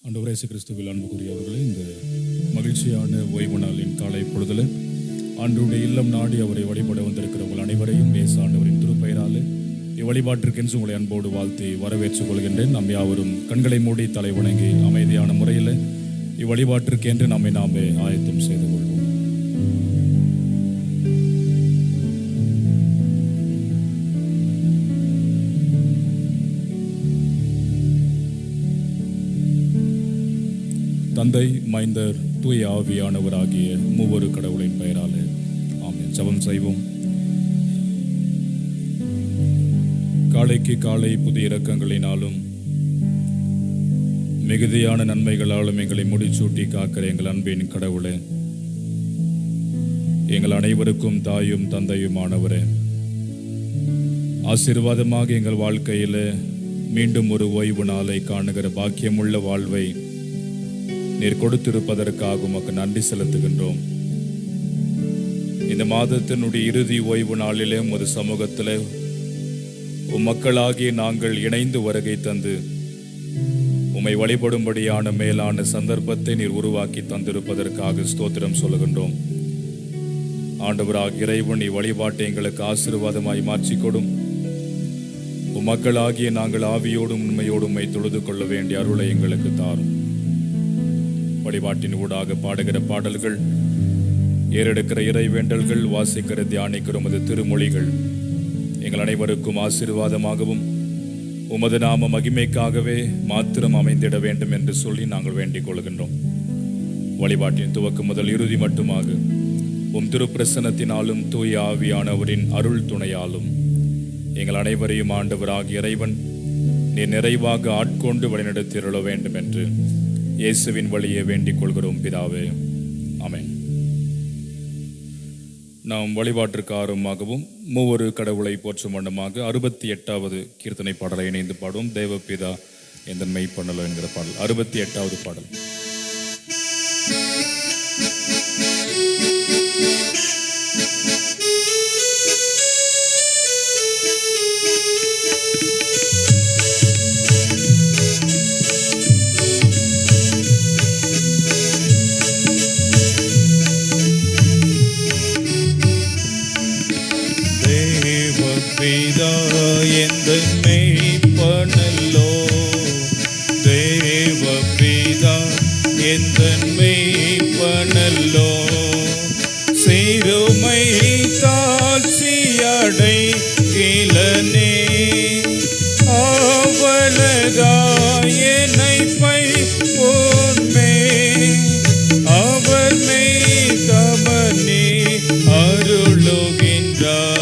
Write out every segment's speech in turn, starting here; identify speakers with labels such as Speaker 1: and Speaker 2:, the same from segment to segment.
Speaker 1: ஆண்டவர் இயேசு கிறிஸ்துவில் அன்புக்குரியவர்களே, இந்த மகிழ்ச்சியான ஓய்வு நாளின் காலை பொழுதில் ஆண்டவருடைய இல்லம் நாடி அவரை வழிபட வந்திருக்கிற உங்கள் அனைவரையும் இயேசு ஆண்டவரின் திருப்பெயராலே இவ்வழிபாட்டிற்கென்று உங்களை அன்போடு வாழ்த்தி வரவேற்றுக் கொள்கின்றேன். நாம் யாவரும் கண்களை மூடி தலை வணங்கி அமைதியான முறையில் இவ்வழிபாட்டிற்கென்று நாமே ஆயத்தம் செய்து கொள்வோம். தந்தை, மைந்தர், தூய ஆவியானவராகிய மூவரு கடவுளின் பெயராலே ஆமென். ஜெபம் செய்வோம். காலைக்கு காலை புதிய இரக்கங்களினாலும் மிகுதியான நன்மைகளாலும் எங்களை முடிச்சூட்டி காக்கிற எங்கள் அன்பின் கடவுளே, எங்கள் அனைவருக்கும் தாயும் தந்தையுமானவரே, ஆசீர்வாதமாக எங்கள் வாழ்க்கையில மீண்டும் ஒரு ஓய்வு நாளை காணுகிற பாக்கியமுள்ள வாழ்வை நீர் கொடுத்திருப்பதற்காக உமக்கு நன்றி செலுத்துகின்றோம். இந்த மாதத்தினுடைய இறுதி ஓய்வு நாளிலே உமது சமூகத்திலே மக்களாகிய நாங்கள் இணைந்து வருகை தந்து உம்மை வழிபடும்படியான மேலான சந்தர்ப்பத்தை நீர் உருவாக்கி தந்திருப்பதற்காக ஸ்தோத்திரம் சொல்லுகின்றோம். ஆண்டவராகிய இறைவன் வழிபாட்டை எங்களுக்கு ஆசீர்வாதமாய் மாற்றிக்கொடும். மக்களாகிய நாங்கள் ஆவியோடும் உண்மையோடும் உம்மை தொழுது கொள்ள வேண்டிய அருளை எங்களுக்கு தாரும். வழிபாட்டின் ஊடாக பாடுகிற பாடல்கள், ஏறெடுக்கிற இறை வேண்டல்கள், வாசிக்கிற தியானிக்கிற உமது திருமொழிகள் எங்கள் அனைவருக்கும் ஆசீர்வாதமாகவும் உமது நாம மகிமைக்காகவே மாத்திரம் அமைந்திட வேண்டும் என்று சொல்லி நாங்கள் வேண்டிக் கொள்கின்றோம். வழிபாட்டின் துவக்கம் முதல் இறுதி மட்டுமாக உம் திருப்பிரசன்னத்தினாலும் தூய ஆவியானவரின் அருள் துணையாலும் எங்கள் அனைவரையும் ஆண்டவராகிய இறைவன் நீர் நிறைவாக ஆட்கொண்டு வழிநடத்திருள வேண்டும் என்று இயேசுவின் வழியே வேண்டிக் கொள்கிறோம் பிதாவே, ஆமென். நாம் வழிபாட்டிற்கு ஆர்வமாகவும் மூவொரு கடவுளை போற்றும் வண்ணமாக 68வது கீர்த்தனை பாடலை இணைந்து பாடுவோம். தேவபிதா எந்த மெய்ப்பண்ணலோ என்கிற பாடல், 68வது பாடல்.
Speaker 2: தேவபிதா எந்தன் மெய்ப்பனல்லோ, தேவபிதா எந்தன் மெய்ப்பனல்லோ, சிறுமை தாழ்ச்சியடை இளனே அவளதாய் என்னை பை போன்மே, அவர் மெய் தமனே அருளுகின்றார்.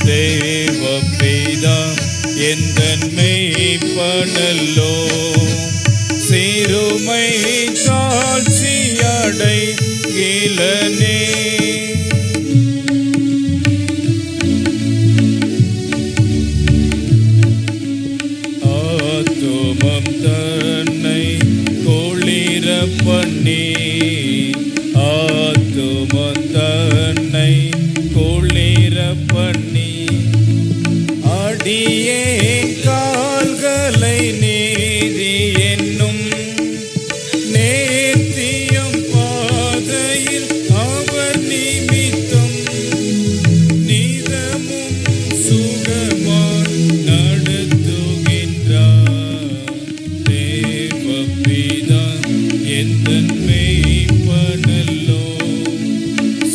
Speaker 2: தேவபிதா எந்தன் மெய்ப்பனல்லோ, சிறுமை தாழ்ச்சியடை இளனே. ஆத்துமம் தன்னை குளிர பண்ணி, ஆத்துமம் தன்னை குளிர பண்ணி, அடியே கால்களை நீதி என்னும் நேர்த்தியம் பாதையில் அவர் நிமித்தம் நிதமும் சுகமாய் நடத்துகின்றார். தேவபிதா எந்தன் மெய்ப்பனல்லோ,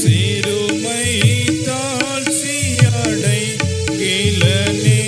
Speaker 2: சிறுமை தாழ்ச்சியடை இளனே.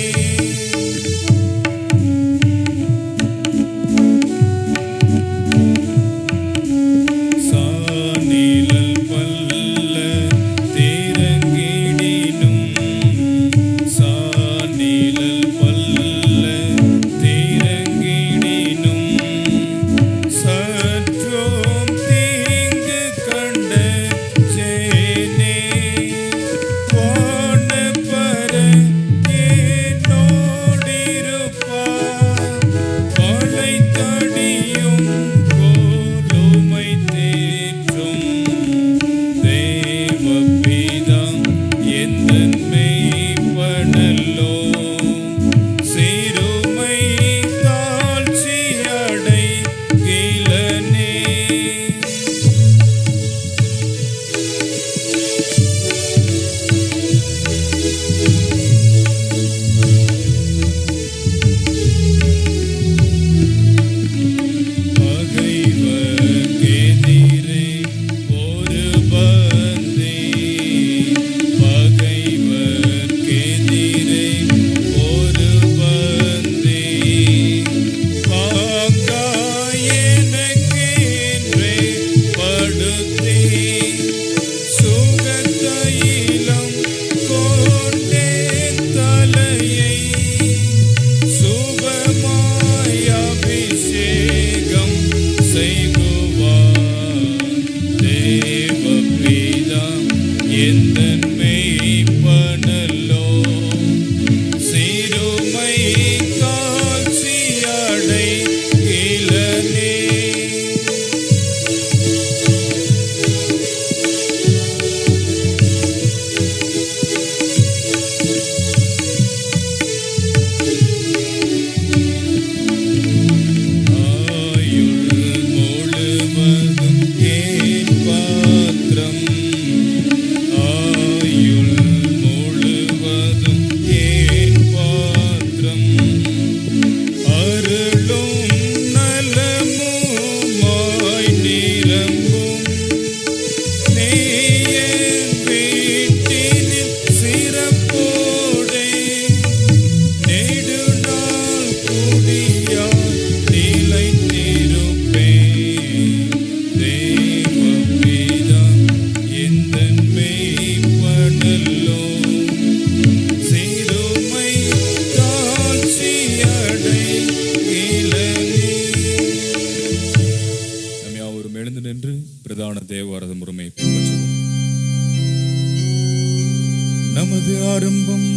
Speaker 2: ஆரம்பம்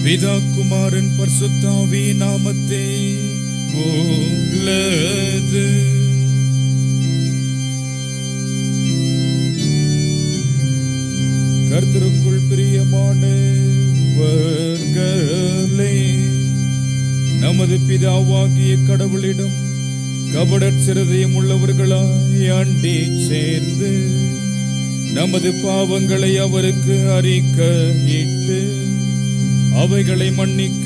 Speaker 2: பிதா குமாரன் பரிசுத்தாவி நாமத்தே உள்ளது. கர்த்தருக்குள் பிரியமானவர்களே, நமது பிதாவாகிய கடவுளிடம் கபடற்சிரதையும் உள்ளவர்களாய் அண்டி சேர்ந்து நமது பாவங்களை அவருக்கு அறிக்கையிட்டு அவைகளை மன்னிக்க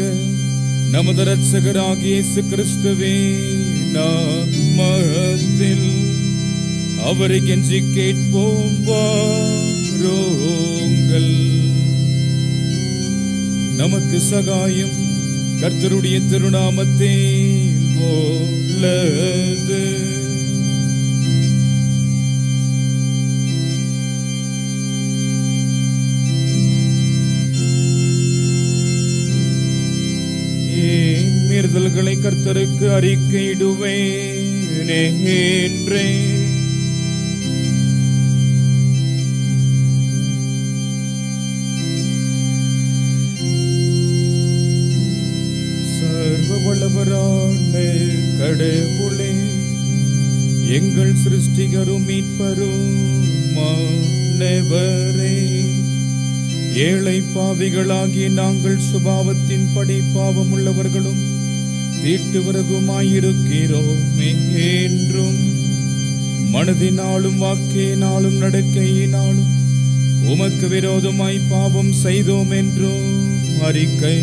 Speaker 2: நமது இரட்சகராகிய இயேசு கிறிஸ்துவே நாமத்தில் அவரை கெஞ்சி கேட்போம் வாருங்கள். நமக்கு சகாயம் கர்த்தருடைய திருநாமத்தில் உள்ளது. மீறுதல்களை கர்த்தருக்கு அறிக்கையிடுவேன் என்றே சர்வ வல்லவரான கடவுளே, எங்கள் சிருஷ்டிகரும் மீட்பருமானவரே, ஏழை பாவிகளாகிய நாங்கள் சுபாவத்தின்படி பாவம் உள்ளவர்களும் தீட்டுவரகுமாயிருக்கிறோம் என்றும் மனதினாலும் வாக்கினாலும் நடக்கையினாலும் உமக்கு விரோதமாய் பாவம் செய்தோம் என்றும் அறிக்கை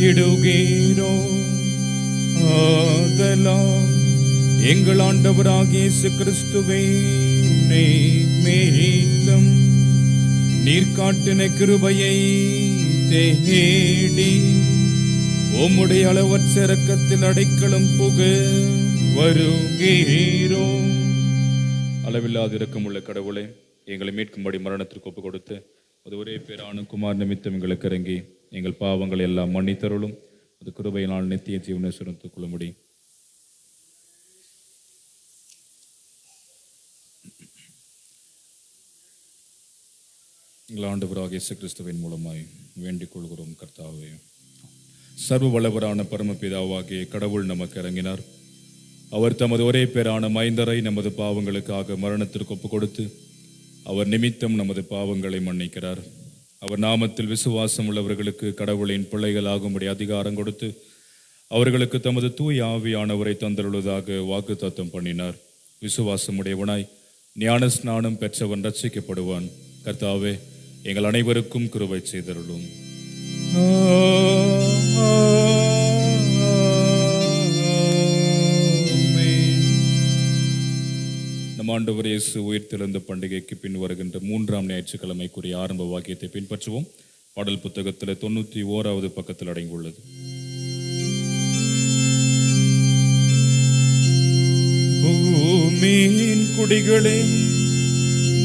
Speaker 2: இடுகிறோம். ஆதலால் எங்கள் ஆண்டவராகிய இயேசு கிறிஸ்துவே மீட்டும் நீர் காட்டின கிருபையை தேடி உம்முடைய அளவற்ற இரக்கத்தில் அடைக்கலம் புக வருகிறோம். அளவில்லாத இரக்கமுள்ள கடவுளே, எங்களை மீட்கும்படி மரணத்திற்கு ஒப்பு கொடுத்து அது ஒரே பேரான குமார் நிமித்தம் எங்களுக்கு இறங்கி எங்கள் பாவங்களை எல்லாம் மன்னித்தருளும். அது கிருபையினால் நித்திய ஜீவனை சுரத்துக் கொள்ளும்படி எங்கள் ஆண்டவராகிய இயேசு கிறிஸ்துவின் மூலமாய் வேண்டிக் கொள்கிறோம். கர்த்தாவே, சர்வ வல்லவரான பரமபிதாவாகிய கடவுள் நமக்கு இறங்கினார். அவர் தமது ஒரே பேரான மைந்தரை நமது பாவங்களுக்காக மரணத்திற்கு ஒப்பு கொடுத்து அவர் நிமித்தம் நமது பாவங்களை மன்னிக்கிறார். அவர் நாமத்தில் விசுவாசம் உள்ளவர்களுக்கு கடவுளின் பிள்ளைகள் ஆகும்படி அதிகாரம் கொடுத்து அவர்களுக்கு தமது தூய ஆவியானவரை தந்தருள்வதாக வாக்கு தத்தம் பண்ணினார். விசுவாசமுடையவனாய் ஞான ஸ்நானம் பெற்றவன் ரட்சிக்கப்படுவான். கர்த்தாவே, எங்கள் அனைவருக்கும் கிருபை செய்தருளும். நம் ஆண்டவர் இயேசு உயிர்த்தெழுந்த பண்டிகைக்கு பின் வருகின்ற 3ஆம் ஞாயிற்றுக்கிழமைக்குரிய ஆரம்ப வாக்கியத்தை பின்பற்றுவோம். பாடல் புத்தகத்தில் 91வது பக்கத்தில் அடங்கியுள்ளது. பூமியின் குடிகளே,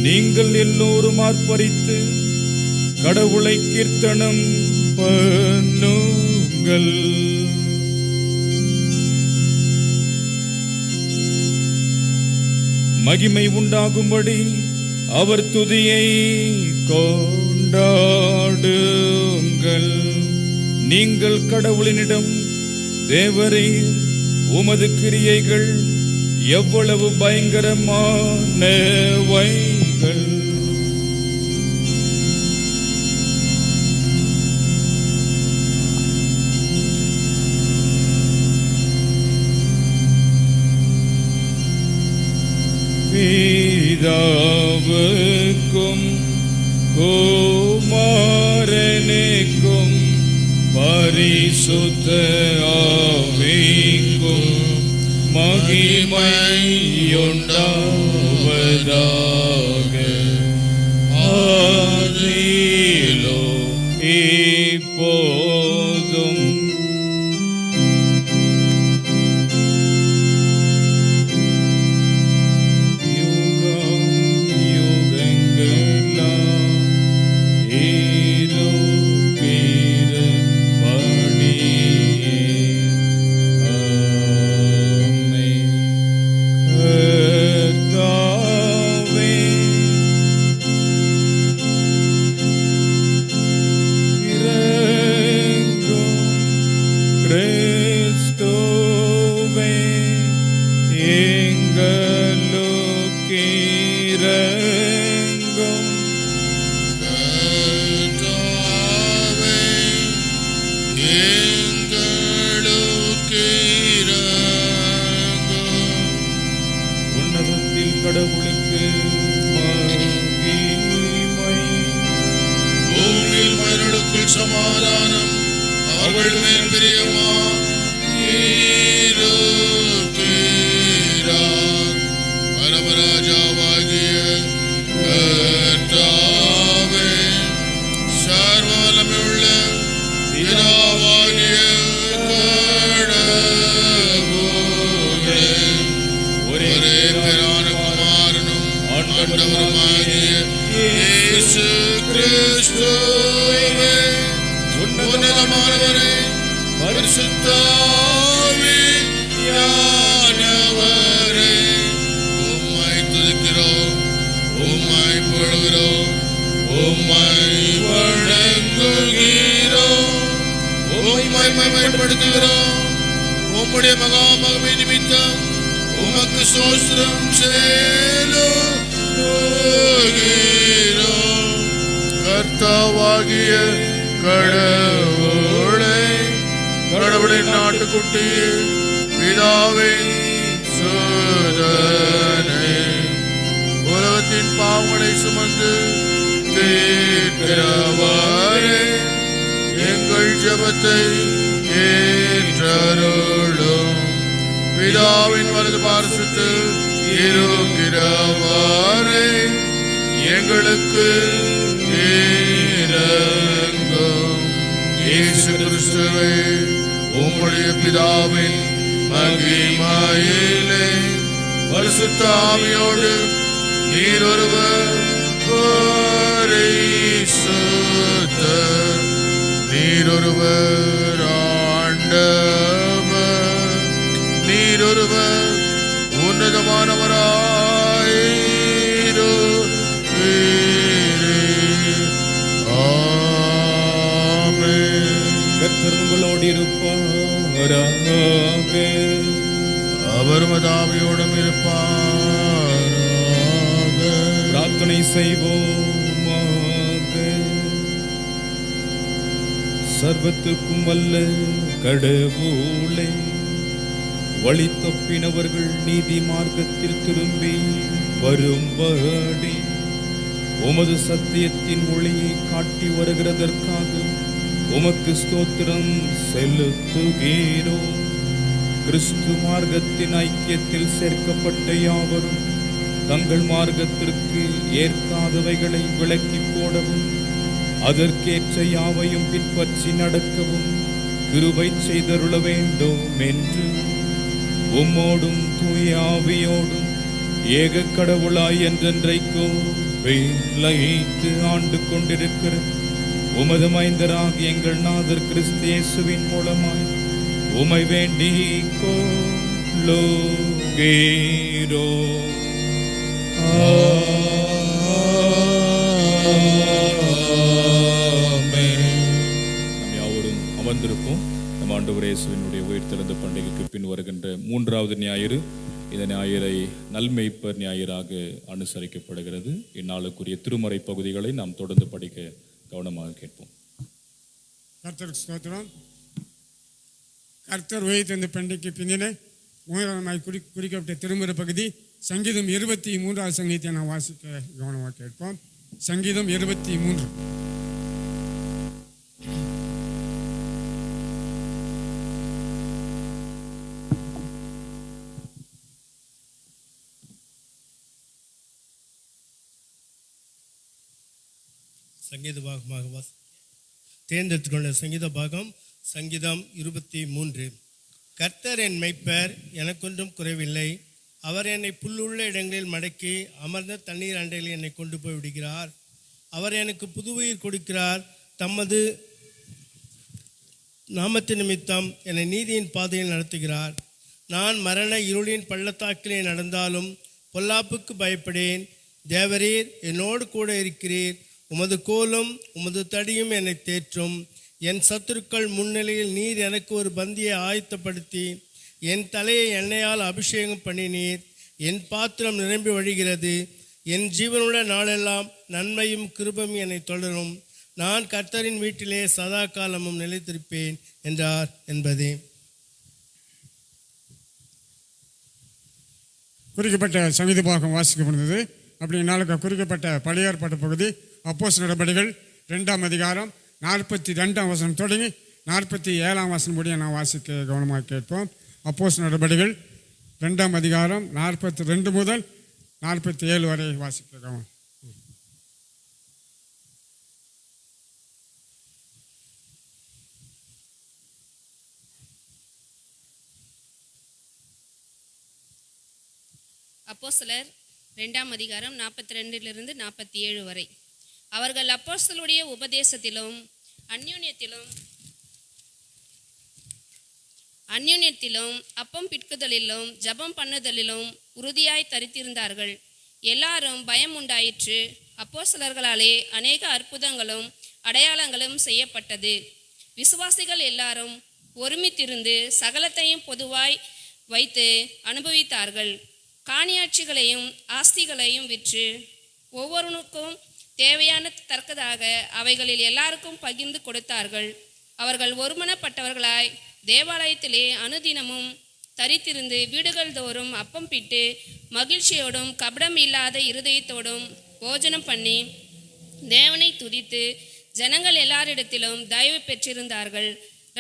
Speaker 2: நீங்கள் எல்லோரும் ஆர்ப்பரித்து கடவுளை கீர்த்தனம் பண்ணுங்கள். மகிமை உண்டாகும்படி அவர் துதியை கொண்டாடுங்கள். நீங்கள் கடவுளினிடம், தேவரே, உமது கிரியைகள் எவ்வளவு பயங்கரமானவைகள், பிதாவுக்கும் குமாரனுக்கும் பரிசுத்த ஆவிக்கும் மகிமையுண்டாவதாக. ஆதியிலும் இப்போதும்
Speaker 3: இருக்கிறார். பரமராஜாவாகிய கர்த்தாவே, சர்வ வல்லமையுள்ள பிதாவாகிய கடவுளே, ஒரே பேரான குமாரனும் ஆண்டவருமாகிய இயேசு கிறிஸ்துவே, உன்னதமானவரே, பரிசுத்த ஆவியானவரே, உம்மை துதிக்கிறோம், உம்மை புகழ்கிறோம், உம்மை வணங்குகிறோம், உம்மை மகிமைப்படுத்துகிறோம். உம்முடைய மகா மகிமை நிமித்தம் உமக்கு ஸ்தோத்திரம் செலுத்துகிறோம். கர்த்தாவாகிய கடவுளே, கடவுளின் நாட்டுக்குட்டியே, பிதாவின் சுதனே, உலகத்தின் பாவங்களை சுமந்து தீர்க்கிறவரே, எங்கள் ஜெபத்தை ஏற்றருளும். பிதாவின் வலது பார்சத்தில் இருக்கிறவரே, எங்களுக்கு இரங்கும். இயேசு கிறிஸ்துவே, உம்முடைய பிதாவின் மகிமையிலே பரிசுத்த ஆவியோடு நீர் ஒருவர் பரிசுத்தர், நீர் ஒருவர் ஆண்டவர், நீர் ஒருவர் உன்னதமானவராயிருக்கிறீர். ஆமென்.
Speaker 2: கர்த்தர் உங்களோடு இருப்பாராக.
Speaker 3: அவர் மதாவியோடும் இருப்பாராக.
Speaker 2: பிரார்த்தனை செய்வோமாக. சர்வத்துக்கும் வல்ல கடவுளே, வழி தப்பினவர்கள் நீதி மார்க்கத்தில் திரும்பி வரும்படி உமது சத்தியத்தின் ஒளியை காட்டி வருகிறதற்காக உமக்கு ஸ்தோத்திரம் செலுத்துகிறோம். கிறிஸ்து மார்க்கத்தின் ஐக்கியத்தில் சேர்க்கப்பட்ட யாவரும் தங்கள் மார்க்கத்திற்கு ஏற்காதவைகளை விலக்கி போடவும் அதற்கேற்ற யாவையும் பின்பற்றி நடக்கவும் கிருபை செய்தருள வேண்டும் என்று உம்மோடும் தூய ஆவியோடும் ஏக கடவுளாய் என்றென்றைக்கும் விளைத்து ஆண்டு கொண்டிருக்கிற உமது மைந்தராகிய எங்கள் நாதர் கிறிஸ்து இயேசுவின் மூலமாய் உமை வேண்டிக் கொள்ளுகிறோம். நாம் யாவரும் அமர்ந்திருப்போம். நம் ஆண்டவர் இயேசுவினுடைய உயிர்த்தெழுந்த பண்டிகைக்கு பின் வருகின்ற 3வது ஞாயிறு. இந்த ஞாயிறை நல்மெய்ப்பர் ஞாயிறாக அனுசரிக்கப்படுகிறது. இந்நாளுக்குரிய திருமறை பகுதிகளை நாம் தொடர்ந்து படிக்க கவனமாக கேட்போம்.
Speaker 4: கர்த்தருக்கு ஸ்தோத்திரம். கர்த்தர் உயிர்த்தெழுந்த பண்டிகைக்கு பின்னிலே மூலமாய் குறிக்கப்பட்ட திருமுறை பகுதி சங்கீதம் 23வது சங்கீதத்தை நாம் வாசிக்க கவனமாக கேட்போம். சங்கீதம் 23.
Speaker 5: சங்கீத பாகமாக தேர்ந்தெடுத்துக்கொண்ட சங்கீத பாகம் சங்கீதம் 23. கர்த்தர் என் மெய்ப்பர், எனக்கொன்றும் குறைவில்லை. அவர் என்னை புல்லுள்ள இடங்களில் மடக்கி அமர்ந்த தண்ணீர் அண்டையில் என்னை கொண்டு போய் விடுகிறார். அவர் எனக்கு புதுவுயிர் கொடுக்கிறார். தமது நாமத்து நிமித்தம் என்னை நீதியின் பாதையில் நடத்துகிறார். நான் மரண இருளின் பள்ளத்தாக்கிலே நடந்தாலும் பொல்லாப்புக்கு பயப்படேன். தேவரீர் என்னோடு கூட இருக்கிறீர். உமது கோலும் உமது தடியும் என்னை தேற்றும். என் சத்துருக்கள் முன்னிலையில் நீர் எனக்கு ஒரு பந்தியை ஆயத்தப்படுத்தி என் தலையை எண்ணெயால் அபிஷேகம் பண்ணினீர். என் பாத்திரம் நிரம்பி வழிகிறது. என் ஜீவனுள்ள நாளெல்லாம் நன்மையும் கிருபையும் என்னை தொடரும். நான் கர்த்தரின் வீட்டிலே சதா காலமும் நிலைத்திருப்பேன் என்றார் என்பதே.
Speaker 4: குறிக்கப்பட்ட சங்கீத பாகம் வாசிக்கப்படுகிறது. அப்படி நாளுக்கு குறிக்கப்பட்ட பழைய ஏற்பாட்டு பகுதி அப்போஸ்தலர் நடபடிகள் 2ஆம் அதிகாரம் 42ஆம் வசனம் தொடங்கி 47ஆம் வசனம் முடிய நான் வாசிக்க கவனமாக கேட்போம். அப்போஸ்தலர் நடபடிகள் 2ஆம் அதிகாரம் 42 முதல் 47 வரை வாசிக்க கவனம்.
Speaker 6: அப்போஸ்தலர் 2ஆம் அதிகாரம் 42 47 வரை. அவர்கள் அப்போஸ்தலருடைய உபதேசத்திலும் அந்யோன்யத்திலும் அப்பம் பிட்குதலிலும் ஜெபம் பண்ணுதலிலும் உறுதியாய் தரித்திருந்தார்கள். எல்லாரும் பயம் உண்டாயிற்று. அப்போஸ்தலர்களாலே அநேக அற்புதங்களும் அடையாளங்களும் செய்யப்பட்டது. விசுவாசிகள் எல்லாரும் ஒருமித்திருந்து சகலத்தையும் பொதுவாய் வைத்து அனுபவித்தார்கள். காணியாட்சிகளையும் ஆஸ்திகளையும் விற்று ஒவ்வொருவனுக்கும் தேவையான தக்கதாக அவைகளில் எல்லாருக்கும் பகிர்ந்து கொடுத்தார்கள். அவர்கள் ஒருமனப்பட்டவர்களாய் தேவாலயத்திலே அனுதினமும் தரித்திருந்து வீடுகள் தோறும் அப்பம் பிட்டு மகிழ்ச்சியோடும் கபடம் இல்லாத இருதயத்தோடும் போஜனம் பண்ணி தேவனை துதித்து ஜனங்கள் எல்லாரிடத்திலும் தயவு பெற்றிருந்தார்கள்.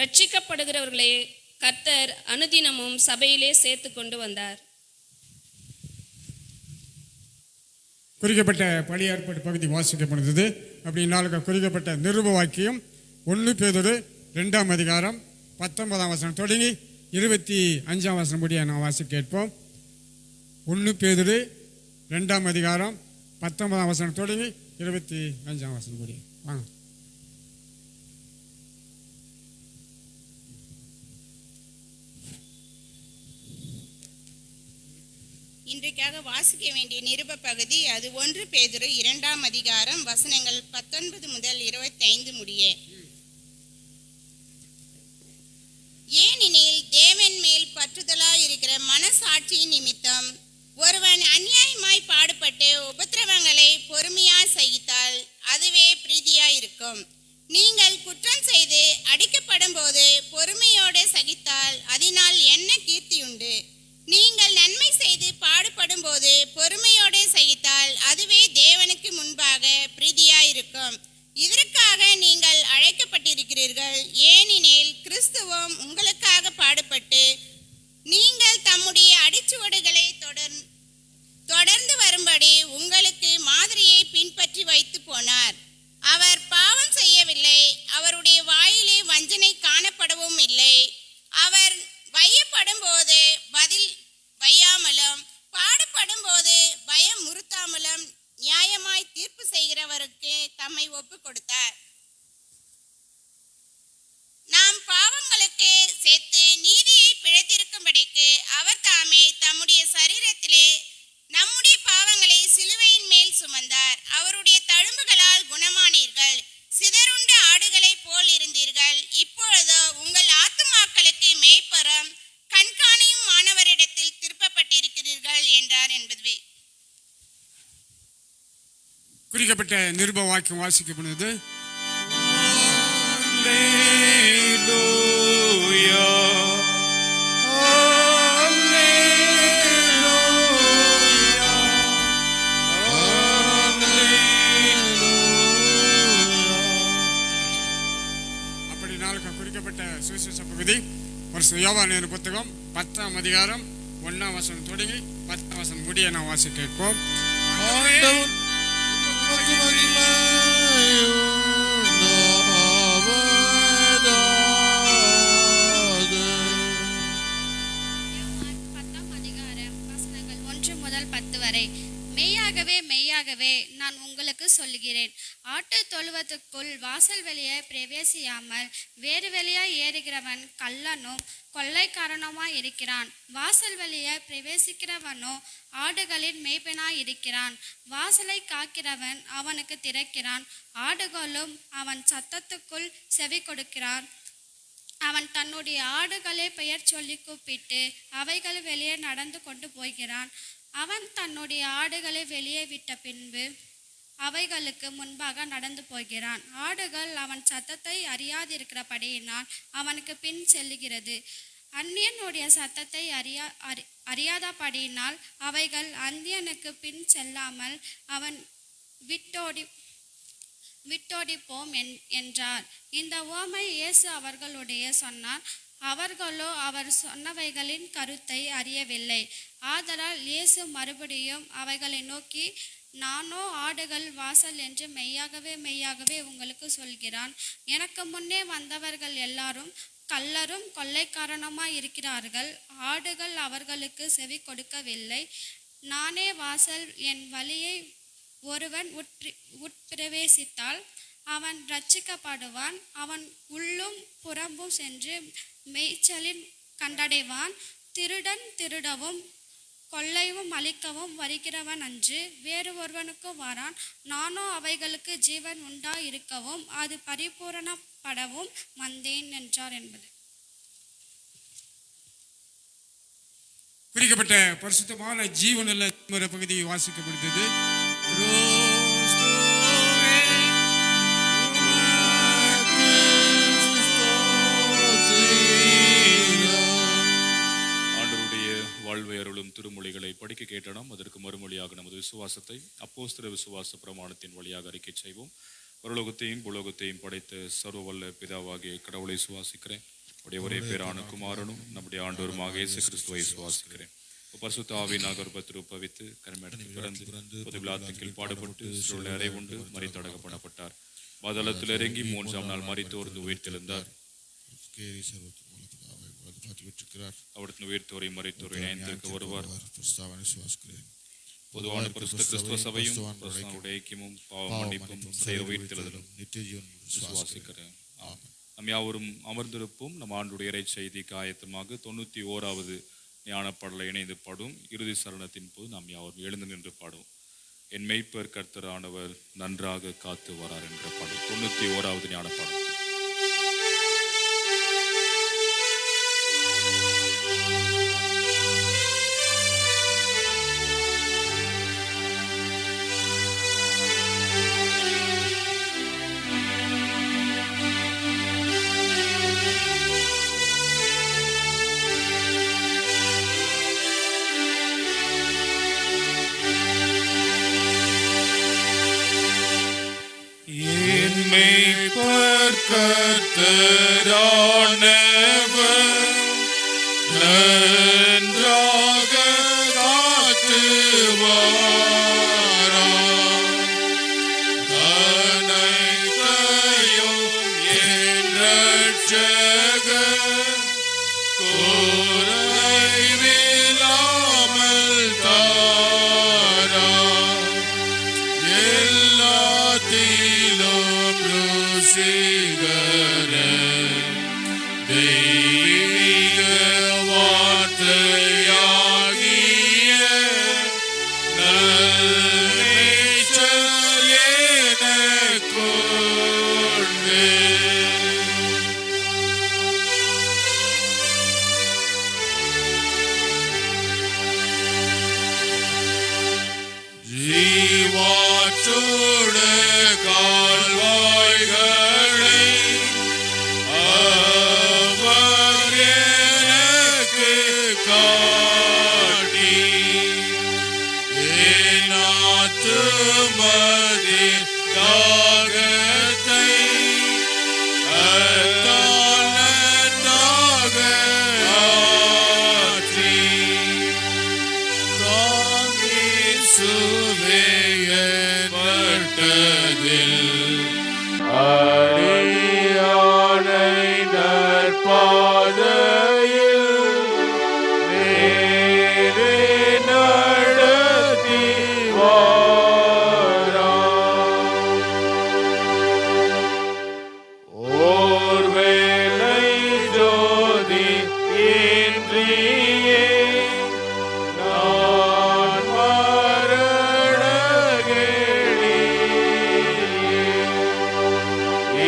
Speaker 6: ரட்சிக்கப்படுகிறவர்களே கர்த்தர் அனுதினமும் சபையிலே சேர்த்து கொண்டு வந்தார்.
Speaker 4: குறிக்கப்பட்ட பழைய ஏற்பாடு பகுதி வாசிக்கப்படுகிறது. அப்படின்னாலும் குறிக்கப்பட்ட நிருப வாக்கியம் 1 பேதுரு 2ஆம் அதிகாரம் 19ஆம் வசனம் தொடங்கி 25ஆம் வசனம் முடிய நான் வாசிக்க கேட்போம். 1 பேதுரு 2ஆம் அதிகாரம் 19ஆம் வசனம் தொடங்கி 25ஆம் வசனம் முடிய வாங்க.
Speaker 7: இன்றைக்காக வாசிக்க வேண்டிய நிருப பகுதி அது 1 பேதுரு 2ஆம் அதிகாரம் வசனங்கள் 19 முதல் 25 முடிய. ஏனெனில் தேவன் மேல் பற்றுதலாய் இருக்கிற மனசாட்சி நிமித்தம் ஒருவன் அநியாயமாய் பாடுபட்டு உபத்திரவங்களை பொறுமையாய் சகித்தால் அதுவே பிரீதியாய் இருக்கும். நீங்கள் குற்றம் செய்து அடிக்கப்படும் போது பொறுமையோடு சகித்தால் அதனால் என்ன கீர்த்தியுண்டு? நீங்கள் நன்மை செய்து பாடுபடும் போது பொறுமையோடு சகித்தால் அதுவே தேவனுக்கு முன்பாக பிரீதியாயிருக்கும். இதற்காக நீங்கள் அழைக்கப்பட்டிருக்கிறீர்கள். ஏனெனில் கிறிஸ்துவும் உங்களுக்காக பாடுபட்டு நீங்கள் தம்முடைய அடிச்சுவடுகளை தொடர்ந்து வரும்படி உங்களுக்கு மாதிரியை பின்பற்றி வைத்து போனார். அவர் பாவம் செய்யவில்லை, அவருடைய வாயிலே வஞ்சனை காணப்படவும் இல்லை. அவர் வையப்படும் போது பதில் வையாமலும் பாடுபடும் போது பயம் முறுத்தாமலும் நியாயமாய் தீர்ப்பு செய்கிறவருக்கு தம்மை ஒப்பு கொடுத்தார். நாம் பாவங்களுக்கு சேர்த்து நீதியை பிழைத்திருக்கும்படிக்கு அவர் தாமே தம்முடைய சரீரத்திலே நம்முடைய பாவங்களை சிலுவையின் மேல் சுமந்தார். அவருடைய தழும்புகளால் குணமானீர்கள். சிதறுண்ட ஆடுகளைப் போல் இருந்தீர்கள். இப்பொழுதோ உங்கள் ஆத்துமாக்களுக்கு மேய்ப்பரும் கண்காணியும் மாணவரிடத்தில் திருப்பப்பட்டிருக்கிறீர்கள் என்றார் என்பதுவே.
Speaker 4: குறிக்கப்பட்ட நிருப வாக்கியம் வாசிக்கப்படுவது. குறிக்கப்பட்ட சுவிசேஷ பகுதி யோவான் புத்தகம் 10ஆம் அதிகாரம் 1ஆம் வசனம் தொடங்கி 10ஆம் வசனம் முடிய நான் வாசிக்க கேட்போம்.
Speaker 8: மெய்யாகவே மெய்யாகவே நான் உங்களுக்கு சொல்லுகிறேன், ஆட்டு தொழுவத்துக்குள் வாசல் வெளியே பிரவேசியாமல் வேறு வெளியே ஏறுகிறவன் கள்ளனும் கொள்ளைக்காரனுமாய் இருக்கிறான். வாசல் வெளியே பிரவேசிக்கிறவனோ ஆடுகளின் மேய்ப்பனாய் இருக்கிறான். வாசலை காக்கிறவன் அவனுக்கு திறக்கிறான். ஆடுகளும் அவன் சத்தத்துக்குள் செவி கொடுக்கிறான். அவன் தன்னுடைய ஆடுகளை பெயர் சொல்லி கூப்பிட்டு அவைகள் வெளியே நடந்து கொண்டு போகிறான். அவன் தன்னுடைய ஆடுகளை வெளியே விட்ட பின்பு அவைகளுக்கு முன்பாக நடந்து போகிறான். ஆடுகள் அவன் சத்தத்தை அறியாதிருக்கிறபடியினால் அவனுக்கு பின் செல்லுகிறது. அந்நியனுடைய சத்தத்தை அறியாதபடியினால் அவைகள் அந்நியனுக்கு பின் செல்லாமல் அவன் விட்டோடிப்போம் என்றார். இந்த உவமை இயேசு அவர்களுடைய சொன்னார். அவர்களோ அவர் சொன்னவைகளின் கருத்தை அறியவில்லை. ஆதலால் இயேசு மறுபடியும் அவைகளை நோக்கி, நானோ ஆடுகள் வாசல் என்று மெய்யாகவே மெய்யாகவே உங்களுக்கு சொல்கிறான். எனக்கு முன்னே வந்தவர்கள் எல்லாரும் கள்ளரும் கொள்ளைக்காரனுமாய் இருக்கிறார்கள். ஆடுகள் அவர்களுக்கு செவி கொடுக்கவில்லை. நானே வாசல். என் வழியை ஒருவன் உட்பிரவேசித்தால் அவன் ரட்சிக்கப்படுவான். அவன் உள்ளும் புறம்பும் சென்று மேய்ச்சலின் கண்டடைவான். திருடன் திருடவும் கொள்ளையும் அழிக்கவும் வருகிறவன் அன்று வேறு ஒருவனுக்கும் வாரான். நானோ அவைகளுக்கு ஜீவன் உண்டாயிருக்கவும் அது பரிபூரணப்படவும் வந்தேன் என்றார் என்பது.
Speaker 4: குறிக்கப்பட்ட பரிசுத்தமான ஜீவனுள்ள திருமுறை பகுதி வாசிக்கப்படுகிறது.
Speaker 2: ஆண்டவருடைய வாழ்வை அருளும் திருமொழிகளை படிக்க கேட்டோம். அதற்கு மறுமொழியாக நமது விசுவாசத்தை அப்போஸ்தல விசுவாச பிரமாணத்தின் வழியாக அறிக்கை செய்வோம். பரலோகத்தையும் புலோகத்தையும் படைத்த சர்வ வல்ல பிதாவாகிய கடவுளை சுவாசிக்கிறேன். ஒரே பேரான குமாரனும் நம்முடைய ஆண்டவருமாக இயேசு கிறிஸ்துவை சுவாசிக்கிறேன். பரிசுத்த ஆவியினால் கர்ப்பத்திருப்பவித்து கருமேடத்தில் பிறந்து பொது விழாத்துக்கில் பாடுபட்டு சிலுவையில் அறைவுண்டு மரித்தடக்கம் பண்ணப்பட்டார். பாதாளத்தில் இறங்கி 3ஆம் நாள் மரித்தோர்ந்து உயிர்த்தெழுந்தார். அவிடத்தின் உயிர்த்தோரை மரித்தோரை நியாயத்திற்கு வருவார். பொதுவான பரிசுத்த கிறிஸ்துவ சபையும் ஐக்கியமும் பாவ மன்னிப்பும் செய்த உயிர்த்தெழுதலும் விசுவாசிக்கிறேன். நம் யாவரும் அமர்ந்திருப்போம். நம் ஆண்டுடைய இறை செய்திக்கு ஆயத்தமாக 91வது ஞானப்பாடலை இணைந்து பாடும் இறுதி சரணத்தின் போது நாம் யாவரும் எழுந்து நின்று பாடுவோம். என் மெய்ப்பர் கர்த்தரானவர் நன்றாக காத்து வரார் என்ற பாடல் 91வது ஞானப்பாடல்.
Speaker 3: நன்றாக காத்து வாரார். அனைத்தையும் என் இரட்சகர் குறைவில்லாமல் தாரார். எல்லாத்திலும் ருசிகர தெய்வீக வார்த்தையாகிய நல்மேய்ச்சல் எனக்குண்டு. ஜீவாற்றோட கால்வாய்களை அவர் எனக்கு காட்டி என் ஆத்துமதின் தாகத்தை அத்தால் நன்றாக ஆற்றி தாங்கின் சுவையன் பட்டதில் அடியானை நற்பாதையில் நேரே நடத்தி வாரார். ஓர் வேளை ஜோதி இன்றியே நான் மரணகேணியே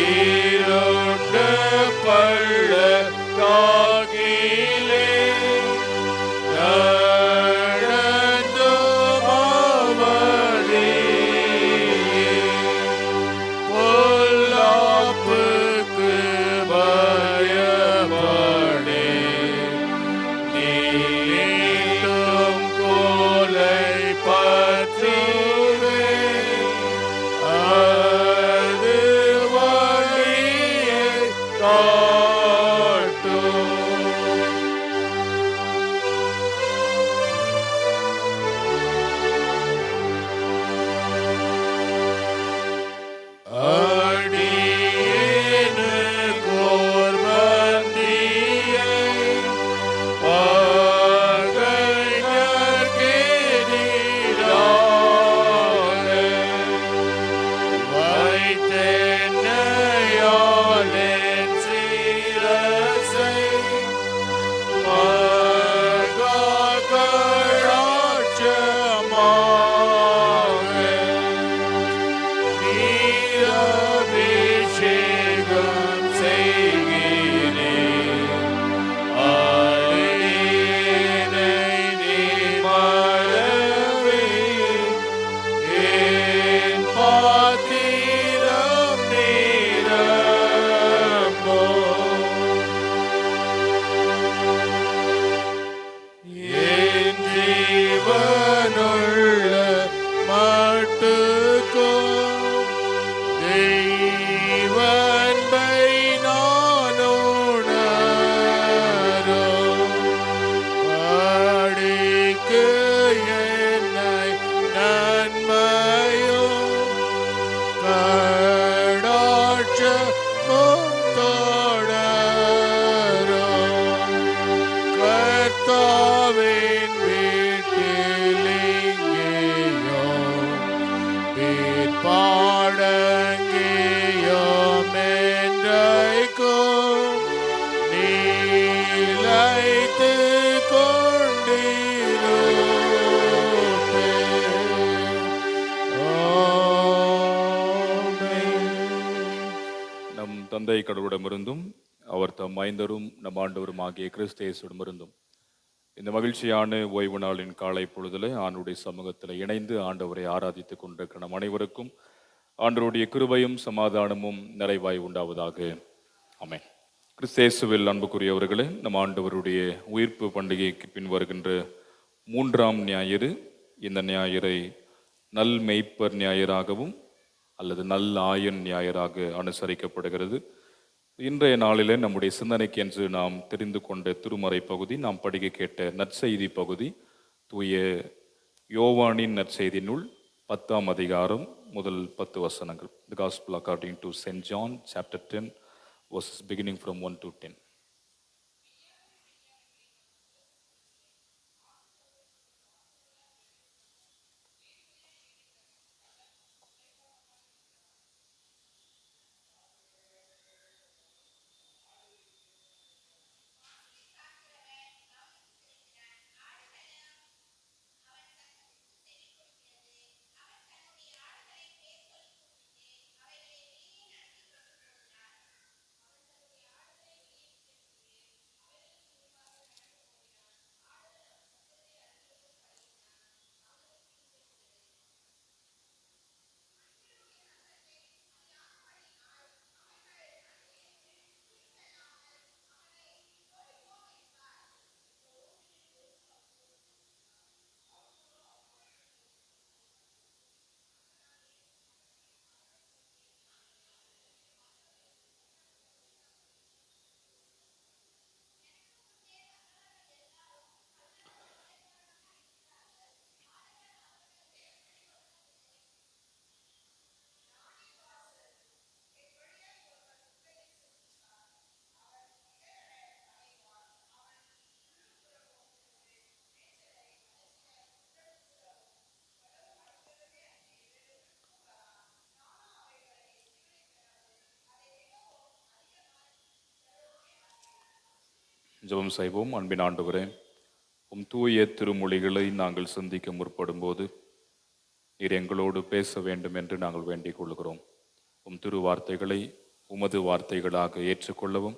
Speaker 3: இருண்ட பள்ளத்தாக்கிலே நடந்தும் அவதியே பொல்லாப்புக்கு பயப்படேன். நீட்டும் கோலை பற்றுவேன். அது காட்டும். அடியேனுக்கோர் பந்தியை பகைஞர்க்கெதிராக வைத்தென்னையால் என் சிரசை மகா கடாட்சமாக நீரபிஷேகம் செய்கிறேன். அடியேனை நீர் மறவே, என் பாத்திரம் நிரம்பும். என் ஜீவனுள்ள மட்டுக்கும் தெய்வன்பை நான் உணரும். படிக்கு என்னை நன்மையும் கடாட்சமும் தொடரும். கர்த்தாவின் வீட்டில் இங்கேயும் பிற்பாடங்கேயும் என்றைக்கும் நீலைத்து கொண்டிருப்பேன்.
Speaker 2: நம் தந்தை கடவுளிடமிருந்தும் அவர் தம் மைந்தரும் நம் ஆண்டவருமாகிய கிறிஸ்து இயேசுவிடமிருந்தும் இந்த மகிழ்ச்சியான ஓய்வு நாளின் காலை பொழுதில் ஆண்டுடைய சமூகத்தில் இணைந்து ஆண்டவரை ஆராதித்துக் கொண்டிருக்கிற நம் அனைவருக்கும் ஆண்டவருடைய கிருபையும் சமாதானமும் நிறைவாய் உண்டாவதாக. ஆமென். கிறிஸ்து இயேசுவில் அன்புக்குரியவர்களே, நம் ஆண்டவருடைய உயிர்ப்பு பண்டிகைக்கு பின் வருகின்ற 3ஆம் ஞாயிறு. இந்த ஞாயிறை நல் மெய்ப்பர் ஞாயிறாகவும் அல்லது நல் ஆயன் ஞாயிறாக அனுசரிக்கப்படுகிறது. இன்றைய நாளிலே நம்முடைய சிந்தனைக்கு என்று நாம் தெரிந்து கொண்ட திருமறை பகுதி, நாம் படிக்க கேட்ட நற்செய்தி பகுதி தூய யோவானின் நற்செய்தி நூல் 10ஆம் அதிகாரம் முதல் 10 வசனங்கள். The Gospel according to St. John chapter 10 verses beginning from 1 to 10. ஜெபம் செய்வோம். அன்பின் ஆண்டவரே, உம் தூய திருமொழிகளை நாங்கள் சிந்திக்க முற்படும்போது நீர் எங்களோடு பேச வேண்டும் என்று நாங்கள் வேண்டிக் கொள்கிறோம். உம் திரு வார்த்தைகளை உமது வார்த்தைகளாக ஏற்றுக்கொள்ளவும்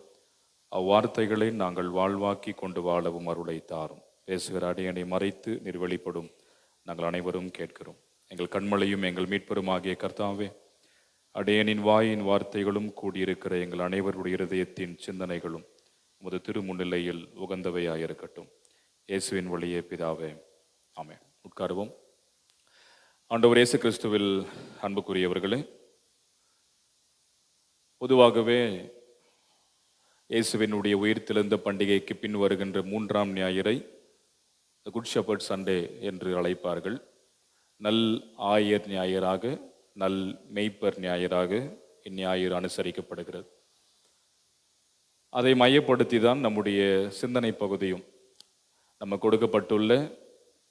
Speaker 2: அவ்வார்த்தைகளை நாங்கள் வாழ்வாக்கி கொண்டு வாழவும் அருளை தாரும். பேசுகிற அடியனை மறைத்து நீர் வெளிப்படும் நாங்கள் அனைவரும் கேட்கிறோம். எங்கள் கண்மலையும் எங்கள் மீட்பெருமாகிய கர்த்தாவே, அடியனின் வாயின் வார்த்தைகளும் கூடியிருக்கிற எங்கள் அனைவருடைய இருதயத்தின் சிந்தனைகளும் உமது திருமுன்னிலையில் உகந்தவையாயிருக்கட்டும். இயேசுவின் வழியே பிதாவே, ஆமென். உட்காருவோம். ஆண்டவர் இயேசு கிறிஸ்துவில் அன்புக்குரியவர்களே, பொதுவாகவே
Speaker 1: இயேசுவினுடைய உயிர்த்தெழுந்த பண்டிகைக்கு பின் வருகின்ற 3ஆம் ஞாயிறை குட் ஷெப்பர்ட் சண்டே என்று அழைப்பார்கள். நல் ஆயர் ஞாயிறாக, நல் மெய்ப்பர் ஞாயிறாக இந்ஞாயிறு அனுசரிக்கப்படுகிறது. அதை மையப்படுத்தி தான் நம்முடைய சிந்தனை பகுதியும் நம்ம கொடுக்கப்பட்டுள்ள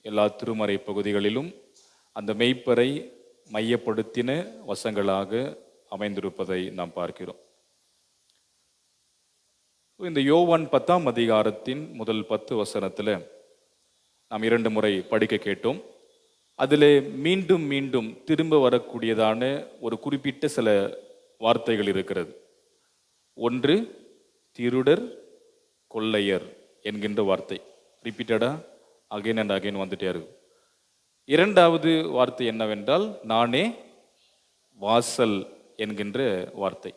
Speaker 1: எல்லா திருமறை பகுதிகளிலும் அந்த மெய்ப்பரை மையப்படுத்தின வசங்களாக அமைந்திருப்பதை நாம் பார்க்கிறோம். இந்த யோவான் 10ஆம் அதிகாரத்தின் முதல் 10 வசனத்தில் நாம் 2 முறை படிக்க கேட்டோம். அதில் மீண்டும் மீண்டும் திரும்ப வரக்கூடியதான ஒரு குறிப்பிட்ட சில வார்த்தைகள் இருக்கிறது. ஒன்று திருடர், கொள்ளையர் என்கின்ற வார்த்தை ரிப்பீட்டடா அகைன் அண்ட் அகைன் வந்துட்டே இருக்கு. 2வது வார்த்தை என்னவென்றால் நானே வாசல் என்கின்ற வார்த்தை.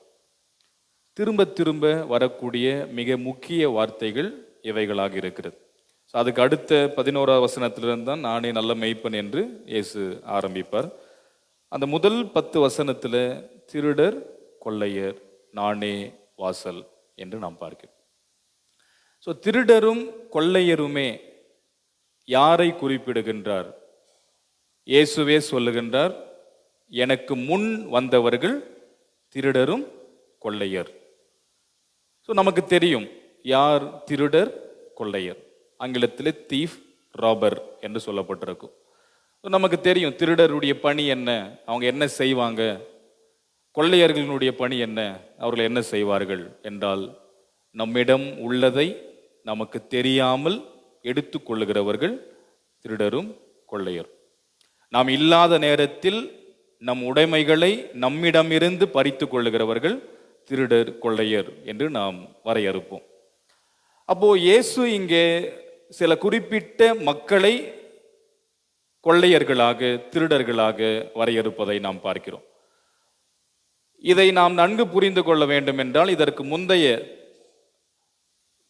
Speaker 1: திரும்ப திரும்ப வரக்கூடிய மிக முக்கிய வார்த்தைகள் இவைகளாக இருக்கிறது. அதுக்கு அடுத்த 11வது வசனத்திலிருந்து தான் நானே நல்ல மெய்ப்பன் என்று இயேசு ஆரம்பிப்பார். அந்த முதல் 10 வசனத்தில் திருடர், கொள்ளையர், நானே வாசல் என்று நாம் பார்க்கிறோம். திருடரும் கொள்ளையருமே யாரை குறிப்பிடுகின்றார்? இயேசுவே சொல்லுகின்றார், எனக்கு முன் வந்தவர்கள் திருடரும் கொள்ளையர். நமக்கு தெரியும் யார் திருடர், கொள்ளையர். ஆங்கிலத்தில் தீஃப், ராபர் என்று சொல்லப்பட்டிருக்கும். நமக்கு தெரியும் திருடருடைய பணி என்ன, அவங்க என்ன செய்வாங்க. கொள்ளையர்களுடைய பணி என்ன, அவர்கள் என்ன செய்வார்கள் என்றால் நம்மிடம் உள்ளதை நமக்கு தெரியாமல் எடுத்து கொள்ளுகிறவர்கள் திருடரும் கொள்ளையர். நாம் இல்லாத நேரத்தில் நம் உடைமைகளை நம்மிடமிருந்து பறித்து கொள்ளுகிறவர்கள் திருடர், கொள்ளையர் என்று நாம் வரையறுப்போம். அப்போ இயேசு இங்கே சில குறிப்பிட்ட மக்களை கொள்ளையர்களாக, திருடர்களாக வரையறுப்பதை நாம் பார்க்கிறோம். இதை நாம் நன்கு புரிந்து கொள்ள வேண்டும் என்றால் இதற்கு முந்தைய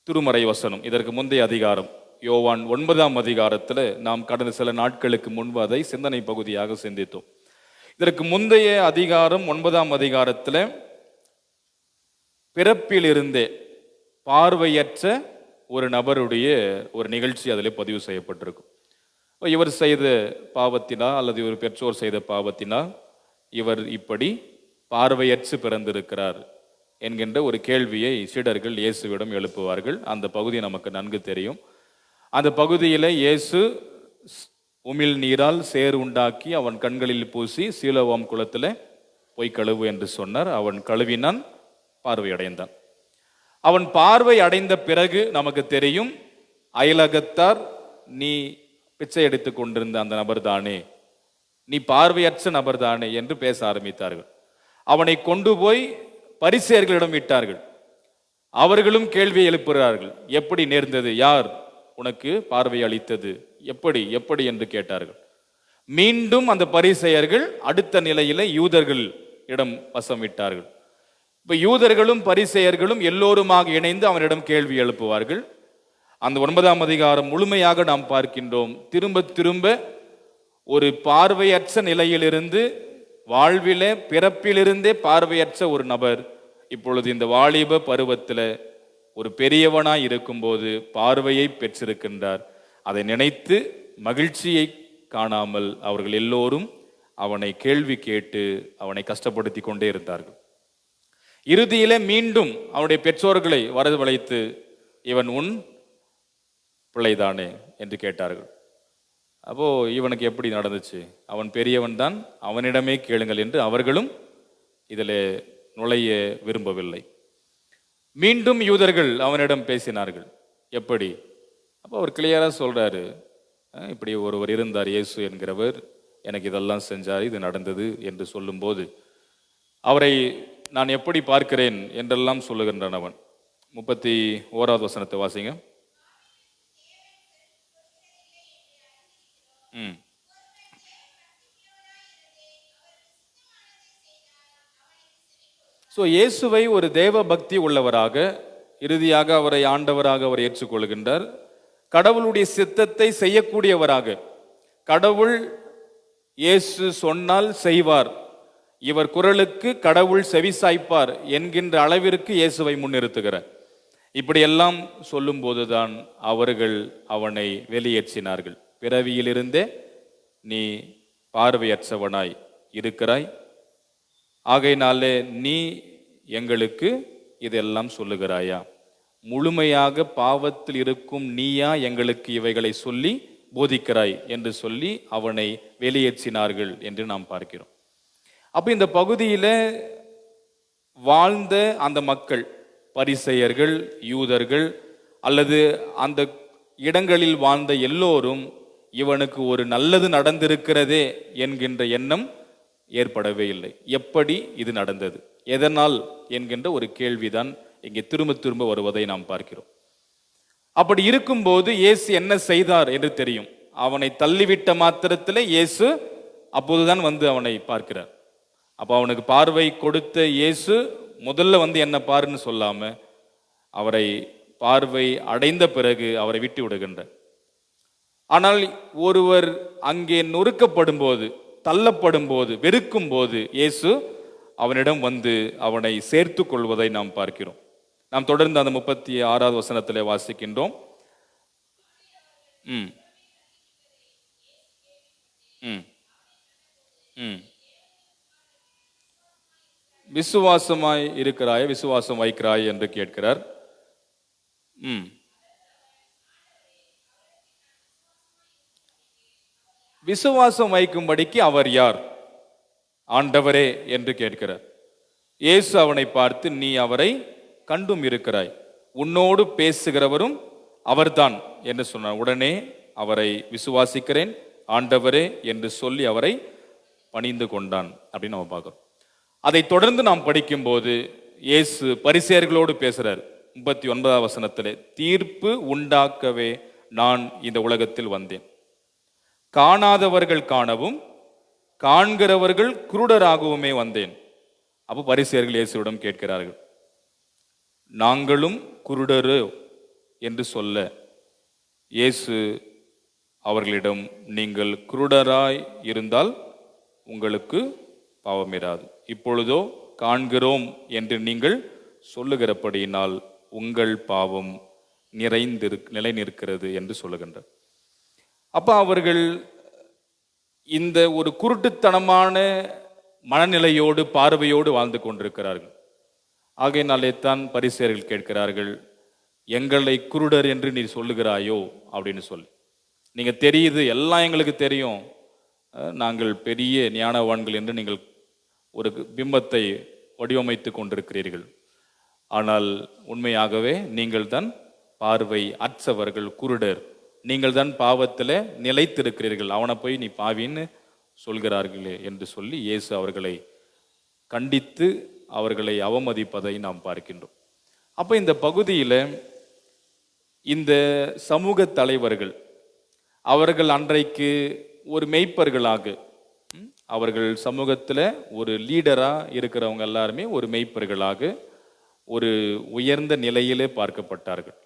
Speaker 1: திருமறை வசனம், இதற்கு முந்தைய அதிகாரம் யோவான் 9ஆம் அதிகாரத்தில் நாம் கடந்த சில நாட்களுக்கு முன்பு அதை சிந்தனை பகுதியாக சிந்தித்தோம். இதற்கு முந்தைய அதிகாரம் 9ஆம் அதிகாரத்தில் பிறப்பிலிருந்தே பார்வையற்ற ஒரு நபருடைய ஒரு நிகழ்ச்சி அதில் பதிவு செய்யப்பட்டிருக்கும். இவர் செய்த பாவத்தினால் அல்லது இவர் பெற்றோர் செய்த பாவத்தினால் இவர் இப்படி பார்வையற்று பிறந்திருக்கிறார் என்கின்ற ஒரு கேள்வியை சீடர்கள் இயேசுவிடம் எழுப்புவார்கள். அந்த பகுதி நமக்கு நன்கு தெரியும். அந்த பகுதியில் இயேசு உமிழ் நீரால் சேறு உண்டாக்கி அவன் கண்களில் பூசி சீலோவாம் குளத்தில் போய் கழுவு என்று சொன்னார். அவன் கழுவினான், பார்வையடைந்தான். அவன் பார்வை அடைந்த பிறகு நமக்கு தெரியும், அயலகத்தார் நீ பிச்சை எடுத்துக் கொண்டிருந்த அந்த நபர் தானே, நீ பார்வையற்ற நபர் தானே என்று பேச ஆரம்பித்தார்கள். அவனை கொண்டு போய் பரிசேயர்களிடம் விட்டார்கள். அவர்களும் கேள்வியை எழுப்புகிறார்கள், எப்படி நேர்ந்தது, யார் உனக்கு பார்வை அளித்தது, எப்படி எப்படி என்று கேட்டார்கள். மீண்டும் அந்த பரிசேயர்கள் அடுத்த நிலையில யூதர்கள் இடம் வசம் விட்டார்கள். இப்ப யூதர்களும் பரிசேயர்களும் எல்லோருமாக இணைந்து அவனிடம் கேள்வி எழுப்புவார்கள். அந்த 9ஆம் அதிகாரம் முழுமையாக நாம் பார்க்கின்றோம். திரும்ப திரும்ப ஒரு பார்வையற்ற நிலையிலிருந்து, வாழ்விலே பிறப்பிலிருந்தே பார்வையற்ற ஒரு நபர் இப்பொழுது இந்த வாலிப பருவத்தில் ஒரு பெரியவனாய் இருக்கும்போது பார்வையை பெற்றிருக்கின்றார். அதை நினைத்து மகிழ்ச்சியை காணாமல் அவர்கள் எல்லோரும் அவனை கேள்வி கேட்டு அவனை கஷ்டப்படுத்தி கொண்டே இருந்தார்கள். இறுதியிலே மீண்டும் அவனுடைய பெற்றோர்களை வரவழைத்து, இவன் உன் பிள்ளைதானே என்று கேட்டார்கள். அப்போ இவனுக்கு எப்படி நடந்துச்சு, அவன் பெரியவன் தான், அவனிடமே கேளுங்கள் என்று அவர்களும் இதில் நுழைய விரும்பவில்லை. மீண்டும் யூதர்கள் அவனிடம் பேசினார்கள், எப்படி? அப்போ அவர் கிளியராக சொல்றாரு, இப்படி ஒருவர் இருந்தார், இயேசு என்கிறவர், எனக்கு இதெல்லாம் செஞ்சார், இது நடந்தது என்று சொல்லும்போது அவரை நான் எப்படி பார்க்கிறேன் என்றெல்லாம் சொல்லுகின்றான் அவன். 31வது வசனத்தை வாசிங்க. இயேசுவை ஒரு தேவ பக்தி உள்ளவராக, இறுதியாக அவரை ஆண்டவராக அவர் ஏற்றுக்கொள்கின்றார். கடவுளுடைய சித்தத்தை செய்யக்கூடியவராக, கடவுள் இயேசு சொன்னால் செய்வார், இவர் குரலுக்கு கடவுள் செவிசாய்ப்பார் என்கின்ற அளவிற்கு இயேசுவை முன்னிறுத்துகிறார். இப்படியெல்லாம் சொல்லும்போதுதான் அவர்கள் அவனை வெளியேற்றினார்கள். பிறவியிலிருந்தே நீ பார்வையற்றவனாய் இருக்கிறாய், ஆகையினாலே நீ எங்களுக்கு இதெல்லாம் சொல்லுகிறாயா? முழுமையாக பாவத்தில் இருக்கும் நீயா எங்களுக்கு இவைகளை சொல்லி போதிக்கிறாய் என்று சொல்லி அவனை வெளியேற்றினார்கள் என்று நாம் பார்க்கிறோம். அப்ப இந்த பகுதியில வாழ்ந்த அந்த மக்கள், பரிசேயர்கள், யூதர்கள் அல்லது அந்த இடங்களில் வாழ்ந்த எல்லோரும் இவனுக்கு ஒரு நல்லது நடந்திருக்கிறதே என்கின்ற எண்ணம் ஏற்படவே இல்லை. எப்படி இது நடந்தது, எதனால் என்கின்ற ஒரு கேள்விதான் இங்கே திரும்ப திரும்ப வருவதை நாம் பார்க்கிறோம். அப்படி இருக்கும்போது இயேசு என்ன செய்தார் என்று தெரியும். அவனை தள்ளிவிட்ட மாத்திரத்தில் இயேசு அப்போதுதான் வந்து அவனை பார்க்கிறார். அப்போ அவனுக்கு பார்வை கொடுத்த இயேசு முதல்ல வந்து என்ன பாருன்னு சொல்லாம அவரை பார்வை அடைந்த பிறகு அவரை விட்டு விடுகின்றார். ஆனால் ஒருவர் அங்கே நொறுக்கப்படும் போது, தள்ளப்படும் போது, வெறுக்கும் போது இயேசு அவனிடம் வந்து அவனை சேர்த்து கொள்வதை நாம் பார்க்கிறோம். நாம் தொடர்ந்து அந்த 36வது வசனத்திலே வாசிக்கின்றோம். ம் ம் ம் விசுவாசமாய் இருக்கிறாய், விசுவாசம் வைக்கிறாய் என்று கேட்கிறார். விசுவாசம் வைக்கும்படிக்கு அவர் யார்? ஆண்டவரே என்று கேட்கிறார். இயேசு அவனை பார்த்து, நீ அவரை கண்டும் இருக்கிறாய், உன்னோடு பேசுகிறவரும் அவர்தான் என்று சொன்னார். உடனே அவரை விசுவாசிக்கிறேன் ஆண்டவரே என்று சொல்லி அவரை பணிந்து கொண்டான் அப்படின்னு நம்ம பார்க்கிறோம். அதை தொடர்ந்து நாம் படிக்கும்போது இயேசு பரிசேயர்களோடு பேசுறார். 39வது வசனத்திலே, தீர்ப்பு உண்டாக்கவே நான் இந்த உலகத்தில் வந்தேன், காணாதவர்கள் காணவும் காண்கிறவர்கள் குருடராகவுமே வந்தேன். அப்போ பரிசேயர்கள் இயேசுவிடம் கேட்கிறார்கள், நாங்களும் குருடரு என்று சொல்ல இயேசு அவர்களிடம், நீங்கள் குருடராய் இருந்தால் உங்களுக்கு பாவமிராது, இப்பொழுதோ காண்கிறோம் என்று நீங்கள் சொல்லுகிறபடியினால் உங்கள் பாவம் நிலை நிற்கிறது என்று சொல்லுகின்றார். அப்ப அவர்கள் இந்த ஒரு குருட்டுத்தனமான மனநிலையோடு பார்வையோடு வாழ்ந்து கொண்டிருக்கிறார்கள். ஆகையினாலே தான் பரிசேயர்கள் கேட்கிறார்கள், எங்களை குருடர் என்று நீ சொல்லுகிறாயோ அப்படின்னு சொல்லி. நீங்க தெரியுது, எல்லாம் எங்களுக்கு தெரியும், நாங்கள் பெரிய ஞானவான்கள் என்று நீங்கள் ஒரு பிம்பத்தை வடிவமைத்து கொண்டிருக்கிறீர்கள். ஆனால் உண்மையாகவே நீங்கள் தான் பார்வை அற்றவர்கள், குருடர். நீங்கள் தான் பாவத்தில் நிலைத்திருக்கிறீர்கள், அவனை போய் நீ பாவின்னு சொல்கிறார்களே என்று சொல்லி இயேசு அவர்களை கண்டித்து அவர்களை அவமதிப்பதை நாம் பார்க்கின்றோம். அப்போ இந்த பகுதியில் இந்த சமூக தலைவர்கள், அவர்கள் அன்றைக்கு ஒரு மெய்ப்பர்களாக, அவர்கள் சமூகத்தில் ஒரு லீடராக இருக்கிறவங்க எல்லாருமே ஒரு மெய்ப்பர்களாக ஒரு உயர்ந்த நிலையிலே பார்க்கப்பட்டார்கள்.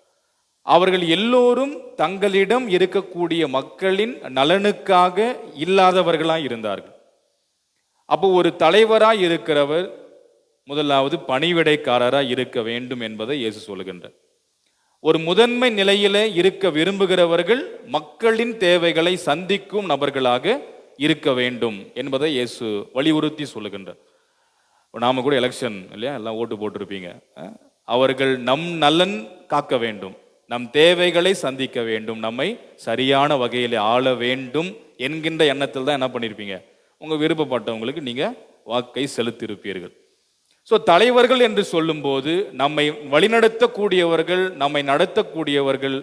Speaker 1: அவர்கள் எல்லோரும் தங்களிடம் இருக்கக்கூடிய மக்களின் நலனுக்காக இல்லாதவர்களாக இருந்தார்கள். அப்போ ஒரு தலைவராக இருக்கிறவர் முதலாவது பணிவிடைக்காரராக இருக்க வேண்டும் என்பதை இயேசு சொல்லுகின்றார். ஒரு முதன்மை நிலையில இருக்க விரும்புகிறவர்கள் மக்களின் தேவைகளை சந்திக்கும் நபர்களாக இருக்க வேண்டும் என்பதை இயேசு வலியுறுத்தி சொல்லுகின்றார். நாம கூட எலெக்ஷன் இல்லையா, எல்லாம் ஓட்டு போட்டிருப்பீங்க. அவர்கள் நம் நலன் காக்க வேண்டும், நம் தேவைகளை சந்திக்க வேண்டும், நம்மை சரியான வகையில் ஆள வேண்டும் என்கின்ற எண்ணத்தில் தான் என்ன பண்ணியிருப்பீங்க, உங்க விருப்பப்பட்டவங்களுக்கு நீங்க வாக்கை செலுத்தியிருப்பீர்கள். ஸோ தலைவர்கள் என்று சொல்லும்போது நம்மை வழிநடத்தக்கூடியவர்கள், நம்மை நடத்தக்கூடியவர்கள்,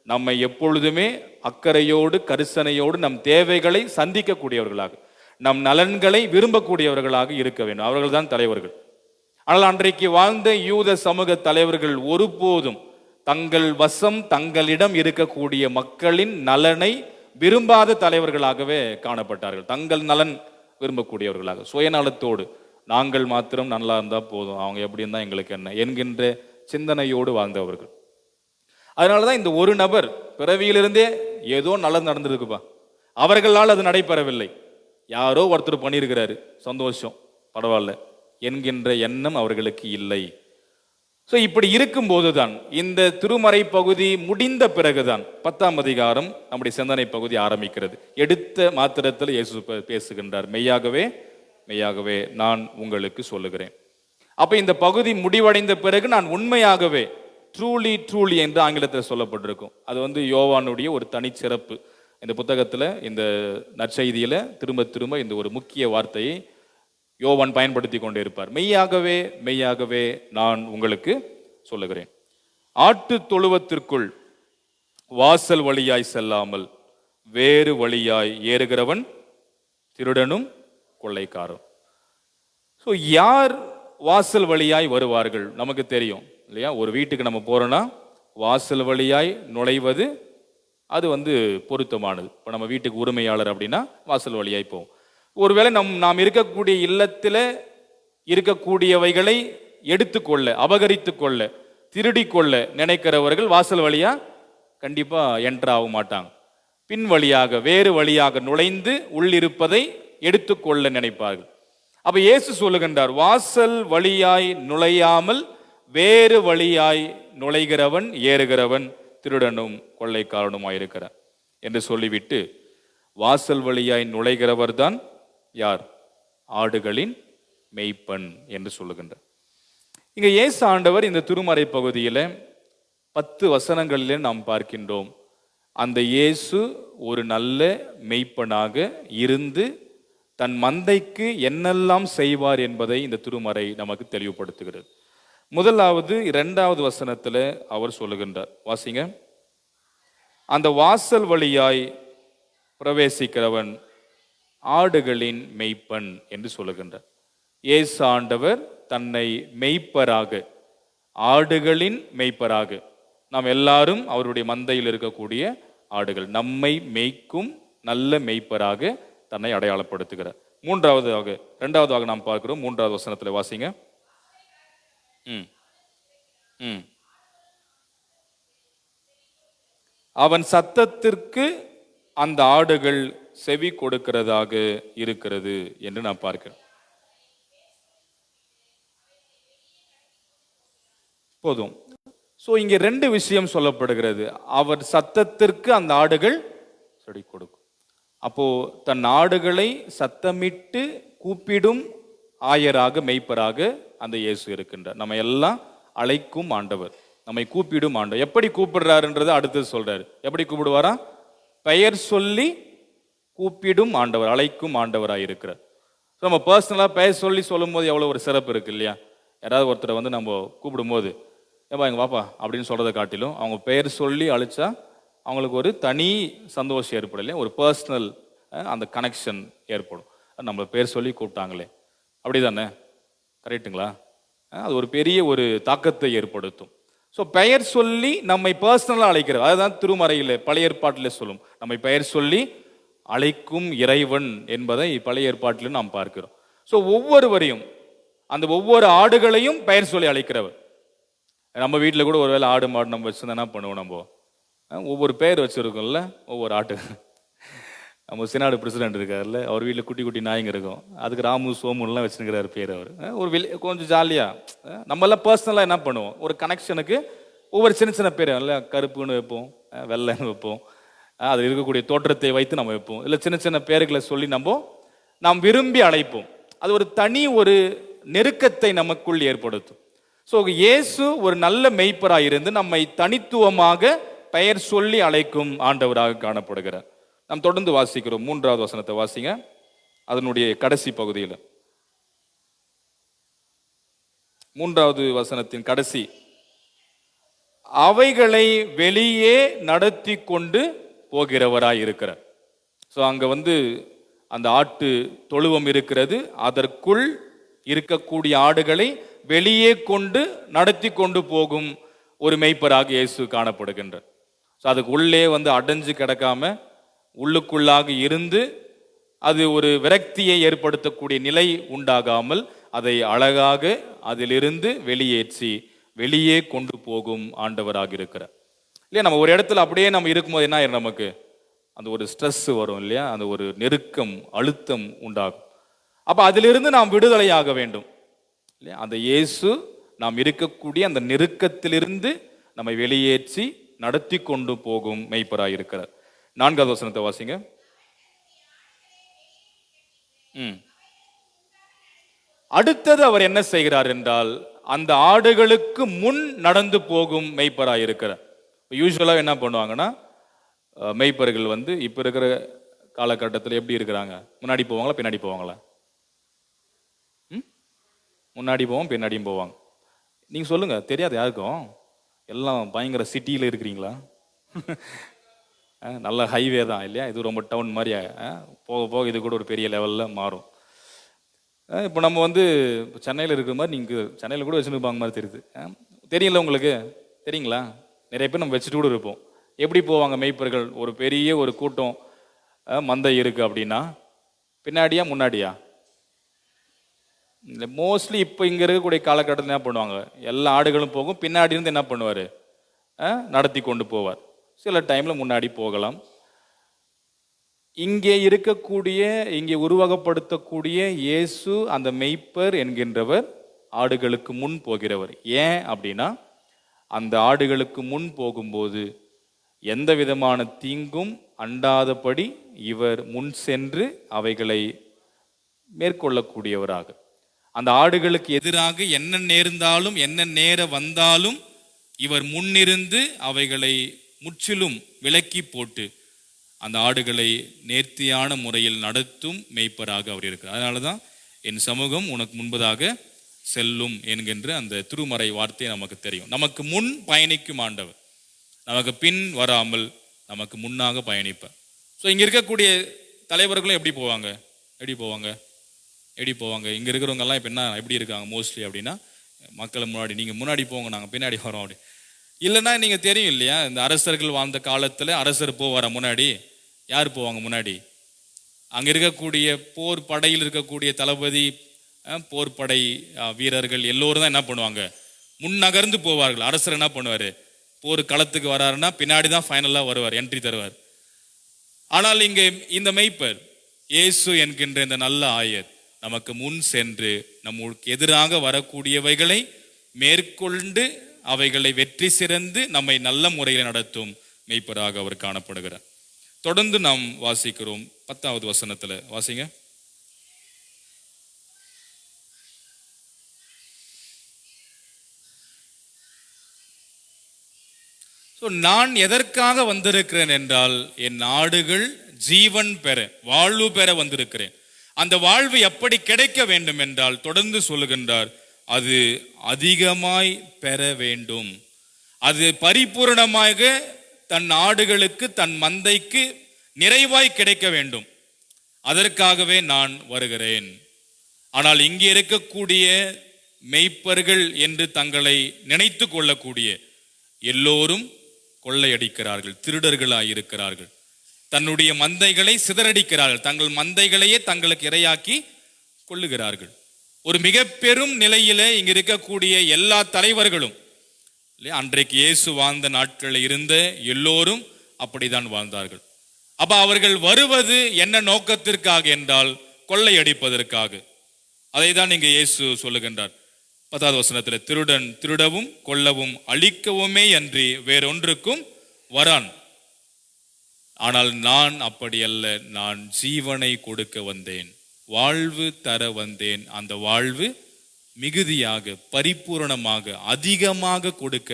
Speaker 1: நம்மை எப்பொழுதுமே அக்கறையோடு கரிசனையோடு நம் தேவைகளை சந்திக்கக்கூடியவர்களாக, நம் நலன்களை விரும்பக்கூடியவர்களாக இருக்க வேண்டும். அவர்கள் தான் தலைவர்கள். ஆனால் அன்றைக்கு வாழ்ந்த யூத சமூக தலைவர்கள் ஒருபோதும் தங்கள் வசம், தங்களிடம் இருக்கக்கூடிய மக்களின் நலனை விரும்பாத தலைவர்களாகவே காணப்பட்டார்கள். தங்கள் நலன் விரும்பக்கூடியவர்களாக, சுயநலத்தோடு, நாங்கள் மாத்திரம் நல்லா இருந்தால் போதும், அவங்க எப்படி இருந்தால் எங்களுக்கு என்ன என்கின்ற சிந்தனையோடு வாழ்ந்தவர்கள். அதனால தான் இந்த ஒரு நபர் பிறவியிலிருந்தே ஏதோ நல்லது நடந்திருக்குப்பா, அவர்களால் அது நடைபெறவில்லை, யாரோ ஒருத்தர் பண்ணியிருக்கிறாரு, சந்தோஷம், பரவாயில்ல என்கின்ற எண்ணம் அவர்களுக்கு இல்லை. ஸோ இப்படி இருக்கும்போது தான் இந்த திருமறை பகுதி முடிந்த பிறகுதான் 10ஆம் அதிகாரம் நம்முடைய சிந்தனை பகுதி ஆரம்பிக்கிறது. எடுத்த மாத்திரத்தில் இயேசு பேசுகின்றார், மெய்யாகவே மெய்யாகவே நான் உங்களுக்கு சொல்லுகிறேன். அப்ப இந்த பகுதி முடிவடைந்த பிறகு நான் உண்மையாகவே ட்ரூலி ட்ரூலி என்று ஆங்கிலத்தில் சொல்லப்பட்டிருக்கும். அது யோவானுடைய ஒரு தனிச்சிறப்பு. இந்த புத்தகத்தில் இந்த நற்செய்தியில திரும்ப திரும்ப இந்த ஒரு முக்கிய வார்த்தையை யோவான் பயன்படுத்தி கொண்டே இருப்பார். மெய்யாகவே மெய்யாகவே நான் உங்களுக்கு சொல்லுகிறேன், ஆட்டு தொழுவத்திற்குள் வாசல் வழியாய் செல்லாமல் வேறு வழியாய் ஏறுகிறவன் திருடனும் கொள்ளைக்காரன். ஸோ யார் வாசல் வழியாய் வருவார்கள்? நமக்கு தெரியும் இல்லையா? ஒரு வீட்டுக்கு நம்ம போறோம்னா வாசல் வழியாய் நுழைவது அது பொருத்தமானது. இப்போ நம்ம வீட்டுக்கு உரிமையாளர் அப்படின்னா வாசல் வழியாய் போவோம். ஒருவேளை நாம் இருக்கக்கூடிய இல்லத்தில் இருக்கக்கூடியவைகளை எடுத்துக்கொள்ள, அபகரித்து கொள்ள, திருடி கொள்ள நினைக்கிறவர்கள் வாசல் வழியா கண்டிப்பா என்டர் ஆக மாட்டாங்க. பின் வழியாக வேறு வழியாக நுழைந்து உள்ளிருப்பதை எடுத்துக்கொள்ள நினைப்பார்கள். அப்ப இயேசு சொல்லுகின்றார், வாசல் வழியாய் நுழையாமல் வேறு வழியாய் நுழைகிறவன் ஏறுகிறவன் திருடனும் கொள்ளைக்காரனுமாயிருக்கிறார் என்று சொல்லிவிட்டு, வாசல் வழியாய் நுழைகிறவர் தான் யார்? ஆடுகளின் மெய்ப்பன் என்று சொல்லுகின்றார். இங்க இயேசு ஆண்டவர் இந்த திருமறை பகுதியில 10 வசனங்களிலே நாம் பார்க்கின்றோம், அந்த இயேசு ஒரு நல்ல மெய்ப்பனாக இருந்து தன் மந்தைக்கு என்னெல்லாம் செய்வார் என்பதை இந்த திருமறை நமக்கு தெளிவுபடுத்துகிறது. முதலாவது 2வது வசனத்தில் அவர் சொல்லுகின்றார், வாசிங்க. அந்த வாசல் வழியாய் பிரவேசிக்கிறவன் ஆடுகளின் மெய்ப்பன் என்று சொல்லுகின்றார். இயேசு ஆண்டவர் தன்னை மெய்ப்பராக, ஆடுகளின் மெய்ப்பராக, நாம் எல்லாரும் அவருடைய மந்தையில் இருக்கக்கூடிய ஆடுகள், நம்மை மேய்க்கும் நல்ல மெய்ப்பராக தன்னை அடையாளப்படுத்துகிறார். 2வது நாம் பார்க்கிறோம். 3வது வசனத்தில் வாசிங்க. அவன் சத்தத்திற்கு அந்த ஆடுகள் செவி கொடுக்கிறதாக இருக்கிறது என்று நான் பார்க்கிறேன். போதும். சோ இங்க 2 விஷயம் சொல்லப்படுகிறது. அவர் சத்தத்திற்கு அந்த ஆடுகள் செவி கொடுக்கும். அப்போ தன் ஆடுகளை சத்தமிட்டு கூப்பிடும் ஆயராக, மெய்ப்பராக அந்த இயேசு இருக்கின்றார். நம்ம எல்லாம் அழைக்கும் ஆண்டவர், நம்மை கூப்பிடும் ஆண்டவர். எப்படி கூப்பிடுறாருன்றதை அடுத்து சொல்றாரு. எப்படி கூப்பிடுவாரா? பெயர் சொல்லி கூப்பிடும் ஆண்டவர், அழைக்கும் ஆண்டவராக இருக்கிறார். நம்ம பர்சனலாக பெயர் சொல்லி சொல்லும் போது எவ்வளோ ஒரு சிறப்பு இருக்கு இல்லையா? யாராவது ஒருத்தரை நம்ம கூப்பிடும் போது, ஏப்பா எங்க வாப்பா அப்படின்னு சொல்றதை காட்டிலும் அவங்க பெயர் சொல்லி அழைச்சா அவங்களுக்கு ஒரு தனி சந்தோஷம் ஏற்படும் இல்லையா? ஒரு பர்சனல் அந்த கனெக்ஷன் ஏற்படும். நம்மளை பேர் சொல்லி கூப்பிட்டாங்களே, அப்படிதானே? கரெக்டுங்களா? அது ஒரு பெரிய ஒரு தாக்கத்தை ஏற்படுத்தும். ஸோ பெயர் சொல்லி நம்மை பர்சனலாக அழைக்கிறது, அதுதான் திருமறையில் பழைய ஏற்பாட்டில் சொல்லும். நம்மை பெயர் சொல்லி அழைக்கும் இறைவன் என்பதை பழைய ஏற்பாட்டிலும் நாம் பார்க்கிறோம். ஸோ ஒவ்வொருவரையும், அந்த ஒவ்வொரு ஆடுகளையும் பெயர் சொல்லி அழைக்கிறவர். நம்ம வீட்டில் கூட ஒருவேளை ஆடு மாடு நம்ம வச்சுருந்தா என்ன பண்ணுவோம்? நம்ம ஒவ்வொரு பேர் வச்சுருக்கோம்ல, ஒவ்வொரு ஆட்டு. நம்ம சினாடு பிரசிடென்ட் இருக்காருல்ல, அவர் வீட்டில் குட்டி குட்டி நாய்ங்க இருக்கும், அதுக்கு ராமு சோமுலாம் வச்சுருக்கிறாரு பேர். அவர் ஒரு கொஞ்சம் ஜாலியாக நம்மளாம் பர்சனலாக என்ன பண்ணுவோம், ஒரு கனெக்ஷனுக்கு ஒவ்வொரு சின்ன சின்ன பேர் இல்லை, கருப்புன்னு வைப்போம், வெள்ளைன்னு வைப்போம், அதில் இருக்கக்கூடிய தோற்றத்தை வைத்து நம்ம வைப்போம். இல்லை சின்ன சின்ன பேர்களை சொல்லி நாம் விரும்பி அழைப்போம். அது ஒரு தனி ஒரு நெருக்கத்தை நமக்குள் ஏற்படுத்தும். ஸோ இயேசு ஒரு நல்ல மெய்ப்பராக இருந்து நம்மை தனித்துவமாக பெயர் சொல்லி அழைக்கும் ஆண்டவராக காணப்படுகிறார். நாம் தொடர்ந்து வாசிக்கிறோம். 3வது வசனத்தை வாசிங்க, அதனுடைய கடைசி பகுதியில். 3வது வசனத்தின் கடைசி, அவைகளை வெளியே நடத்தி கொண்டு போகிறவராய் இருக்கிறார். ஸோ அங்க அந்த ஆட்டு தொழுவம் இருக்கிறது, அதற்குள் இருக்கக்கூடிய ஆடுகளை வெளியே கொண்டு நடத்தி கொண்டு போகும் ஒரு மெய்ப்பராக இயேசு காணப்படுகின்றார். ஸோ அதுக்கு உள்ளே அடைஞ்சு கிடக்காம உள்ளுக்குள்ளாக இருந்து அது ஒரு விரக்தியை ஏற்படுத்தக்கூடிய நிலை உண்டாகாமல் அதை அழகாக அதிலிருந்து வெளியேற்றி வெளியே கொண்டு போகும் ஆண்டவராக இருக்கிறார் இல்லையா? நம்ம ஒரு இடத்துல அப்படியே நம்ம இருக்கும்போது என்ன ஆயிரும், நமக்கு அந்த ஒரு ஸ்ட்ரெஸ் வரும் இல்லையா? அந்த ஒரு நெருக்கம், அழுத்தம் உண்டாகும். அப்ப அதிலிருந்து நாம் விடுதலையாக வேண்டும் இல்லையா? அந்த இயேசு நாம் இருக்கக்கூடிய அந்த நெருக்கத்திலிருந்து நம்மை வெளியேற்றி நடத்தி கொண்டு போகும் மெய்ப்பராய் இருக்கிறார். 4வது வசனத்தை வாசிங்க. அடுத்தது அவர் என்ன செய்கிறார் என்றால், அந்த ஆடுகளுக்கு முன் நடந்து போகும் மெய்ப்பராய் இருக்கிறார். யூஸ்வலாக என்ன பண்ணுவாங்கன்னா, மெய்ப்பர்கள் இப்போ இருக்கிற காலகட்டத்தில் எப்படி இருக்கிறாங்க? முன்னாடி போவாங்களா பின்னாடி போவாங்களா? முன்னாடி போவோம் பின்னாடியும் போவாங்க. நீங்கள் சொல்லுங்க, தெரியாது யாருக்கும்? எல்லாம் பயங்கர சிட்டியில் இருக்கிறீங்களா? நல்ல ஹைவே தான் இல்லையா? இது ரொம்ப டவுன் மாதிரி போக போக இது கூட ஒரு பெரிய லெவலில் மாறும். இப்போ நம்ம சென்னையில் இருக்கிற மாதிரி நீங்கள் சென்னையில் கூட வச்சுருப்பாங்க மாதிரி தெரியுது. தெரியல உங்களுக்கு? தெரியுங்களா? நிறைய பேர் நம்ம வச்சுட்டு கூட இருப்போம். எப்படி போவாங்க மெய்ப்பர்கள்? ஒரு பெரிய ஒரு கூட்டம் மந்தை இருக்குது அப்படின்னா பின்னாடியா முன்னாடியா? இல்லை, மோஸ்ட்லி இப்போ இங்கே இருக்கக்கூடிய காலகட்டத்தில் என்ன பண்ணுவாங்க, எல்லா ஆடுகளும் போகும், பின்னாடி இருந்து என்ன பண்ணுவார், நடத்தி கொண்டு போவார். சில டைமில் முன்னாடி போகலாம். இங்கே இருக்கக்கூடிய, இங்கே உருவகப்படுத்தக்கூடிய இயேசு அந்த மெய்ப்பர் என்கின்றவர் ஆடுகளுக்கு முன் போகிறவர். ஏன் அப்படின்னா, அந்த ஆடுகளுக்கு முன் போகும்போது எந்த விதமான தீங்கும் அண்டாதபடி இவர் முன் சென்று அவைகளை மேற்கொள்ளக்கூடியவராக, அந்த ஆடுகளுக்கு எதிராக என்ன நேர்ந்தாலும் என்ன நேர வந்தாலும் இவர் முன்னிருந்து அவைகளை முற்றிலும் விலக்கி போட்டு அந்த ஆடுகளை நேர்த்தியான முறையில் நடத்தும் மெய்ப்பராக அவர் இருக்கிறார். அதனால தான் என் சமூகம் உனக்கு முன்பதாக செல்லும் என்கின்ற அந்த திருமறை வார்த்தை நமக்கு தெரியும். நமக்கு முன் பயணிக்கும் ஆண்டவர், நமக்கு பின் வராமல் நமக்கு முன்னாக பயணிப்பார். ஸோ இங்கே இருக்கக்கூடிய தலைவர்களும் எப்படி போவாங்க? இங்கே இருக்கிறவங்கெல்லாம் இப்போ என்ன எப்படி இருக்காங்க மோஸ்ட்லி அப்படின்னா, மக்களை முன்னாடி நீங்கள் முன்னாடி போங்க, நாங்கள் பின்னாடி வரோம் அப்படி. இல்லைன்னா நீங்கள் தெரியும் இல்லையா, இந்த அரசர்கள் வாழ்ந்த காலத்தில் அரசர் போவார முன்னாடி, யார் போவாங்க முன்னாடி? அங்கே இருக்கக்கூடிய போர் படையில் இருக்கக்கூடிய தளபதி, போர் படை வீரர்கள் எல்லோரும் தான் என்ன பண்ணுவாங்க, முன்னகர்ந்து போவார்கள். அரசர் என்ன பண்ணுவார், போர் களத்துக்கு வராருன்னா பின்னாடி தான் ஃபைனலாக வருவார், என்ட்ரி தருவார். ஆனால் இங்கே இந்த மெய்ப்பர் இயேசு என்கின்ற இந்த நல்ல ஆயர் நமக்கு முன் சென்று நமக்கு எதிராக வரக்கூடியவைகளை மேற்கொண்டு அவைகளை வெற்றி சிறந்து நம்மை நல்ல முறையில் நடத்தும் மெய்ப்பராக அவர் காணப்படுகிறார். தொடர்ந்து நாம் வாசிக்கிறோம் 10வது வசனத்துல வாசிங்க. நான் எதற்காக வந்திருக்கிறேன் என்றால், என் ஆடுகள் ஜீவன் பெற, வாழ்வு பெற வந்திருக்கிறேன். அந்த வாழ்வு எப்படி கிடைக்க வேண்டும் என்றால், தொடர்ந்து சொல்லுகின்றார், அது அதிகமாய் பெற வேண்டும், அது பரிபூரணமாக தன் ஆடுகளுக்கு தன் மந்தைக்கு நிறைவாய் கிடைக்க வேண்டும். அதற்காகவே நான் வருகிறேன். ஆனால் இங்கே இருக்கக்கூடிய மெய்ப்பர்கள் என்று தங்களை நினைத்து கொள்ளக்கூடிய எல்லோரும் கொள்ளையடிக்கிறார்கள், திருடர்களாயிருக்கிறார்கள், தன்னுடைய மந்தைகளை சிதறடிக்கிறார்கள், தங்கள் மந்தைகளையே தங்களுக்கு இரையாக்கி கொள்ளுகிறார்கள். ஒரு மிக பெரும் நிலையில இங்க இருக்கக்கூடிய எல்லா தலைவர்களும், அன்றைக்கு இயேசு வாழ்ந்த நாட்களில் இருந்த எல்லோரும் அப்படிதான் வாழ்ந்தார்கள். அப்ப அவர்கள் வருவது என்ன நோக்கத்திற்காக என்றால், கொள்ளையடிப்பதற்காக. அதை தான் இங்க இயேசு சொல்லுகின்றார் 10வது வசனத்தில், திருடன் திருடவும் கொல்லவும் அழிக்கவுமே அன்றி வேறொன்றுக்கும் வரான். ஆனால் நான் அப்படி அல்ல, நான் ஜீவனை கொடுக்க வந்தேன், வாழ்வு தர வந்தேன். அந்த வாழ்வு மிகுதியாக பரிபூரணமாக அதிகமாக கொடுக்க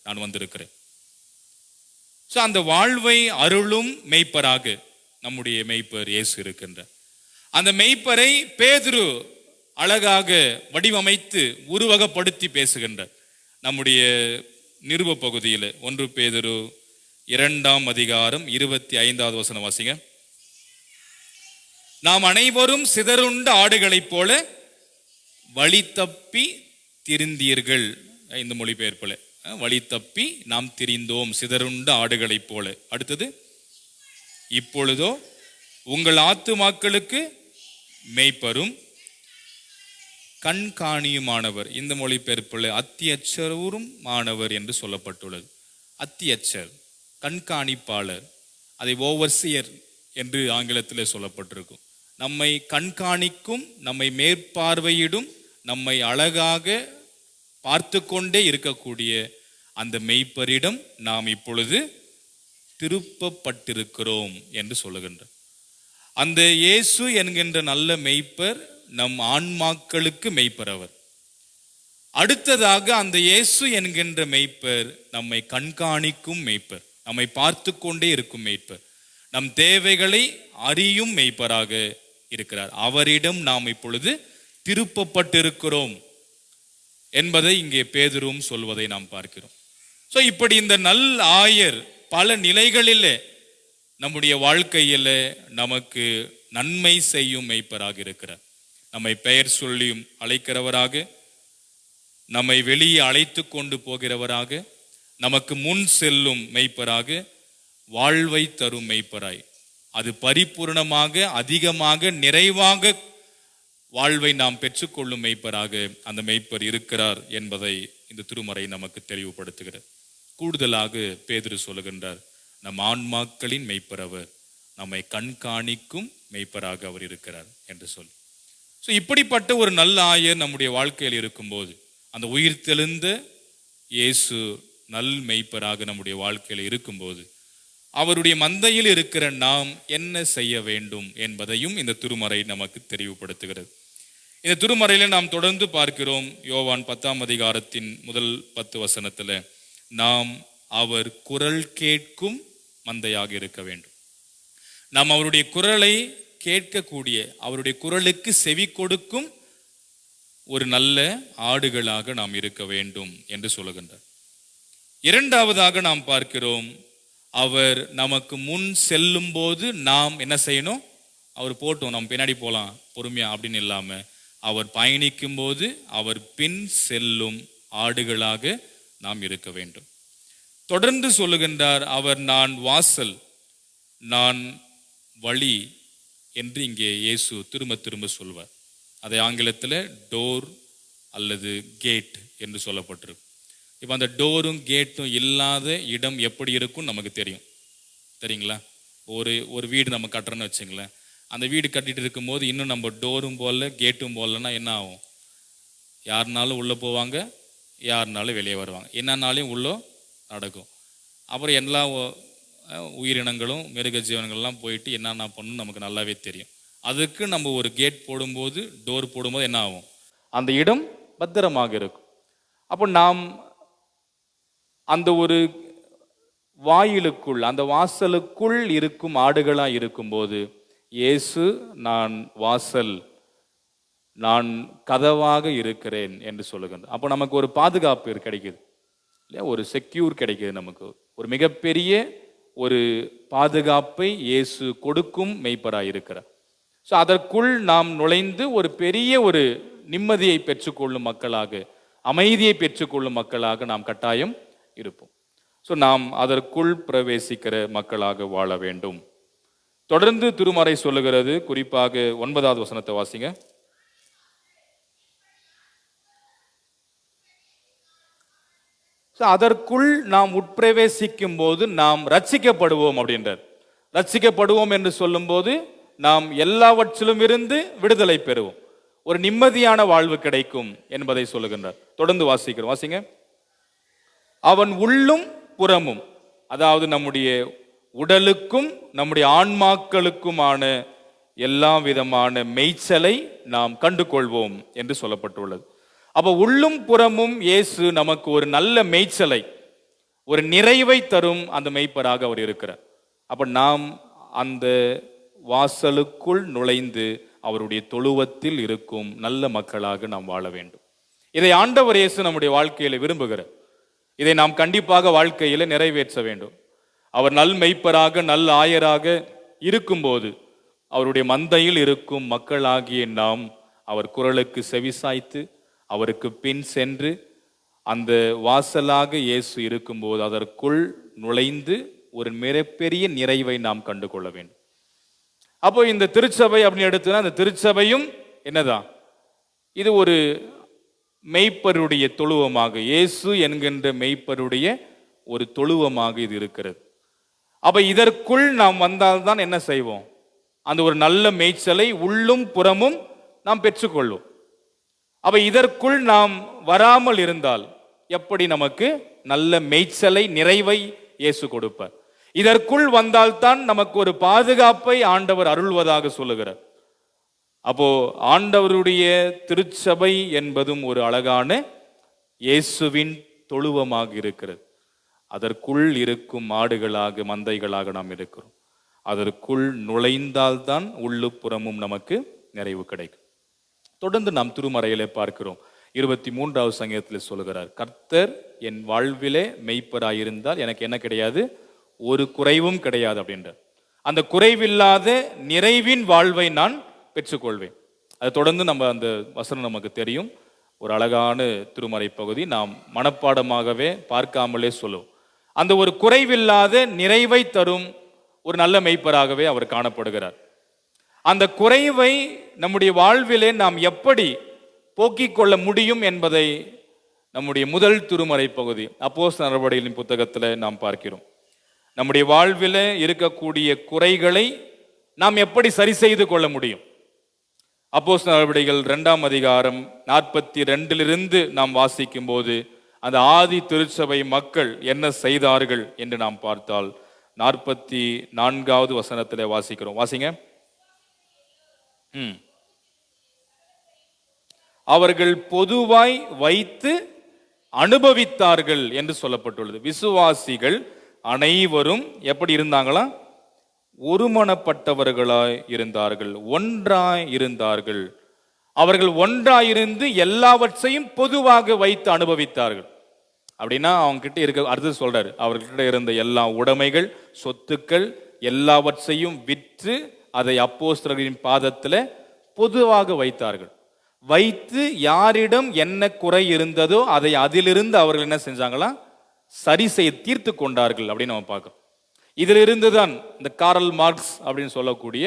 Speaker 1: நான் வந்திருக்கிறேன். அந்த வாழ்வை அருளும் மெய்ப்பராக நம்முடைய மெய்ப்பர் இயேசு இருக்கின்றார். அந்த மெய்ப்பரை பேதுரு அழகாக வடிவமைத்து உருவகப்படுத்தி பேசுகின்றார். நம்முடைய நிருப பகுதியில் 1 பேதுரு 2ஆம் அதிகாரம் 25வது வசனம் வாசிங்க. நாம் அனைவரும் சிதறுண்ட ஆடுகளைப் போல வழி தப்பி திரிந்தீர்கள். இந்த மொழிபெயர்ப்புல வழி தப்பி நாம் திரிந்தோம், சிதறுண்ட ஆடுகளைப் போல. அடுத்தது, இப்பொழுதோ உங்கள் ஆத்துமாக்களுக்கு மெய்ப்பரும் கண்காணியுமானவர். இந்த மொழிபெயர்ப்புல அத்தியட்சரும் மாணவர் என்று சொல்லப்பட்டுள்ளது. அத்தியட்சர் கண்காணிப்பாளர், அதை ஓவர்சியர் என்று ஆங்கிலத்தில் சொல்லப்பட்டிருக்கும். நம்மை கண்காணிக்கும், நம்மை மேற்பார்வையிடும், நம்மை அழகாக
Speaker 2: பார்த்து கொண்டே இருக்கக்கூடிய அந்த மெய்ப்பரிடம் நாம் இப்பொழுது திருப்பப்பட்டிருக்கிறோம் என்று சொல்லுகின்றார். அந்த இயேசு என்கின்ற நல்ல மெய்ப்பர் நம் ஆன்மாக்களுக்கு மெய்ப்பர் அவர். அடுத்ததாக அந்த இயேசு என்கின்ற மெய்ப்பர் நம்மை கண்காணிக்கும் மெய்ப்பர், நம்மை பார்த்து கொண்டே இருக்கும் மெய்ப்பர், நம் தேவைகளை அறியும் மெய்ப்பராக இருக்கிறார். அவரிடம் நாம் இப்பொழுது திருப்பப்பட்டிருக்கிறோம் என்பதை இங்கே பேதுருவும் சொல்வதை நாம் பார்க்கிறோம். ஸோ இப்படி இந்த நல் ஆயர் பல நிலைகளிலே நம்முடைய வாழ்க்கையில் நமக்கு நன்மை செய்யும் மெய்ப்பராக இருக்கிறார். நம்மை பெயர் சொல்லியும் அழைக்கிறவராக, நம்மை வெளியே அழைத்து கொண்டு போகிறவராக, நமக்கு முன் செல்லும் மெய்ப்பராக, வாழ்வை தரும் மெய்ப்பராய், அது பரிபூர்ணமாக அதிகமாக நிறைவாக வாழ்வை நாம் பெற்றுக்கொள்ளும் மெய்ப்பராக அந்த மெய்ப்பர் இருக்கிறார் என்பதை இந்த திருமறை நமக்கு தெளிவுபடுத்துகிறது. கூடுதலாக பேதுரு சொல்லுகின்றார், நம் ஆன்மாக்களின் மெய்ப்பர் அவர், நம்மை கண்காணிக்கும் மெய்ப்பராக அவர் இருக்கிறார் என்று சொல்லி. ஸோ இப்படிப்பட்ட ஒரு நல்ல ஆயர் நம்முடைய வாழ்க்கையில் இருக்கும்போது, அந்த உயிர் தெழுந்த இயேசு நல் மெய்ப்பராக நம்முடைய வாழ்க்கையில் இருக்கும்போது, அவருடைய மந்தையில் இருக்கிற நாம் என்ன செய்ய வேண்டும் என்பதையும் இந்த திருமறை நமக்கு தெளிவுபடுத்துகிறது. இந்த திருமறையில நாம் தொடர்ந்து பார்க்கிறோம். யோவான் 10ஆம் அதிகாரத்தின் முதல் 10 வசனத்துல, நாம் அவர் குரல் கேட்கும் மந்தையாக இருக்க வேண்டும். நாம் அவருடைய குரலை கேட்கக்கூடிய, அவருடைய குரலுக்கு செவி கொடுக்கும் ஒரு நல்ல ஆடுகளாக நாம் இருக்க வேண்டும் என்று சொல்லுகின்றார். இரண்டாவதாக நாம் பார்க்கிறோம், அவர் நமக்கு முன் செல்லும் போது நாம் என்ன செய்யணும்? அவர் போட்டோம் நம்ம பின்னாடி போகலாம் பொறுமையா அப்படின்னு இல்லாம, அவர் பயணிக்கும் போது அவர் பின் செல்லும் ஆடுகளாக நாம் இருக்க வேண்டும். தொடர்ந்து சொல்லுகின்றார், அவர் நான் வாசல், நான் வழி என்று இங்கே இயேசு திரும்ப திரும்ப சொல்வார். அதை ஆங்கிலத்தில் டோர் அல்லது கேட் என்று சொல்லப்பட்டிருக்கு. இப்போ அந்த டோரும் கேட்டும் இல்லாத இடம் எப்படி இருக்கும் நமக்கு தெரியும், தெரியுங்களா? ஒரு வீடு நம்ம கட்டுறோன்னு வச்சுங்களேன், அந்த வீடு கட்டிட்டு இருக்கும்போது இன்னும் நம்ம டோரும் போடல கேட்டும் போடலன்னா என்ன ஆகும்? யாருனாலும் உள்ளே போவாங்க, யாருனாலும் வெளியே வருவாங்க, என்னன்னாலையும் உள்ளே நடக்கும். அப்புறம் எல்லா உயிரினங்களும் மிருக ஜீவனங்கள்லாம் போயிட்டு என்னென்ன பண்ணணும் நமக்கு நல்லாவே தெரியும். அதுக்கு நம்ம ஒரு கேட் போடும்போது, டோர் போடும்போது என்ன ஆகும்? அந்த இடம் பத்திரமாக இருக்கும். அப்போ நாம் அந்த ஒரு வாயிலுக்குள், அந்த வாசலுக்குள் இருக்கும் ஆடுகளாக இருக்கும்போது, இயேசு நான் வாசல், நான் கதவாக இருக்கிறேன் என்று சொல்லுகின்றேன். அப்போ நமக்கு ஒரு பாதுகாப்பு கிடைக்குது இல்லையா? ஒரு செக்யூர் கிடைக்குது நமக்கு. ஒரு மிகப்பெரிய ஒரு பாதுகாப்பை இயேசு கொடுக்கும் மெய்ப்பராய் இருக்கிறார். ஸோ அதற்குள் நாம் நுழைந்து ஒரு பெரிய ஒரு நிம்மதியை பெற்றுக்கொள்ளும் மக்களாக, அமைதியை பெற்றுக்கொள்ளும் மக்களாக நாம் கட்டாயம் இருப்போம். ஸோ நாம் அதற்குள் பிரவேசிக்கிற மக்களாக வாழ வேண்டும். தொடர்ந்து திருமறை சொல்லுகிறது, குறிப்பாக 9வது வசனத்தை வாசிங்க. அதற்குள் நாம் உட்பிரவேசிக்கும் போது நாம் ரட்சிக்கப்படுவோம் அப்படின்றார். ரட்சிக்கப்படுவோம் என்று சொல்லும் போது நாம் எல்லாவற்றிலும் இருந்து விடுதலை பெறுவோம், ஒரு நிம்மதியான வாழ்வு கிடைக்கும் என்பதை சொல்லுகின்றார். தொடர்ந்து வாசிக்கிறோம், வாசிங்க. அவன் உள்ளும் புறமும், அதாவது நம்முடைய உடலுக்கும் நம்முடைய ஆன்மாக்களுக்குமான எல்லா விதமான மேய்ச்சலை நாம் கண்டு கொள்வோம் என்று சொல்லப்பட்டுள்ளது. அப்ப உள்ளும் புறமும் இயேசு நமக்கு ஒரு நல்ல மேய்ச்சலை, ஒரு நிறைவை தரும் அந்த மேய்ப்பராக அவர் இருக்கிறார். அப்ப நாம் அந்த வாசலுக்குள் நுழைந்து அவருடைய தொழுவத்தில் இருக்கும் நல்ல மக்களாக நாம் வாழ வேண்டும். இதை ஆண்டவர் இயேசு நம்முடைய வாழ்க்கையில விரும்புகிறார். இதை நாம் கண்டிப்பாக வாழ்க்கையில நிறைவேற்ற வேண்டும். அவர் நல் மெய்ப்பராக நல் ஆயராக இருக்கும்போது, அவருடைய மந்தையில் இருக்கும் மக்களாகிய நாம் அவர் குரலுக்கு செவிசாய்த்து அவருக்கு பின் சென்று அந்த வாசலாக இயேசு இருக்கும்போது அதற்குள் நுழைந்து ஒரு மிகப்பெரிய நிறைவை நாம் கண்டு கொள்ள வேண்டும். அப்போ இந்த திருச்சபை அப்படின்னு எடுத்துனா, அந்த திருச்சபையும் என்னதான்? இது ஒரு மெய்ப்பருடைய தொழுவமாக, இயேசு என்கின்ற மெய்ப்பருடைய ஒரு தொழுவமாக இது இருக்கிறது. அப்ப இதற்குள் நாம் வந்தால்தான் என்ன செய்வோம்? அந்த ஒரு நல்ல மேய்ச்சலை உள்ளும் புறமும் நாம் பெற்றுக்கொள்வோம்.
Speaker 1: அப்ப இதற்குள் நாம் வராமல் இருந்தால் எப்படி நமக்கு நல்ல மேய்ச்சலை, நிறைவை இயேசு கொடுப்பார்? இதற்குள் வந்தால்தான் நமக்கு ஒரு பாதுகாப்பை ஆண்டவர் அருள்வதாக சொல்லுகிறார். அப்போ ஆண்டவருடைய திருச்சபை என்பதும் ஒரு அழகான இயேசுவின் தொழுவமாக இருக்கிறது. அதற்குள் இருக்கும் மாடுகளாக, மந்தைகளாக நாம் இருக்கிறோம். அதற்குள் நுழைந்தால்தான் உள்ளுப்புறமும் நமக்கு நிறைவு கிடைக்கும். தொடர்ந்து நாம் திருமறையிலே பார்க்கிறோம். 23வது சங்கீதத்தில் சொல்லுகிறார், கர்த்தர் என் வாழ்விலே மெய்ப்பராயிருந்தால் எனக்கு என்ன கிடையாது? ஒரு குறைவும் கிடையாது அப்படின்றார். அந்த குறைவில்லாத நிறைவின் வாழ்வை நான் பெற்றுக்கொள்வேன். அதை தொடர்ந்து நம்ம அந்த வசனம் நமக்கு தெரியும். ஒரு அழகான திருமறை பகுதி, நாம் மனப்பாடமாகவே பார்க்காமலே சொல்லுவோம். அந்த ஒரு குறைவில்லாத நிறைவை தரும் ஒரு நல்ல மெய்ப்பராகவே அவர் காணப்படுகிறார். அந்த குறைவை நம்முடைய வாழ்விலே நாம் எப்படி போக்கிக் கொள்ள முடியும் என்பதை நம்முடைய முதல் திருமறை பகுதி அப்போஸ்தலர் நடவடிக்கைகளின் புத்தகத்தில் நாம் பார்க்கிறோம். நம்முடைய வாழ்விலே இருக்கக்கூடிய குறைகளை நாம் எப்படி சரி செய்து கொள்ள முடியும்? அப்போஸ்தலர் நடவடிக்கைகள் 2ஆம் அதிகாரம் 42 நாம் வாசிக்கும் போது அந்த ஆதி திருச்சபை மக்கள் என்ன செய்தார்கள் என்று நாம் பார்த்தால் 44வது வசனத்திலே வாசிக்கிறோம். வாசிங்க. அவர்கள் பொதுவாய் வைத்து அனுபவித்தார்கள் என்று சொல்லப்பட்டுள்ளது. விசுவாசிகள் அனைவரும் எப்படி இருந்தாங்களா? ஒருமனப்பட்டவர்களாய் இருந்தார்கள், ஒன்றாய் இருந்தார்கள். அவர்கள் ஒன்றாயிருந்து எல்லாவற்றையும் பொதுவாக வைத்து அனுபவித்தார்கள். அப்படின்னா அவங்க கிட்ட இருக்க, அடுத்து சொல்றாரு, அவர்கிட்ட இருந்த எல்லா உடைமைகள், சொத்துக்கள் எல்லாவற்றையும் விற்று அதை அப்போஸ்தலரின் பாதத்தில் பொதுவாக வைத்தார்கள். வைத்து யாரிடம் என்ன குறை இருந்ததோ அதை அதிலிருந்து அவர்கள் என்ன செஞ்சாங்களா? சரி செய்ய தீர்த்து கொண்டார்கள் அப்படின்னு நம்ம பார்க்கிறோம். இதிலிருந்து தான் இந்த காரல் மார்க்ஸ் அப்படின்னு சொல்லக்கூடிய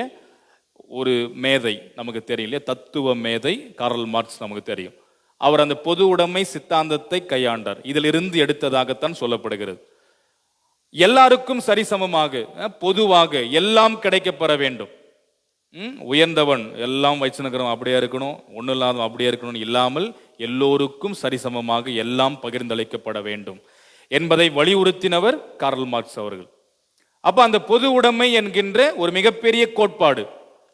Speaker 1: ஒரு மேதை நமக்கு தெரியும் இல்லையா? தத்துவ மேதை காரல் மார்க்ஸ் நமக்கு தெரியும். அவர் அந்த பொது உடைமை சித்தாந்தத்தை கையாண்டார். இதிலிருந்து எடுத்ததாகத்தான் சொல்லப்படுகிறது. எல்லாருக்கும் சரிசமமாக, பொதுவாக எல்லாம் கிடைக்கப்பெற வேண்டும். உயர்ந்தவன் எல்லாம் வச்சுருக்கிறவன் அப்படியே இருக்கணும், ஒன்றும் இல்லாதவன் அப்படியே இருக்கணும் இல்லாமல் எல்லோருக்கும் சரிசமமாக எல்லாம் பகிர்ந்தளிக்கப்பட வேண்டும் என்பதை வலியுறுத்தினவர் காரல் மார்க்ஸ் அவர்கள். அப்ப அந்த பொது உடைமை என்கின்ற ஒரு மிகப்பெரிய கோட்பாடு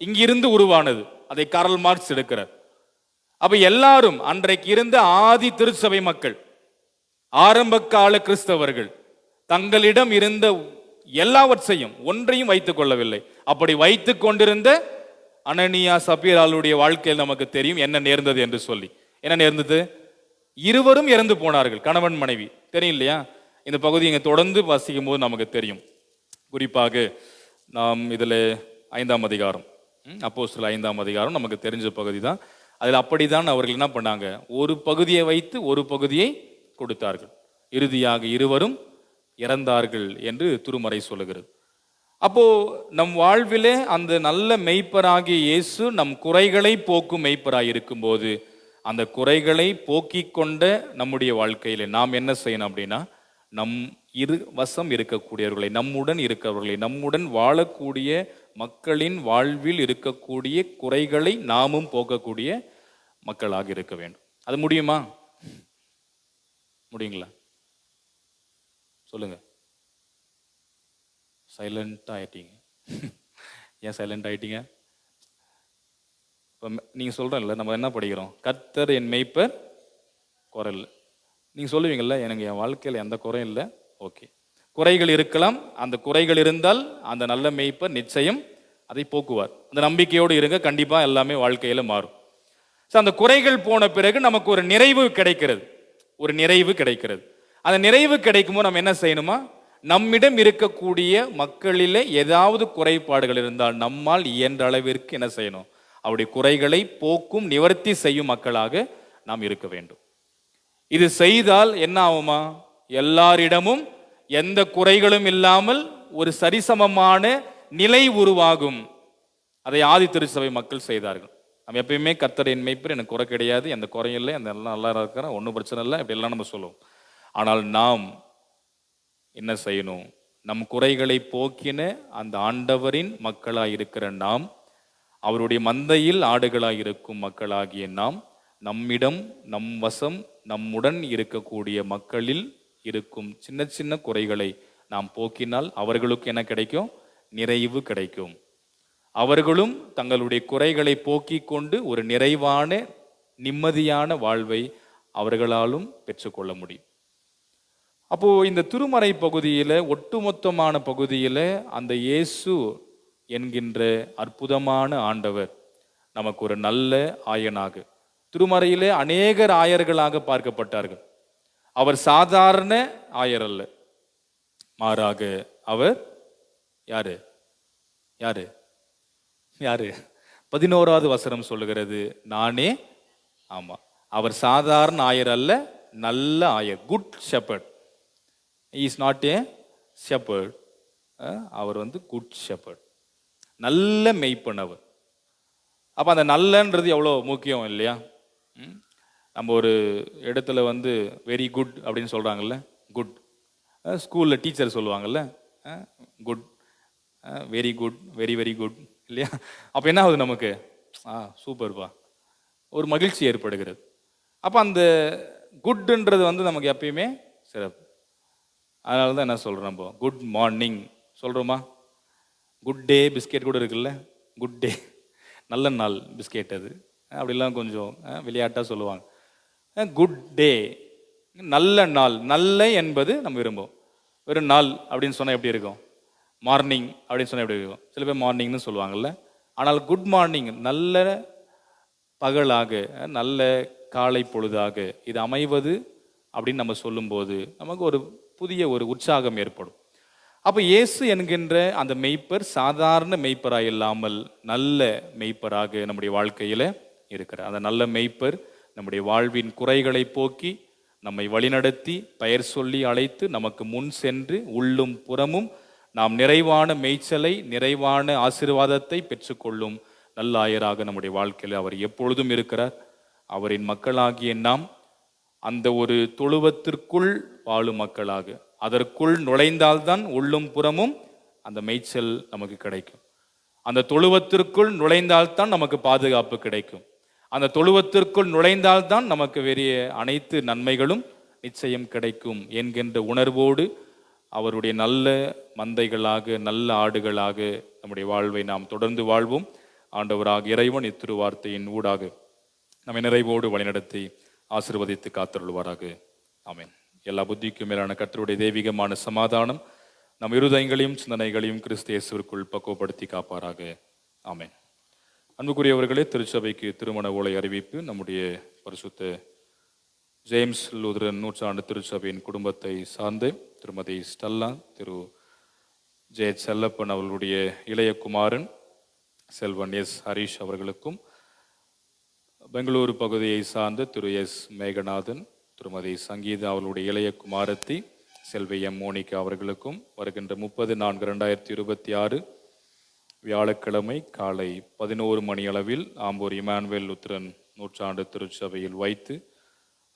Speaker 1: இங்கிருந்து உருவானது. அதை காரல் மார்க்ஸ் எடுக்கிறார். அப்ப எல்லாரும் அன்றைக்கு இருந்த ஆதி திருச்சபை மக்கள், ஆரம்ப கால கிறிஸ்தவர்கள் தங்களிடம் இருந்த எல்லாவற்றையும் ஒன்றையும் வைத்துக் கொள்ளவில்லை. அப்படி வைத்துக் கொண்டிருந்த அனனியா சப்பீராளுடைய வாழ்க்கையில் நமக்கு தெரியும் என்ன நேர்ந்தது என்று சொல்லி. என்ன நேர்ந்தது? இருவரும் இறந்து போனார்கள், கணவன் மனைவி. தெரியும் இல்லையா? இந்த பகுதி இங்க தொடர்ந்து வாசிக்கும் போது நமக்கு தெரியும். குறிப்பாக நாம் இதில் 5ஆம் அதிகாரம், அப்போஸ்தலர் 5ஆம் அதிகாரம் நமக்கு தெரிஞ்ச பகுதி தான். அதில் அப்படித்தான் அவர்கள் என்ன பண்ணாங்க? ஒரு பகுதியை வைத்து ஒரு பகுதியை கொடுத்தார்கள். இறுதியாக இருவரும் இறந்தார்கள் என்று திருமறை சொல்லுகிறது. அப்போ நம் வாழ்விலே அந்த நல்ல மெய்ப்பராகிய இயேசு நம் குறைகளை போக்கும் மெய்ப்பராய் இருக்கும்போது அந்த குறைகளை போக்கிக் கொண்ட நம்முடைய வாழ்க்கையில நாம் என்ன செய்யணும் அப்படின்னா, நம் வசம் இருக்கக்கூடியவர்களை, நம்முடன் இருக்கிறவர்களை, நம்முடன் வாழக்கூடிய மக்களின் வாழ்வில் இருக்கக்கூடிய குறைகளை நாமும் போக்கக்கூடிய மக்களாக இருக்க வேண்டும். அது முடியுமா? முடியுங்களா? சொல்லுங்க. சைலண்ட் ஆயிட்டீங்க. ஏன் சைலண்ட் ஆயிட்டீங்க? இப்போ நீங்கள் சொல்கிறேன்ல, நம்ம என்ன படிக்கிறோம்? கர்த்தர் என் மெய்ப்பர், குறை இல்லை. நீங்கள் சொல்லுவீங்கள்ல, எனக்கு என் வாழ்க்கையில் எந்த குறையும் இல்லை. ஓகே, குறைகள் இருக்கலாம். அந்த குறைகள் இருந்தால் அந்த நல்ல மெய்ப்பர் நிச்சயம் அதை போக்குவார். அந்த நம்பிக்கையோடு இருங்க, கண்டிப்பாக எல்லாமே வாழ்க்கையில் மாறும். ஸோ அந்த குறைகள் போன பிறகு நமக்கு ஒரு நிறைவு கிடைக்கிறது. ஒரு நிறைவு கிடைக்கிறது. அந்த நிறைவு கிடைக்கும்போது நம்ம என்ன செய்யணுமா? நம்மிடம் இருக்கக்கூடிய மக்களிலே ஏதாவது குறைபாடுகள் இருந்தால் நம்மால் இயன்ற அளவிற்கு என்ன செய்யணும்? அவருடைய குறைகளை போக்கும், நிவர்த்தி செய்யும் மக்களாக நாம் இருக்க வேண்டும். இது செய்தால் என்ன ஆகுமா? எல்லாரிடமும் எந்த குறைகளும் இல்லாமல் ஒரு சரிசமமான நிலை உருவாகும். அதை ஆதி திருச்சபை மக்கள் செய்தார்கள். நம்ம எப்பயுமே கர்த்தர் என் மெய்ப்பர், எனக்கு குறை கிடையாது, எந்த குறையும் இல்லை, அந்த எல்லாம் நல்லா இருக்கிறேன், ஒன்றும் பிரச்சனை இல்லை, இப்படி எல்லாம் நம்ம சொல்லுவோம். ஆனால் நாம் என்ன செய்யணும்? நம் குறைகளை போக்கின அந்த ஆண்டவரின் மக்களாய் இருக்கிற நாம், அவருடைய மந்தையில் ஆடுகளாய் இருக்கும் மக்களாகிய நாம் நம்மிடம், நம் வசம், நம்முடன் இருக்கக்கூடிய மக்களில் இருக்கும் சின்ன சின்ன குறைகளை நாம் போக்கினால் அவர்களுக்கு என்ன கிடைக்கும்? நிறைவு கிடைக்கும். அவர்களும் தங்களுடைய குறைகளை போக்கிக் கொண்டு ஒரு நிறைவான நிம்மதியான வாழ்வை அவர்களாலும் பெற்றுக்கொள்ள முடியும். அப்போ இந்த திருமறை பகுதியில, ஒட்டுமொத்தமான பகுதியில அந்த இயேசு என்கின்ற அற்புதமான ஆண்டவர் நமக்கு ஒரு நல்ல ஆயனாக, திருமறையிலே அநேகர் ஆயர்களாக பார்க்கப்பட்டார்கள். அவர் சாதாரண ஆயர் அல்ல, மாறாக அவர் யாரு யாரு யாரு 11வது வசனம் சொல்லுகிறது, நானே. ஆமா, அவர் சாதாரண ஆயர் அல்ல, நல்ல ஆயர். Good shepherd. Is not a shepherd. அவர் குட் ஷெப்பர்ட், நல்ல மெய்ப்பன் அவர். அப்ப அந்த நல்லன்றது எவ்வளோ முக்கியம் இல்லையா? நம்ம ஒரு இடத்துல வெரி குட் அப்படின்னு சொல்றாங்கல்ல, குட். ஸ்கூல்ல டீச்சர் சொல்லுவாங்கல்ல, good, very good, very very good இல்லையா? அப்ப என்ன ஆகுது நமக்கு? சூப்பர்ப்பா, ஒரு மகிழ்ச்சி ஏற்படுகிறது. அப்ப அந்த குட்ன்றது நமக்கு எப்பயுமே சிறப்பு. அதனால தான் என்ன சொல்றோம், நம்ம குட் மார்னிங் சொல்றோமா? குட் டே பிஸ்கெட் கூட இருக்குல்ல, குட் டே, நல்ல நாள் பிஸ்கெட். அது அப்படிலாம் கொஞ்சம் விளையாட்டா சொல்லுவாங்க. குட் டே, நல்ல நாள். நல்ல என்பது நம்ம விரும்புவோம். வெறும் நாள் அப்படின்னு சொன்னா எப்படி இருக்கும்? மார்னிங் அப்படின்னு சொன்னா எப்படி இருக்கும்? சில பேர் மார்னிங்னு சொல்லுவாங்கல்ல. ஆனால் குட் மார்னிங், நல்ல பகலாக, நல்ல காலை பொழுதாக இது அமைவது அப்படின்னு நம்ம சொல்லும்போது நமக்கு ஒரு புதிய ஒரு உற்சாகம் ஏற்படும். அப்போ இயேசு என்கின்ற அந்த மெய்ப்பர் சாதாரண மெய்ப்பராக இல்லாமல் நல்ல மெய்ப்பராக நம்முடைய வாழ்க்கையில இருக்கிறார். அந்த நல்ல மெய்ப்பர் நம்முடைய வாழ்வின் குறைகளை போக்கி நம்மை வழிநடத்தி பெயர் சொல்லி அழைத்து நமக்கு முன் சென்று உள்ளும் புறமும் நாம் நிறைவான மேய்ச்சலை, நிறைவான ஆசீர்வாதத்தை பெற்றுக்கொள்ளும் நல்ல ஆயராக நம்முடைய வாழ்க்கையில் அவர் எப்பொழுதும் இருக்கிறார். அவரின் மக்களாகிய நாம் அந்த ஒரு தொழுவத்திற்குள் வாழும் மக்களாக, அதற்குள் நுழைந்தால்தான் உள்ளும் புறமும் அந்த மேய்ச்சல் நமக்கு கிடைக்கும். அந்த தொழுவத்திற்குள் நுழைந்தால்தான் நமக்கு பாதுகாப்பு கிடைக்கும். அந்த தொழுவத்திற்குள் நுழைந்தால்தான் நமக்கு வேறிய அனைத்து நன்மைகளும் நிச்சயம் கிடைக்கும் என்கின்ற உணர்வோடு அவருடைய நல்ல மந்தைகளாக, நல்ல ஆடுகளாக நம்முடைய வாழ்வை நாம் தொடர்ந்து வாழ்வோம். ஆண்டவராக இறைவன் இத்திருவார்த்தையின் ஊடாக நம்மை நிறைவோடு வழிநடத்தி ஆசீர்வதித்து காத்தருள்வாராக. ஆமென். எல்லா புத்திக்கும் மேலான கர்த்தருடைய தெய்வீகமான சமாதானம் நம் இருதயங்களையும் சிந்தனைகளையும் கிறிஸ்து இயேசுவிற்குள் பக்குவப்படுத்தி காப்பாராக. ஆமென். அன்புக்குரியவர்களே, திருச்சபைக்கு திருமண ஓலை அறிவிப்பு. நம்முடைய பரிசுத்த ஜேம்ஸ் லூதரன் நூற்றாண்டு திருச்சபையின் குடும்பத்தை சார்ந்து திருமதி ஸ்டெல்லா, திரு ஜே செல்லப்பன் அவர்களுடைய இளைய குமாரன் செல்வன் எஸ் ஹரீஷ் அவர்களுக்கும், பெங்களூரு பகுதியை சார்ந்த திரு எஸ் மேகநாதன், திருமதி சங்கீதா அவர்களுடைய இளைய குமாரத்தி செல்வி எம் மோனிகா அவர்களுக்கும் வருகின்ற 30/4/2026 வியாழக்கிழமை காலை 11 மணி அளவில் ஆம்பூர் இமானுவேல் லுத்திரன் நூற்றாண்டு திருச்சபையில் வைத்து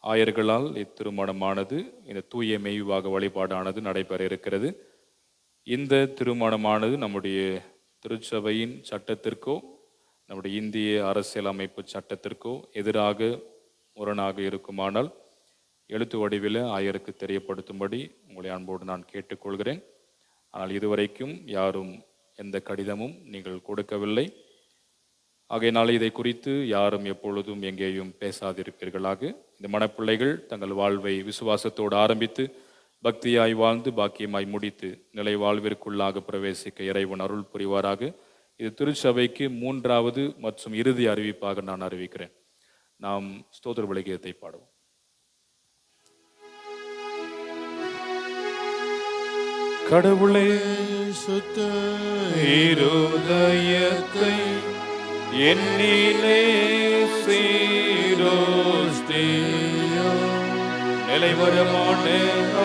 Speaker 1: ஆயர்களால் இத்திருமணமானது, இந்த தூய மெய்வாக வழிபாடானது நடைபெற இருக்கிறது. இந்த திருமணமானது நம்முடைய திருச்சபையின் சட்டத்திற்கோ நம்முடைய இந்திய அரசியல் அமைப்பு சட்டத்திற்கோ எதிராக முரணாக இருக்குமானால் எழுத்து வடிவில் ஆயருக்கு தெரியப்படுத்தும்படி உங்களை அன்போடு நான் கேட்டுக்கொள்கிறேன். ஆனால் இதுவரைக்கும் யாரும் எந்த கடிதமும் நீங்கள் கொடுக்கவில்லை. ஆகையினால இதை குறித்து யாரும் எப்பொழுதும் எங்கேயும் பேசாதிருப்பீர்களாக. இந்த மணப்பிள்ளைகள் தங்கள் வாழ்வை விசுவாசத்தோடு ஆரம்பித்து பக்தியாய் வாழ்ந்து பாக்கியமாய் முடித்து நிலை வாழ்விற்குள்ளாக பிரவேசிக்க இறைவன் அருள் புரிவாராக. இது திருச்சபைக்கு 3வது மற்றும் இறுதி அறிவிப்பாக நான் அறிவிக்கிறேன். நாம் ஸ்தோத்திர பலிகீதத்தை பாடுவோம். கடவுளே,
Speaker 3: சுத்த
Speaker 1: இருதயத்தை என்னிலே சீரோஸ்தியோ நிலைவரமான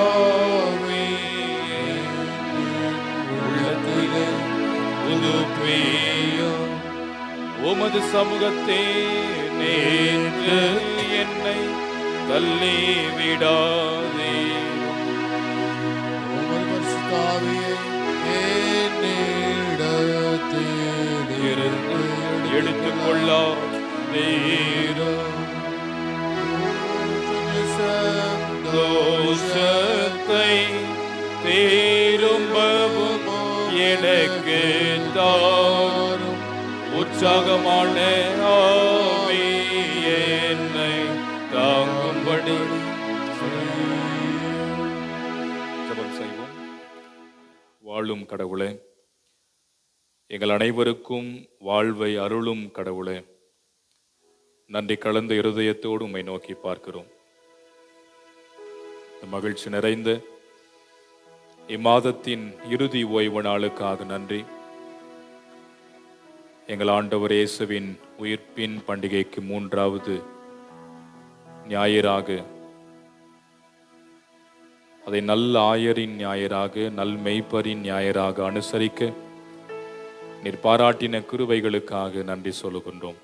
Speaker 1: ஆவியே உள்ளத்திலே புதுப்பியோ உமது சமூகத்தே நேற்று என்னை தள்ளி விடாதே.
Speaker 3: என்னிடத்தில்
Speaker 1: எடுத்துக்கொள்ளா
Speaker 3: சந்தோஷத்தை திரும்பவும் எனக்கு தாரும். உற்சாகமான ஆவி என்னை தாங்கும்படி
Speaker 1: ஜெபம் செய்வோம். வாழும் கடவுளே, எங்கள் அனைவருக்கும் வாழ்வை அருளும் கடவுளே, நன்றி கலந்த இருதயத்தோடு உம்மை நோக்கி பார்க்கிறோம். இந்த மகிழ்ச்சி நிறைந்த இம்மாதத்தின் இறுதி ஓய்வு நாளுக்காக நன்றி. எங்கள் ஆண்டவர் இயேசுவின் உயிர்ப்பின் பண்டிகைக்கு 3வது ஞாயிறாக, அதை நல் ஆயரின் ஞாயிறாக, நல் மெய்ப்பரின் ஞாயிறாக அனுசரிக்க நீர் பாராட்டின கிருபைகளுக்காக நன்றி சொல்லுகின்றோம்.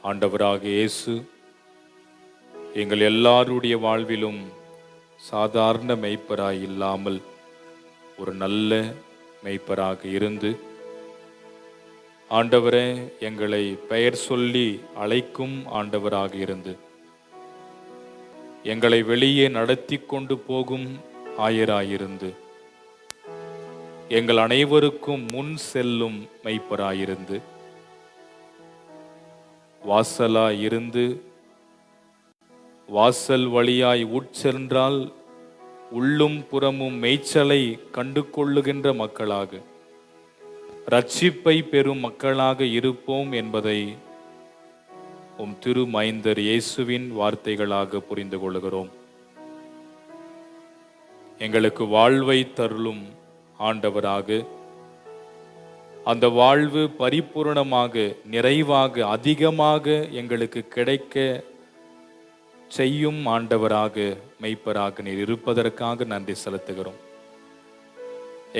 Speaker 1: ஆண்டவராக இயேசு எங்கள் எல்லாருடைய வாழ்விலும் சாதாரண மெய்ப்பராய் இல்லாமல் ஒரு நல்ல மெய்ப்பராக இருந்து, ஆண்டவரே எங்களை பெயர் சொல்லி அழைக்கும் ஆண்டவராக இருந்து, எங்களை வெளியே நடத்தி கொண்டு போகும் ஆயராயிருந்து, எங்கள் அனைவருக்கும் முன் செல்லும் மெய்ப்பராயிருந்து, வாசலாயிருந்து வாசல் வழியாய் உட்சென்றால் உள்ளும் புறமும் மேய்ச்சலை கண்டு கொள்ளுகின்ற மக்களாக, ரட்சிப்பை பெறும் மக்களாக இருப்போம் என்பதை உம் திருமைந்தர் இயேசுவின் வார்த்தைகளாக புரிந்து கொள்கிறோம். எங்களுக்கு வாழ்வை தருளும் ஆண்டவராக, அந்த வாழ்வு பரிபூரணமாக, நிறைவாக, அதிகமாக எங்களுக்கு கிடைக்க செய்யும் ஆண்டவராக, மெய்ப்பராக நீர் இருப்பதற்காக நன்றி செலுத்துகிறோம்.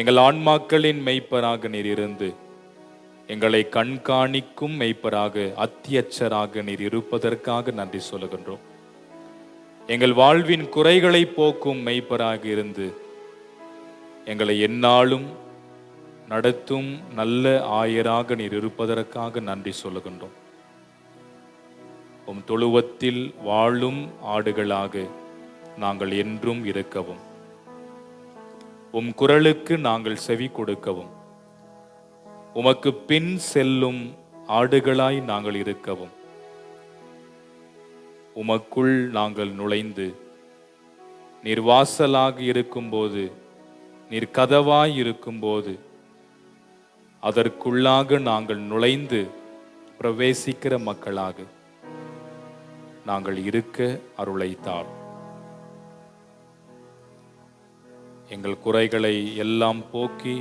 Speaker 1: எங்கள் ஆன்மாக்களின் மெய்ப்பராக நீர் இருந்து எங்களை கண்காணிக்கும் மெய்ப்பராக, அத்தியட்சராக நீர் இருப்பதற்காக நன்றி சொல்லுகின்றோம். எங்கள் வாழ்வின் குறைகளை போக்கும் மெய்ப்பராக இருந்து எங்களை எந்நாளும் நடத்தும் நல்ல ஆயராக நீர் இருப்பதற்காக நன்றி சொல்லுகின்றோம். உம் தொழுவத்தில் வாழும் ஆடுகளாக நாங்கள் என்றும் இருக்கவும், உம் குரலுக்கு நாங்கள் செவி கொடுக்கவும், உமக்கு பின் செல்லும் ஆடுகளாய் நாங்கள் இருக்கவும், உமக்குள் நாங்கள் நுழைந்து நீர் வாசலாக இருக்கும்போது, நீர் கதவாய் இருக்கும்போது அதற்குள்ளாக நாங்கள் நுழைந்து பிரவேசிக்கிற மக்களாக நாங்கள் இருக்க அருளை தார். எங்கள் குறைகளை எல்லாம் போக்கி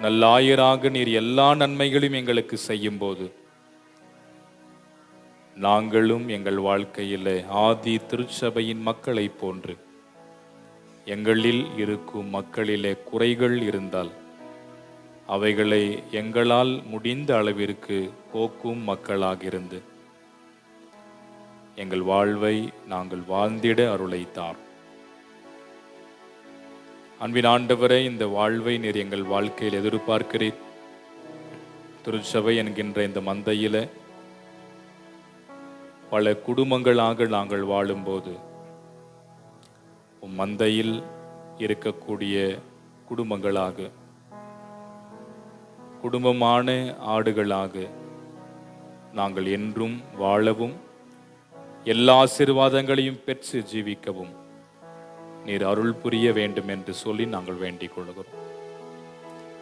Speaker 1: நல்லாயராக நீர் எல்லா நன்மைகளையும் எங்களுக்கு செய்யும் போது, நாங்களும் எங்கள் வாழ்க்கையிலே ஆதி திருச்சபையின் மக்களை போன்று எங்களில் இருக்கும் மக்களிலே குறைகள் இருந்தால் அவைகளை எங்களால் முடிந்த அளவிற்கு போக்கும் மக்களாக இருந்து எங்கள் வாழ்வை நாங்கள் வாழ்ந்திட அருளை தார். அன்பின் ஆண்டவரே, இந்த வாழ்வை நீர் எங்கள் வாழ்க்கையில் எதிர்பார்க்கிறீர். திருச்சபை என்கின்ற இந்த மந்தையில பல குடும்பங்களாக நாங்கள் வாழும்போது, மந்தையில் இருக்கக்கூடிய குடும்பங்களாக, குடும்பமான ஆடுகளாக நாங்கள் என்றும் வாழவும், எல்லா ஆசீர்வாதங்களையும் பெற்று ஜீவிக்கவும் நீர் அருள் புரிய வேண்டும் என்று சொல்லி நாங்கள் வேண்டிக் கொள்கிறோம்.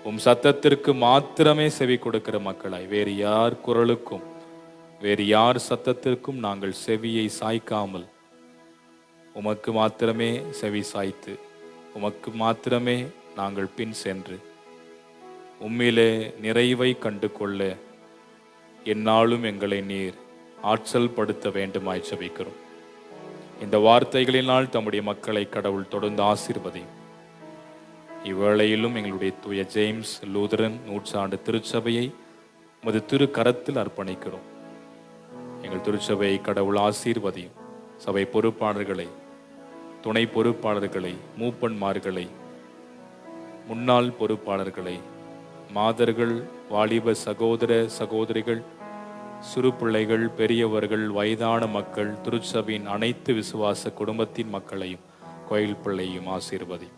Speaker 1: உம் சத்தத்திற்கு மாத்திரமே செவி கொடுக்கிற மக்களாய், வேறு யார் குரலுக்கும் வேறு யார் சத்தத்திற்கும் நாங்கள் செவியை சாய்க்காமல், உமக்கு மாத்திரமே செவி சாய்த்து, உமக்கு மாத்திரமே நாங்கள் பின் சென்று உம்மிலே நிறைவை கண்டு கொள்ள எந்நாளும் எங்களை நீர் ஆற்றல் படுத்த வேண்டுமாய் ஜெபிக்கிறோம். இந்த வார்த்தைகளினால் தம்முடைய மக்களை கடவுள் தொடர்ந்து ஆசீர்வதியும். இவ்வேளையிலும் எங்களுடைய தூய ஜேம்ஸ் லூதரன் நூற்றாண்டு திருச்சபையை உமது திரு கரத்தில் அர்ப்பணிக்கிறோம். எங்கள் திருச்சபையை கடவுள் ஆசீர்வதியும். சபை பொறுப்பாளர்களை, துணை பொறுப்பாளர்களை, மூப்பன்மார்களை, முன்னாள் பொறுப்பாளர்களை, மாதர்கள், வாலிப சகோதர சகோதரிகள்,
Speaker 3: சிறு பிள்ளைகள், பெரியவர்கள், வயதான மக்கள், திருச்சபையின் அனைத்து விசுவாச குடும்பத்தின் மக்களையும் கோயில் பிள்ளையும் ஆசீர்வதி.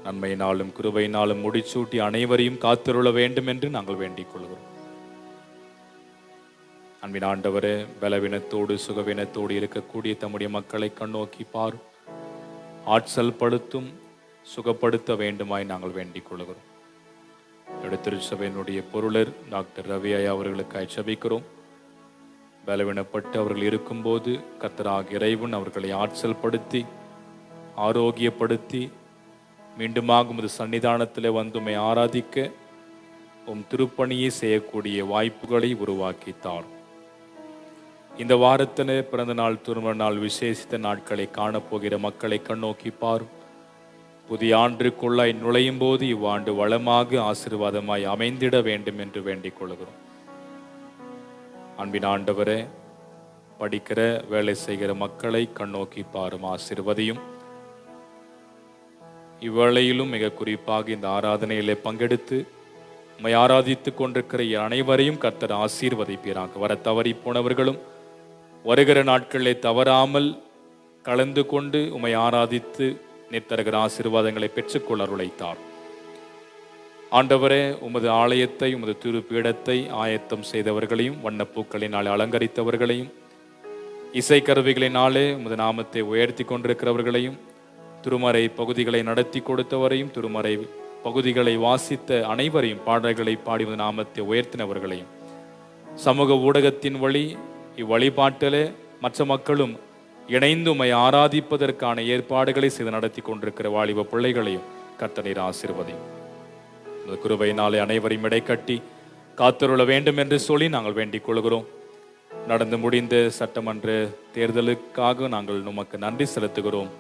Speaker 3: நன்மையினாலும் கிருபையினாலும் முடிசூட்டி அனைவரையும் காத்திருள வேண்டும் என்று நாங்கள் வேண்டிக் கொள்கிறோம். அன்பின் ஆண்டவரே, பலவீனத்தோடு சுகவீனத்தோடு இருக்கக்கூடிய தம்முடைய மக்களை கண்ணோக்கி பாரும். ஆற்றல் படுத்தும் சுகப்படுத்த வேண்டுமாய் நாங்கள் வேண்டிக் கொள்கிறோம். திருச்சபையினுடைய பொருளர் டாக்டர் ரவி ஐயா அவர்களுக்காக ஜெபிக்கிறோம். பலவீனப்பட்டு அவர்கள் இருக்கும்போது கர்த்தராகிய இறைவன் அவர்களை ஆற்றல் படுத்தி ஆரோக்கியப்படுத்தி மீண்டுமாக உமது சன்னிதானத்தில் வந்து உம்மை ஆராதிக்க உம் திருப்பணியை செய்யக்கூடிய வாய்ப்புகளை உருவாக்கி தாரும். இந்த வாரத்திலே பிறந்த நாள், திருமண நாள், விசேஷித்த நாட்களை காணப்போகிற மக்களை கண்ணோக்கி பாரும். புதிய ஆண்டுக்குள்ளாய் நுழையும் போது இவ்வாண்டு வளமாக ஆசீர்வாதமாய் அமைந்திட வேண்டும் என்று வேண்டிக் கொள்கிறோம். அன்பின் ஆண்டவரே, படிக்கிற வேலை செய்கிற மக்களை கண்ணோக்கி பாரும், ஆசீர்வதியும். இவ்வேளையிலும் மிக குறிப்பாக இந்த ஆராதனையிலே பங்கெடுத்து உம்மை ஆராதித்துக் கொண்டிருக்கிற அனைவரையும் கர்த்தர் ஆசீர்வதிப்பீராக. வர தவறி போனவர்களும் வருகிற நாட்களிலே தவறாமல் கலந்து கொண்டு உம்மை ஆராதித்து நித்தருகிற ஆசீர்வாதங்களை பெற்றுக்கொள்ள அருளைத்தார். ஆண்டவரே, உமது ஆலயத்தை, உமது திருப்பீடத்தை ஆயத்தம் செய்தவர்களையும், வண்ணப்பூக்களினால் அலங்கரித்தவர்களையும், இசைக்கருவிகளினாலே உமது நாமத்தை உயர்த்தி கொண்டிருக்கிறவர்களையும், திருமறை பகுதிகளை நடத்தி கொடுத்தவரையும், திருமறை பகுதிகளை வாசித்த அனைவரையும், பாடல்களை பாடி உமது நாமத்தை உயர்த்தினவர்களையும், சமூக ஊடகத்தின் வழி இவ்வழிபாட்டிலே மற்ற மக்களும் இணைந்து உம்மை ஆராதிப்பதற்கான ஏற்பாடுகளை செய்து நடத்தி கொண்டிருக்கிற வாலிப பிள்ளைகளையும் கர்த்தர் ஆசீர்வதியும். கிருபையினாலே அனைவரையும் இடைக்கட்டி காத்திருள வேண்டும் என்று சொல்லி நாங்கள் வேண்டிக் கொள்கிறோம். நடந்து முடிந்த சட்டமன்ற தேர்தலுக்காக நாங்கள் உமக்கு நன்றி செலுத்துகிறோம்.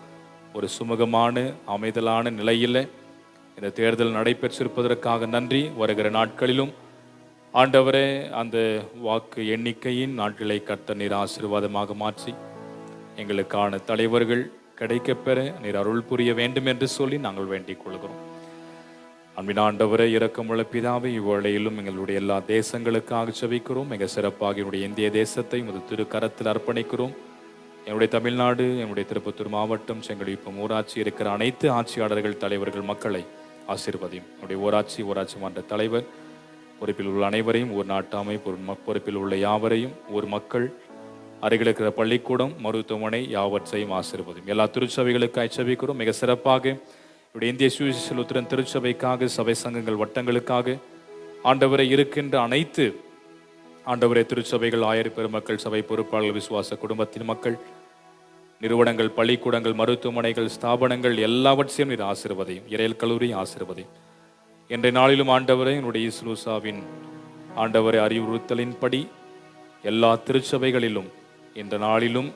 Speaker 3: ஒரு சுமூகமான அமைதலான நிலையில் இந்த தேர்தல் நடைபெற்றிருப்பதற்காக நன்றி. வருகிற நாட்களிலும் ஆண்டவரே, அந்த வாக்கு எண்ணிக்கையின் நாட்களை கர்த்தர் நீர் ஆசீர்வாதமாக மாற்றி எங்களுக்கான தலைவர்கள் கிடைக்கப்பெற நீர் அருள் புரிய வேண்டும் என்று சொல்லி நாங்கள் வேண்டிக் கொள்கிறோம். அன்பின் ஆண்டவரே, இரக்கமுள்ள பிதாவை, இவ்வேளையிலும் எங்களுடைய எல்லா தேசங்களுக்காக ஜெபிக்கிறோம். மிக சிறப்பாக என்னுடைய இந்திய தேசத்தை உமது திருக்கரத்தில் அர்ப்பணிக்கிறோம். என்னுடைய தமிழ்நாடு, என்னுடைய திருப்பத்தூர் மாவட்டம், செங்கல்விப்பம் ஊராட்சி இருக்கிற அனைத்து ஆட்சியாளர்கள், தலைவர்கள், மக்களை ஆசீர்வதியும். என்னுடைய ஊராட்சி மன்ற தலைவர், பொறுப்பில் உள்ள அனைவரையும், ஊர் நாட்டு அமைப்பு பொறுப்பில் உள்ள யாவரையும், ஊர் மக்கள், அருகில் இருக்கிற பள்ளிக்கூடம், மருத்துவமனை யாவற்றையும் ஆசீர்வதியும். எல்லா திருச்சபைகளுக்காக ஜெபிக்கிறோம். மிக சிறப்பாக என்னுடைய இந்திய சுவிசேஷ லுத்தரன் திருச்சபைக்காக, சபை சங்கங்கள், வட்டங்களுக்காக ஆண்டவரை இருக்கின்ற அனைத்து ஆண்டவரே திருச்சபைகள், ஆயர் பெருமக்கள், சபை பொறுப்பாளர்கள், விசுவாச குடும்பத்தின் மக்கள், நிறுவனங்கள், பள்ளிக்கூடங்கள், மருத்துவமனைகள், ஸ்தாபனங்கள் எல்லாவற்றையும் நீர் ஆசீர்வதியும். இறையல் கல்லூரி ஆசீர்வதியும். இன்றைய நாளிலும் ஆண்டவரே, என்னுடைய இயேசுவின் ஆண்டவரை அறிவுறுத்தலின்படி எல்லா திருச்சபைகளிலும் இந்த நாளிலும்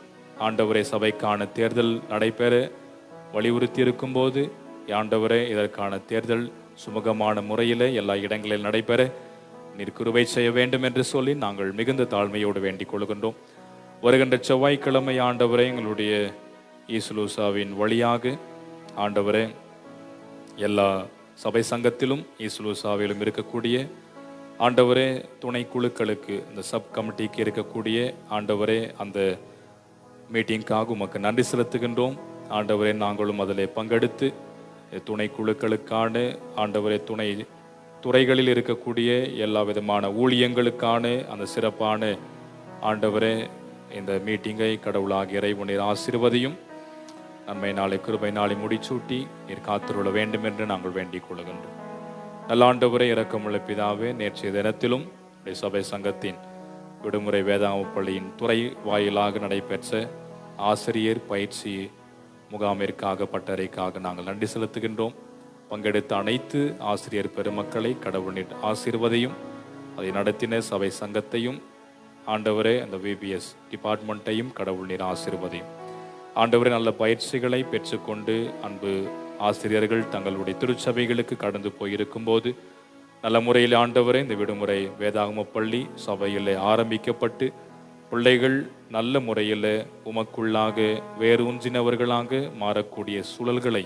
Speaker 3: ஆண்டவரே சபைக்கான தேர்தல் நடைபெற வலியுறுத்தி இருக்கும் போது ஆண்டவரே, இதற்கான தேர்தல் சுமூகமான முறையில் எல்லா இடங்களில் நடைபெற நீர் கிருபை செய்ய வேண்டும் என்று சொல்லி நாங்கள் மிகுந்த தாழ்மையோடு வேண்டிக் கொள்கின்றோம். வருகின்ற செவ்வாய்க்கிழமை ஆண்டவரே, எங்களுடைய ஈசுலூசாவின் வழியாக ஆண்டவரே எல்லா சபை சங்கத்திலும் ஈசுலூசாவிலும் இருக்கக்கூடிய ஆண்டவரே துணை குழுக்களுக்கு, இந்த சப் கமிட்டிக்கு இருக்கக்கூடிய ஆண்டவரே அந்த மீட்டிங்காக உமக்கு நன்றி செலுத்துகின்றோம். ஆண்டவரே, நாங்களும் அதில் பங்கெடுத்து துணை குழுக்களுக்கான ஆண்டவரே துணை துறைகளில் இருக்கக்கூடிய எல்லா விதமான ஊழியங்களுக்கான அந்த சிறப்பான ஆண்டவரே இந்த மீட்டிங்கை கடவுளாகிய இறைவனின் ஆசீர்வதியும். நன்மை நாளை கிருபை நாளை முடிச்சூட்டி நீர் காத்திருள வேண்டும் என்று நாங்கள் வேண்டிக் கொள்கின்றோம். நல்ல ஆண்டவரே, இரக்கமுள்ள பிதாவே, நேற்றைய தினத்திலும் சபை சங்கத்தின் விடுமுறை வேதாகம பள்ளியின் துறை வாயிலாக நடைபெற்ற ஆசிரியர் பயிற்சி முகாமிற்காக, பட்டறைக்காக நாங்கள் நன்றி செலுத்துகின்றோம். பங்கெடுத்த அனைத்து ஆசிரியர் பெருமக்களை கடவுளின் ஆசீர்வதியும். அதை நடத்தின சபை சங்கத்தையும் ஆண்டவரே, அந்த விபிஎஸ் டிபார்ட்மெண்ட்டையும் கடவுள் நீர் ஆசீர்வதியும். ஆண்டவரே, நல்ல பயிற்சிகளை பெற்றுக்கொண்டு அன்பு ஆசிரியர்கள் தங்களுடைய திருச்சபைகளுக்கு கடந்து போயிருக்கும் போது நல்ல முறையில் ஆண்டவரே இந்த விடுமுறை வேதாகம பள்ளி சபையில் ஆரம்பிக்கப்பட்டு பிள்ளைகள் நல்ல முறையில் உமக்குள்ளாக வேரூன்றினவர்களாக மாறக்கூடிய சூழல்களை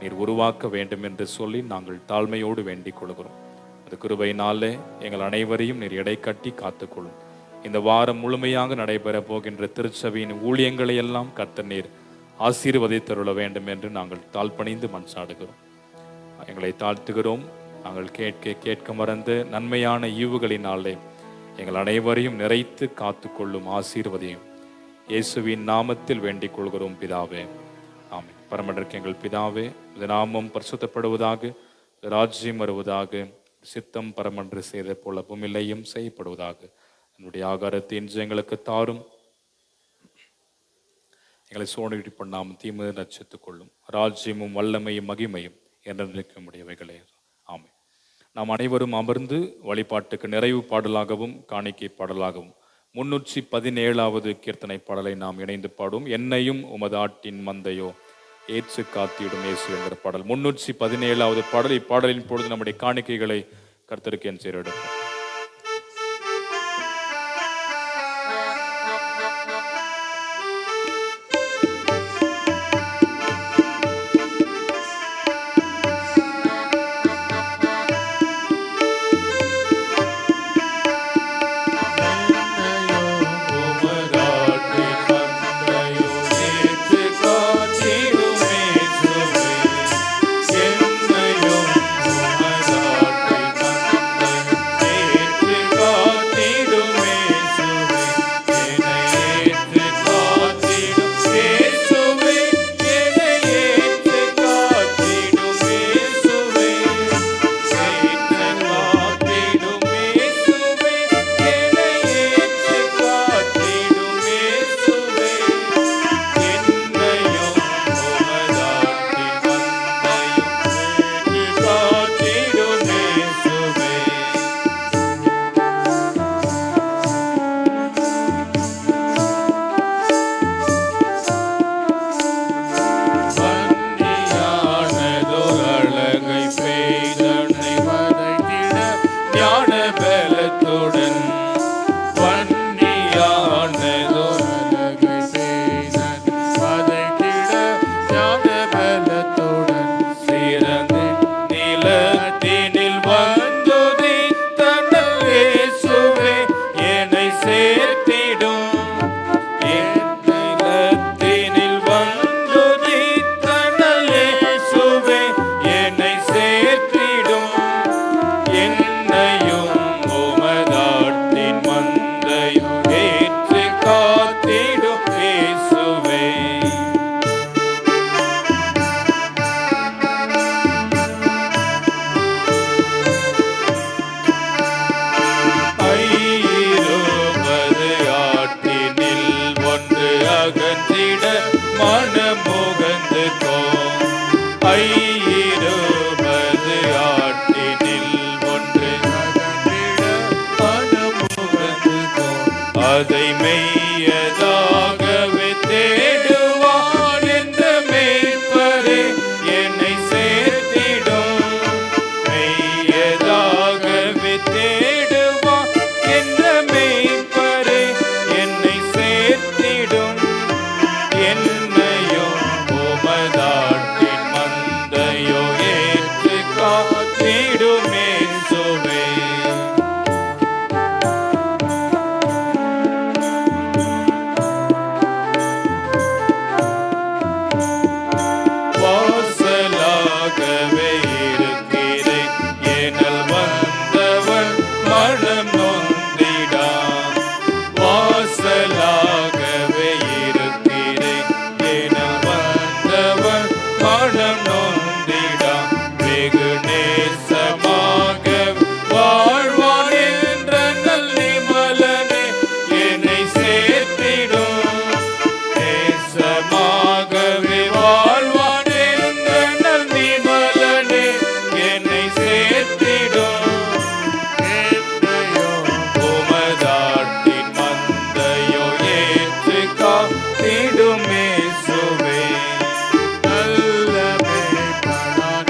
Speaker 3: நீர் உருவாக்க வேண்டும் என்று சொல்லி நாங்கள் தாழ்மையோடு வேண்டிக் கொள்கிறோம். அது கிருபையினாலே எங்கள் அனைவரையும் நீர் எடை கட்டி காத்துக்கொள்ளும். இந்த வாரம் முழுமையாக நடைபெற போகின்ற திருச்சபையின் ஊழியங்களை எல்லாம் கர்த்தர் நீர் ஆசீர்வதித்தருள வேண்டும் என்று நாங்கள் தாழ்பணிந்து மன்றாடுகிறோம். எங்களை தாழ்த்துகிறோம். நாங்கள் கேட்க மறந்த நன்மையான ஈவுகளினாலே எங்கள் அனைவரையும் நிறைத்து காத்துக்கொள்ளும் ஆசீர்வதியும் இயேசுவின் நாமத்தில் வேண்டிக் கொள்கிறோம் பிதாவே, ஆமென். பரமண்டலத்திற்கு எங்கள் பிதாவே, இந்த நாமம் பரிசுத்தப்படுவதாக, ராஜ்யம் வருவதாக, சித்தம் பரமன்று செய்த போல பூமியிலேயும் செய்யப்படுவதாக. என்னுடைய ஆகாரத்தை இன்று எங்களுக்கு தாரும், எங்களை சோதனை பண்ணாமல் தீமை ரட்சித்துக் கொள்ளும். ராஜ்யமும் வல்லமையும் மகிமையும் என்றென்றைக்கும் உடையவைகளே, ஆமென். நாம் அனைவரும் அமர்ந்து வழிபாட்டுக்கு நிறைவு பாடலாகவும் காணிக்கை பாடலாகவும் 317வது கீர்த்தனை பாடலை நாம் இணைந்து பாடும். என்னையும் உமது ஆட்டின் மந்தையோ ஏற்று காத்திடும் இயேசு என்கிற பாடல் 317வது பாடல். இப்பாடலின் பொழுது நம்முடைய காணிக்கைகளை கர்த்தருக்கு என் சேரெடுப்போம்.
Speaker 9: அதை மெய்யதாகவே தேடுவான் என்ற மேய்ப்பரே என்னை சேர்த்திடும். மெய்யதாகவே தேடுவான் என்ற மேய்ப்பரே என்னை சேர்த்திடும். என்னையோ உமதாட்டின் மந்தையோ ஏற்று காத்திடுமே சுவே. வாசலாகவே இருக்கிறேன் எனல் வந்தவன் மனம் நொந்திடான். வாசலாகவே இருக்கிறேன் எனல் வந்தவன் மனம் நொந்திடான். வெகு நேசமாக வாழ்வான் என்ற நல்லிமலனே என்னை சேர்த்திடும். நேசமாகவே வாழ்வான் என்ற நல்லிமலனே என்னை சேர்த்திடும். உமதாட்டின் மந்தையோ ஏற்று காத்திடுமே சுவே. நல்ல மேய்ப்பனான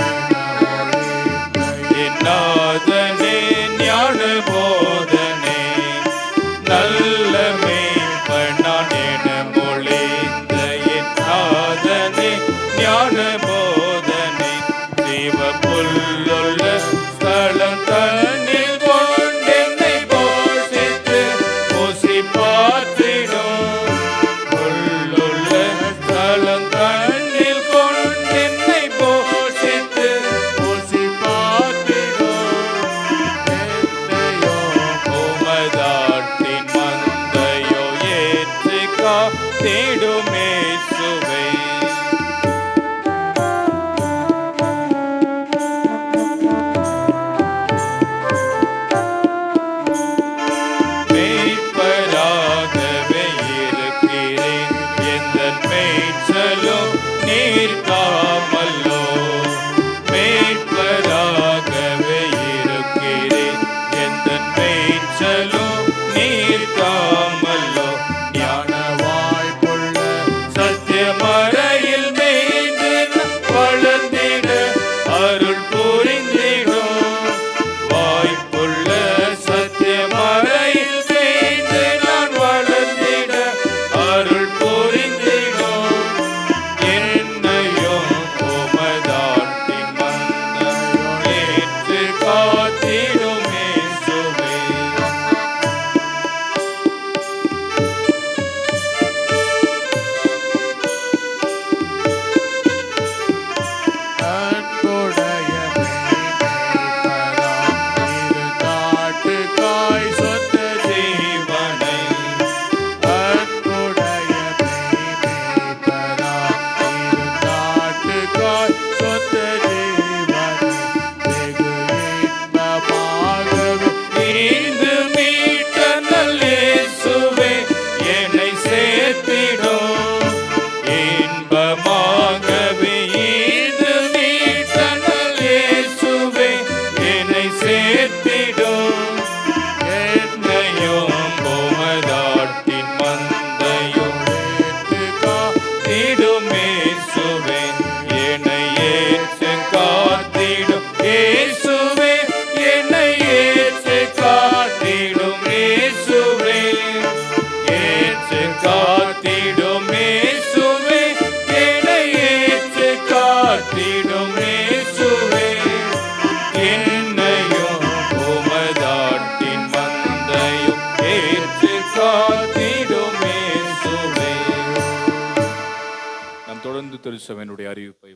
Speaker 3: திருச்சபையினுடைய அறிவிப்பை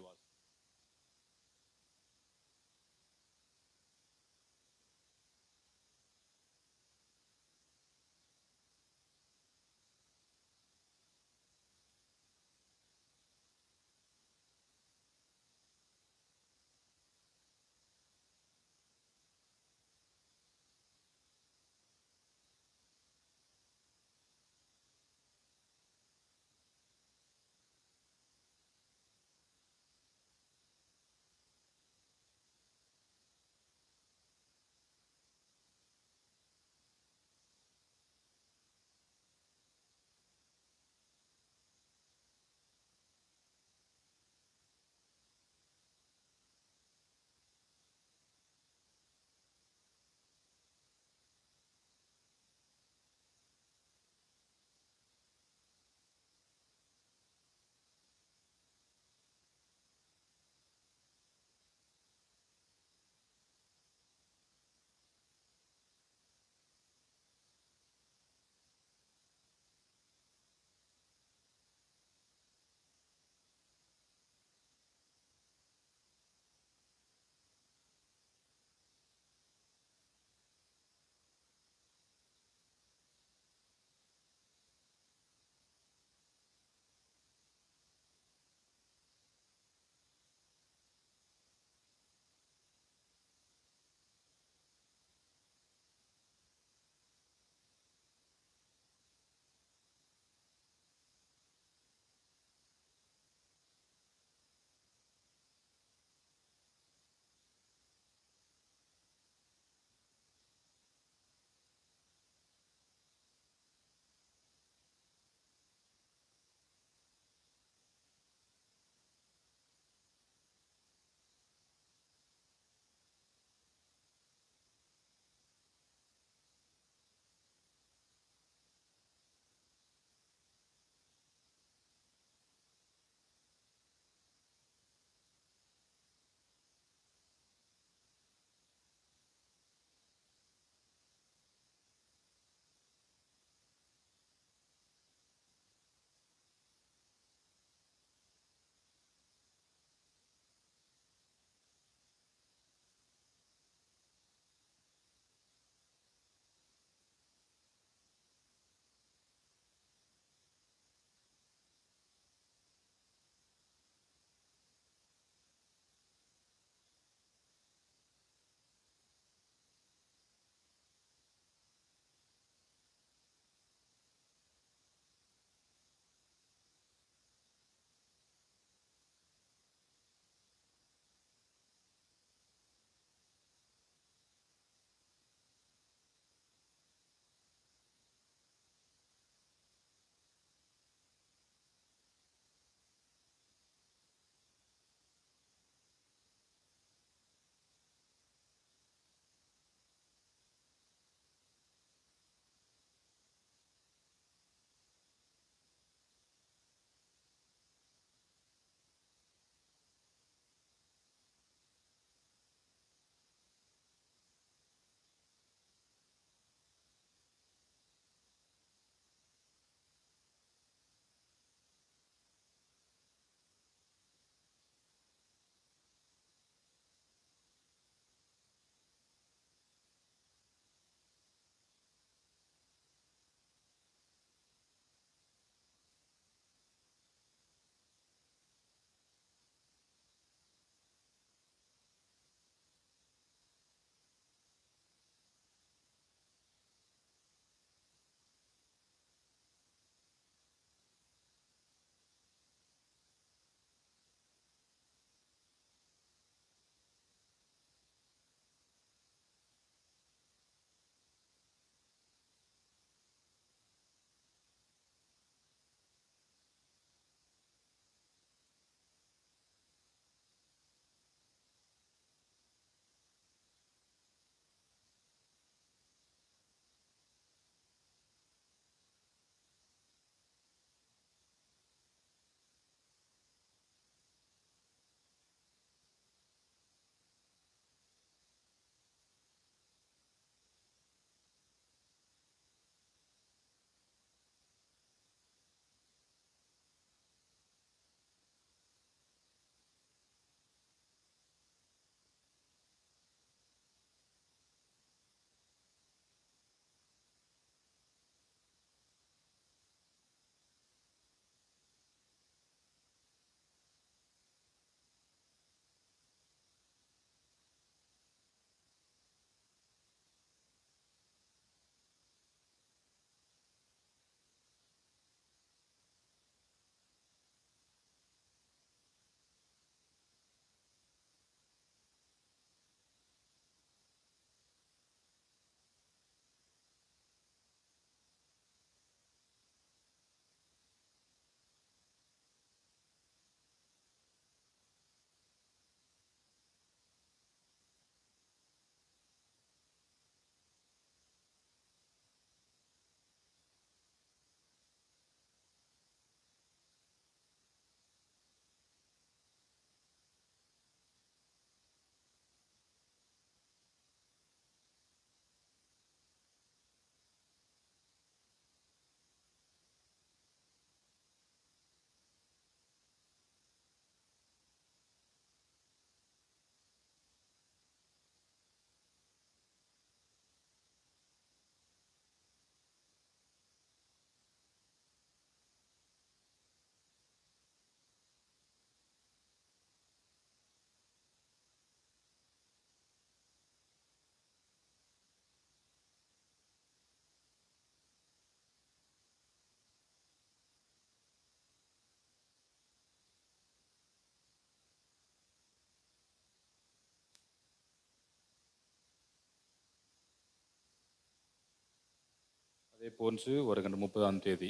Speaker 3: அதே போன்று வருகின்ற 30ஆம் தேதி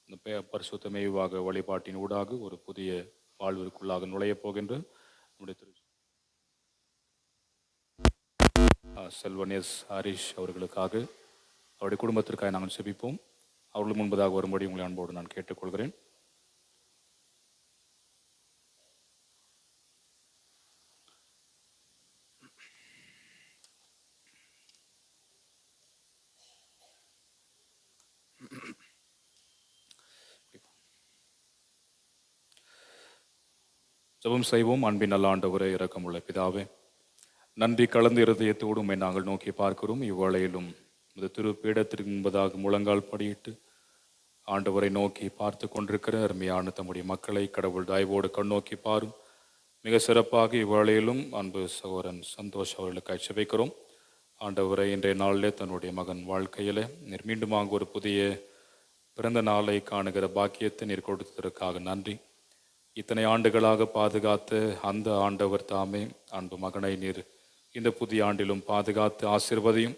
Speaker 3: இந்த பரிசுத்த மேய்வாக வழிபாட்டின் ஊடாக ஒரு புதிய வாழ்விற்குள்ளாக நுழைய போகின்ற நம்முடைய செல்வன் எஸ் ஹரிஷ் அவர்களுக்காக அவருடைய குடும்பத்திற்காக நாங்கள் செபிப்போம். அவர்கள் முன்பதாக வரும்படி உங்களை அன்போடு நான் கேட்டுக்கொள்கிறேன். ஜெபம் செய்வோம். அன்பின் நல்ல ஆண்டவரே, இரக்கமுள்ள பிதாவே, நன்றி கலந்த இருதயத்தோடு உம்மை நாங்கள் நோக்கி பார்க்கிறோம். இவ்வேளையிலும் இந்த திருப்பீடத்திற்கு முன்பதாக முழங்கால் படியிட்டு ஆண்டவரை நோக்கி பார்த்து கொண்டிருக்கிற அருமையான தம்முடைய மக்களை கடவுள் தயவோடு கண்ணோக்கி பாரும். மிக சிறப்பாக இவ்வேளையிலும் அன்பு சகோதரன் சந்தோஷ் அவர்களுக்காக செபிக்கிறோம். ஆண்டவரை இன்றைய நாளிலே தன்னுடைய மகன் வாழ்க்கையில் நீர் மீண்டுமாக ஒரு புதிய பிறந்த நாளை காணுகிற பாக்கியத்தை நீர் கொடுத்ததற்காக நன்றி. இத்தனை ஆண்டுகளாக பாதுகாத்த அந்த ஆண்டவர் தாமே அன்பு மகனை நீர் இந்த புதிய ஆண்டிலும் பாதுகாத்து ஆசீர்வதியும்.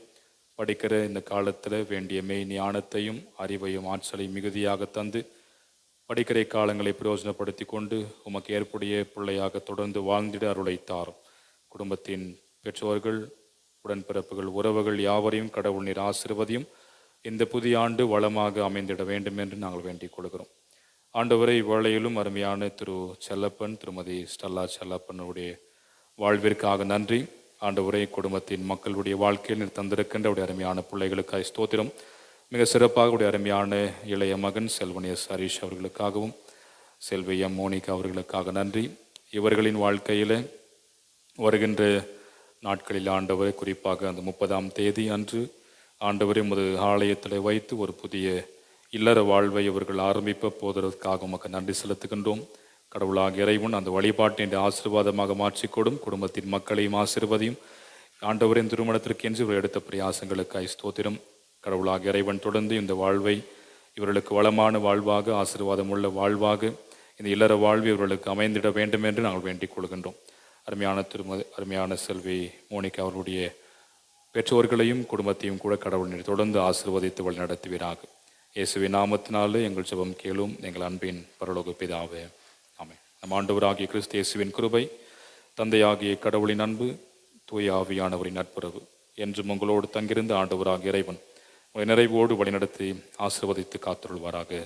Speaker 3: படிக்கிற இந்த காலத்தில் வேண்டிய மெய் ஞானத்தையும் அறிவையும் ஆற்றலையும் மிகுதியாக தந்து படிக்கிற காலங்களை பிரயோஜனப்படுத்தி கொண்டு உமக்கு ஏற்புடைய பிள்ளையாக தொடர்ந்து வாழ்ந்திட அருளை தாரும். குடும்பத்தின் பெற்றோர்கள், உடன்பிறப்புகள், உறவுகள் யாவரையும் கடவுள் நீர் ஆசீர்வதியும். இந்த புதிய ஆண்டு வளமாக அமைந்திட வேண்டும் என்று நாங்கள் வேண்டிக் கொள்கிறோம். ஆண்டவரை இவ்வேளையிலும் அருமையான திரு செல்லப்பன், திருமதி ஸ்டெல்லா செல்லப்பனுடைய வாழ்விற்காக நன்றி. ஆண்டவரை குடும்பத்தின் மக்களுடைய வாழ்க்கையில் நீர் தந்திருக்கின்ற உடைய அருமையான பிள்ளைகளுக்காக ஸ்தோத்திரம். மிக சிறப்பாக உடைய அருமையான இளைய மகன் செல்வன் எஸ் ஹரிஷ் அவர்களுக்காகவும் செல்வி எம் மோனிகா அவர்களுக்காக நன்றி. இவர்களின் வாழ்க்கையில் வருகின்ற நாட்களில் ஆண்டவரை குறிப்பாக அந்த 30ஆம் தேதி அன்று ஆண்டவரை உமது ஆலயத்தில் வைத்து ஒரு புதிய இல்லற வாழ்வை இவர்கள் ஆரம்பிப்ப போவதற்காக உமக்கு நன்றி செலுத்துகின்றோம். கடவுளாக இறைவன் அந்த வழிபாட்டின் ஆசீர்வாதமாக மாற்றிக்கொடும். குடும்பத்தின் மக்களையும் ஆசீர்வதியும். ஆண்டவரின் திருமணத்திற்கு என்று இவர் எடுத்த பிரயாசங்களுக்காய் ஸ்தோத்திரம். கடவுளாக இறைவன் தொடர்ந்து இந்த வாழ்வை இவர்களுக்கு வளமான வாழ்வாக, ஆசீர்வாதமுள்ள வாழ்வாக, இந்த இல்லற வாழ்வு இவர்களுக்கு அமைந்திட வேண்டும் என்று நாங்கள் வேண்டிக் கொள்கின்றோம். அருமையான செல்வி மோனிகா அவருடைய பெற்றோர்களையும் குடும்பத்தையும் கூட கடவுள் தொடர்ந்து ஆசீர்வதித்து வழி நடத்துவீராக. இயேசுவின் நாமத்தினாலே எங்கள் ஜெபம் கேளும் எங்கள் அன்பின் பரலோக பிதாவே, ஆமென். நம் ஆண்டவராகிய கிறிஸ்து இயேசுவின் கிருபை, தந்தையாகிய கடவுளின் அன்பு, தூய ஆவியானவரின் நட்புறவு என்றும் உங்களோடு தங்கியிருந்த ஆண்டவராகிய இறைவன் உங்களை நிறைவோடு வழிநடத்தி ஆசீர்வதித்து காத்துள்வாராக.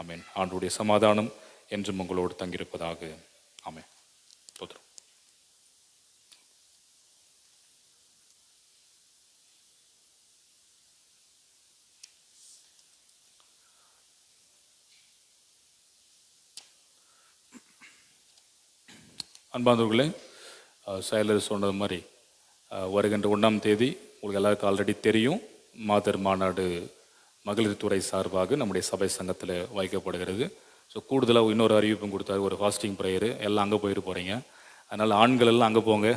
Speaker 3: ஆமென். ஆண்டவருடைய சமாதானம் என்றும் உங்களோடு தங்கியிருப்பதாக. ஆமென். தோத்திரம். அன்பானவர்களே, செயலர் சொன்னது மாதிரி வருகின்ற 1ஆம் தேதி உங்களுக்கு எல்லாருக்கும் ஆல்ரெடி தெரியும், மாதர் மாநாடு மகளிர் துறை சார்பாக நம்முடைய சபை சங்கத்தில் வைக்கப்படுகிறது. ஸோ கூடுதலாக இன்னொரு அறிவிப்பும் கொடுத்தாரு, ஒரு ஃபாஸ்டிங் ப்ரேயரு. எல்லாம் அங்கே போயிட்டு போகிறீங்க. அதனால் ஆண்கள் எல்லாம் அங்கே போங்க,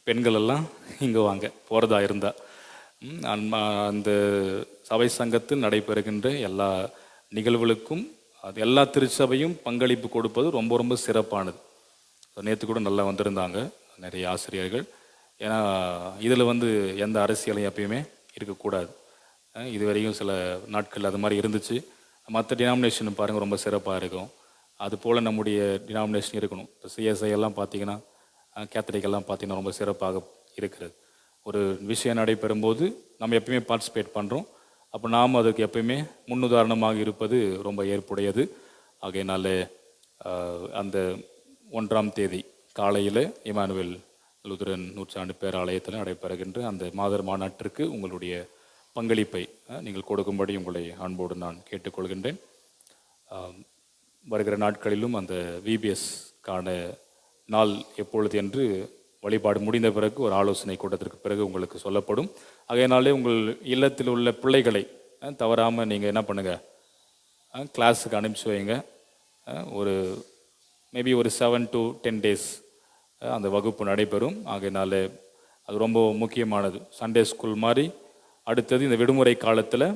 Speaker 3: பெண்கள் எல்லாம் இங்கே வாங்க, போகிறதா இருந்தால். அந்த சபை சங்கத்தில் நடைபெறுகின்ற எல்லா நிகழ்வுகளுக்கும் அது எல்லா திருச்சபையும் பங்களிப்பு கொடுப்பது ரொம்ப ரொம்ப சிறப்பானது. நேற்று கூட நல்லா வந்திருந்தாங்க நிறைய ஆசிரியர்கள். ஏன்னா இதில் எந்த அரசியலையும் எப்பயுமே இருக்கக்கூடாது. இதுவரையும் சில நாட்கள் அது மாதிரி இருந்துச்சு. மற்ற டினாமினேஷன் பாருங்கள் ரொம்ப சிறப்பாக இருக்கும். அதுபோல் நம்முடைய டினாமினேஷன் இருக்கணும். இப்போ சிஎஸ்ஐ எல்லாம் பார்த்தீங்கன்னா, கேத்தலிக் எல்லாம் பார்த்தீங்கன்னா ரொம்ப சிறப்பாக இருக்கிறது. ஒரு விஷயம் நடைபெறும்போது நம்ம எப்பயுமே பார்ட்டிசிபேட் பண்ணுறோம். அப்போ நாம் அதுக்கு எப்பயுமே முன்னுதாரணமாக இருப்பது ரொம்ப ஏற்புடையது. ஆகையினால அந்த 1ஆம் தேதி காலையில் இமானுவேல் லுதரன் நூற்றாண்டு பேராலயத்தில் நடைபெறுகின்ற அந்த மாதர் மாநாட்டிற்கு உங்களுடைய பங்களிப்பை நீங்கள் கொடுக்கும்படி உங்களை அன்போடு நான் கேட்டுக்கொள்கின்றேன். வருகிற நாட்களிலும் அந்த விபிஎஸ்க்கான நாள் எப்பொழுது என்று வழிபாடு முடிந்த பிறகு ஒரு ஆலோசனை கூட்டத்திற்கு பிறகு உங்களுக்கு சொல்லப்படும். ஆகையினாலே உங்கள் இல்லத்தில் உள்ள பிள்ளைகளை தவறாமல் நீங்கள் என்ன பண்ணுங்கள், கிளாஸுக்கு அனுப்பிச்சி வைங்க. ஒரு மேபி ஒரு 7 to 10 days அந்த வகுப்பு நடைபெறும். ஆகையினால அது ரொம்ப முக்கியமானது. சண்டே ஸ்கூல் மாதிரி அடுத்தது இந்த விடுமுறை காலத்தில்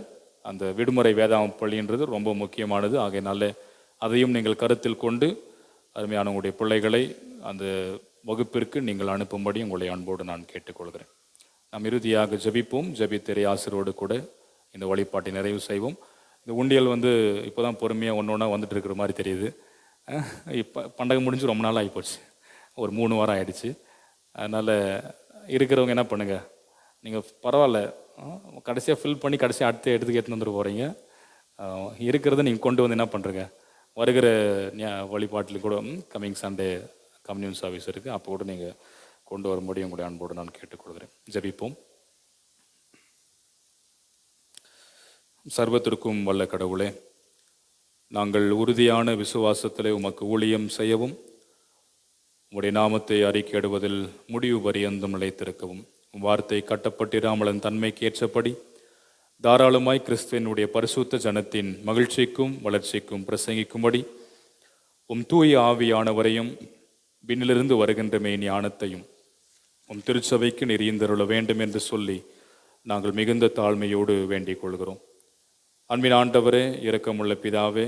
Speaker 3: அந்த விடுமுறை வேதாம பள்ளின்றது ரொம்ப முக்கியமானது. ஆகையினால அதையும் நீங்கள் கருத்தில் கொண்டு அருமையான உங்களுடைய பிள்ளைகளை அந்த வகுப்பிற்கு நீங்கள் அனுப்பும்படி உங்களை அன்போடு நான் கேட்டுக்கொள்கிறேன். நாம் இறுதியாக ஜெபிப்போம். ஜெபித்திரை ஆசிரோடு கூட இந்த வழிபாட்டை நிறைவு செய்வோம். இந்த உண்டியல் இப்போ தான் பொறுமையாக ஒன்று ஒன்றா வந்துட்டு இருக்கிற மாதிரி தெரியுது. இப்போ பண்டகை முடிஞ்சு ரொம்ப நாள் ஆகிப்போச்சு, ஒரு 3 வாரம் ஆயிடுச்சு. அதனால் இருக்கிறவங்க என்ன பண்ணுங்கள், நீங்கள் பரவாயில்ல கடைசியாக ஃபில் பண்ணி கடைசியாக அடுத்த இடத்துக்கு எடுத்துன்னு வந்துட்டு போகிறீங்க. இருக்கிறத நீங்கள் கொண்டு வந்து என்ன பண்ணுறீங்க, வருகிற வழிபாட்டில் கூட கம்மிங் சண்டே கம்யூனியன் சர்வீஸ் இருக்குது, அப்போ கூட நீங்கள் கொண்டு வர முடியும். உங்களுடைய அன்போடு நான் கேட்டுக்கொள்கிறேன். ஜெபிப்போம். சர்வத்திற்கும் வல்ல கடவுளே, நாங்கள் உறுதியான விசுவாசத்திலே உமக்கு ஊழியம் செய்யவும் உம்முடைய நாமத்தை அறிக்கையிடுவதில் முடிவு பரியந்தம் நிலைத்திருக்கவும் வார்த்தை கட்டப்பட்டிராமலன் தன்மைக்கு ஏற்றபடி தாராளமாய் கிறிஸ்துவனுடைய பரிசுத்த ஜனத்தின் மகிழ்ச்சிக்கும் வளர்ச்சிக்கும் பிரசங்கிக்கும்படி தூய ஆவியானவரையும் விண்ணிலிருந்து வருகின்ற ஞானத்தையும் திருச்சபைக்கு நெறியந்தருள வேண்டும் என்று சொல்லி நாங்கள் மிகுந்த தாழ்மையோடு வேண்டிக் கொள்கிறோம். அன்பின் ஆண்டவரே, இரக்கமுள்ள பிதாவே,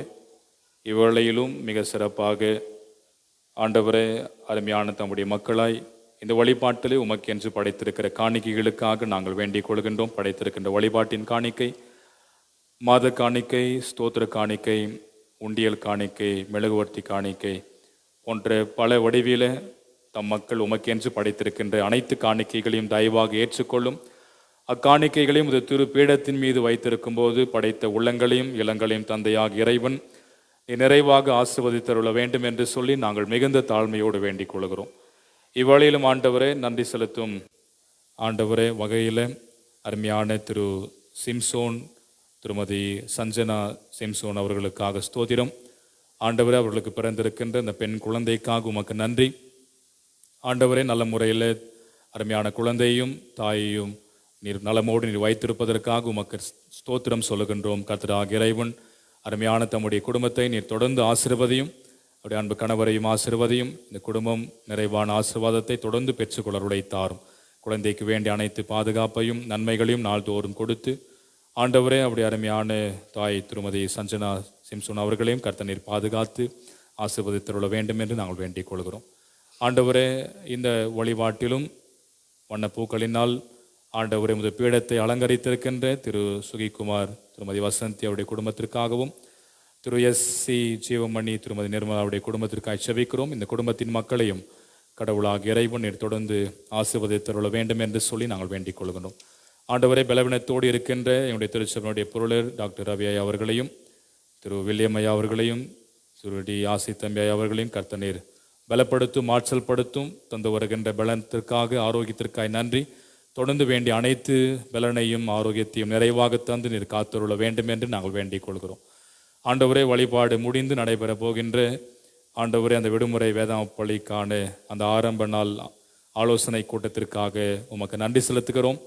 Speaker 3: இவ்வேளையிலும் மிக சிறப்பாக ஆண்டவரே அருமையான தம்முடைய மக்களாய் இந்த வழிபாட்டிலே உமக்கென்று படைத்திருக்கிற காணிக்கைகளுக்காக நாங்கள் வேண்டிக் கொள்கின்றோம். படைத்திருக்கின்ற வழிபாட்டின் காணிக்கை, மாத காணிக்கை, ஸ்தோத்திர காணிக்கை, உண்டியல் காணிக்கை, மெழுகுவர்த்தி காணிக்கை போன்ற பல வடிவில தம் மக்கள் உமக்கென்று படைத்திருக்கின்ற அனைத்து காணிக்கைகளையும் தயவாக ஏற்றுக்கொள்ளும். அக்காணிக்கைகளையும் இது திரு பீடத்தின் மீது வைத்திருக்கும் போது படைத்த உள்ளங்களையும் இளங்களையும் தந்தையாக இறைவன் நிறைவாக ஆசிர்வதித்தருள வேண்டும் என்று சொல்லி நாங்கள் மிகுந்த தாழ்மையோடு வேண்டிக் கொள்கிறோம். இவ்வேளையிலும் ஆண்டவரே நன்றி செலுத்தும் ஆண்டவரே வகையில் அருமையான திரு சிம்சோன், திருமதி சஞ்சனா சிம்சோன் அவர்களுக்காக ஸ்தோத்திரம். ஆண்டவரே, அவர்களுக்கு பிறந்திருக்கின்ற இந்த பெண் குழந்தைக்காக உமக்கு நன்றி. ஆண்டவரே, நல்ல முறையில் அருமையான குழந்தையும் தாயையும் நீர் நலமோடு நீர் வைத்திருப்பதற்காக உமக்கு ஸ்தோத்திரம் சொல்லுகின்றோம். கர்த்தராகிய இறைவன் அருமையான தம்முடைய குடும்பத்தை நீர் தொடர்ந்து ஆசீர்வதியும். அவருடைய அன்பு கணவரையும் ஆசீர்வதியும். இந்த குடும்பம் நிறைவான ஆசீர்வாதத்தை தொடர்ந்து பெற்றுக்கொள்ளருடைய தாரும். குழந்தைக்கு வேண்டிய அனைத்து பாதுகாப்பையும் நன்மைகளையும் நாள்தோறும் கொடுத்து ஆண்டவரே அவருடைய அருமையான தாய் திருமதி சஞ்சனா சிம்சோன் அவர்களையும் கர்த்தர் நீர் பாதுகாத்து ஆசீர்வதித்தருள வேண்டும் என்று நாங்கள் வேண்டிக் கொள்கிறோம். ஆண்டவரே, இந்த வழிபாட்டிலும் வண்ணப்பூக்களினால் ஆண்டவரே உமது பீடத்தை அலங்கரித்திருக்கின்ற திரு சுகிகுமார், திருமதி வசந்தி அவருடைய குடும்பத்திற்காகவும், திரு எஸ்.சி. ஜீவமணி, திருமதி நிர்மலா அவருடைய குடும்பத்திற்காக செபிக்கிறோம். இந்த குடும்பத்தின் மக்களையும் கடவுளாக இறைவன் நீர் தொடர்ந்து ஆசீர்வதித்தருள வேண்டும் என்று சொல்லி நாங்கள் வேண்டிக் கொள்கிறோம். ஆண்டவரை பலவீனத்தோடு இருக்கின்ற எங்களுடைய திருச்சபையுடைய பொருளர் டாக்டர் ரவி ஐயா அவர்களையும், திரு வில்லியம் ஐயா அவர்களையும், திரு டி ஆசி தம்பி ஐயா அவர்களையும் கர்த்தர் நீர் பலப்படுத்தும், ஆற்றல் படுத்தும். தந்து வருகின்ற பலத்திற்காக ஆரோக்கியத்திற்காக நன்றி. தொடர்ந்து வேண்டிய அனைத்து பலனையும் ஆரோக்கியத்தையும் நிறைவாக தந்து நீர் காத்தருள வேண்டும் என்று நாங்கள் வேண்டிக் கொள்கிறோம். ஆண்டவரே, வழிபாடு முடிந்து நடைபெற போகின்ற ஆண்டவரே அந்த விடுமுறை வேதாம பள்ளிக்கான அந்த ஆரம்ப நாள் ஆலோசனை கூட்டத்திற்காக உமக்கு நன்றி செலுத்துகிறோம்.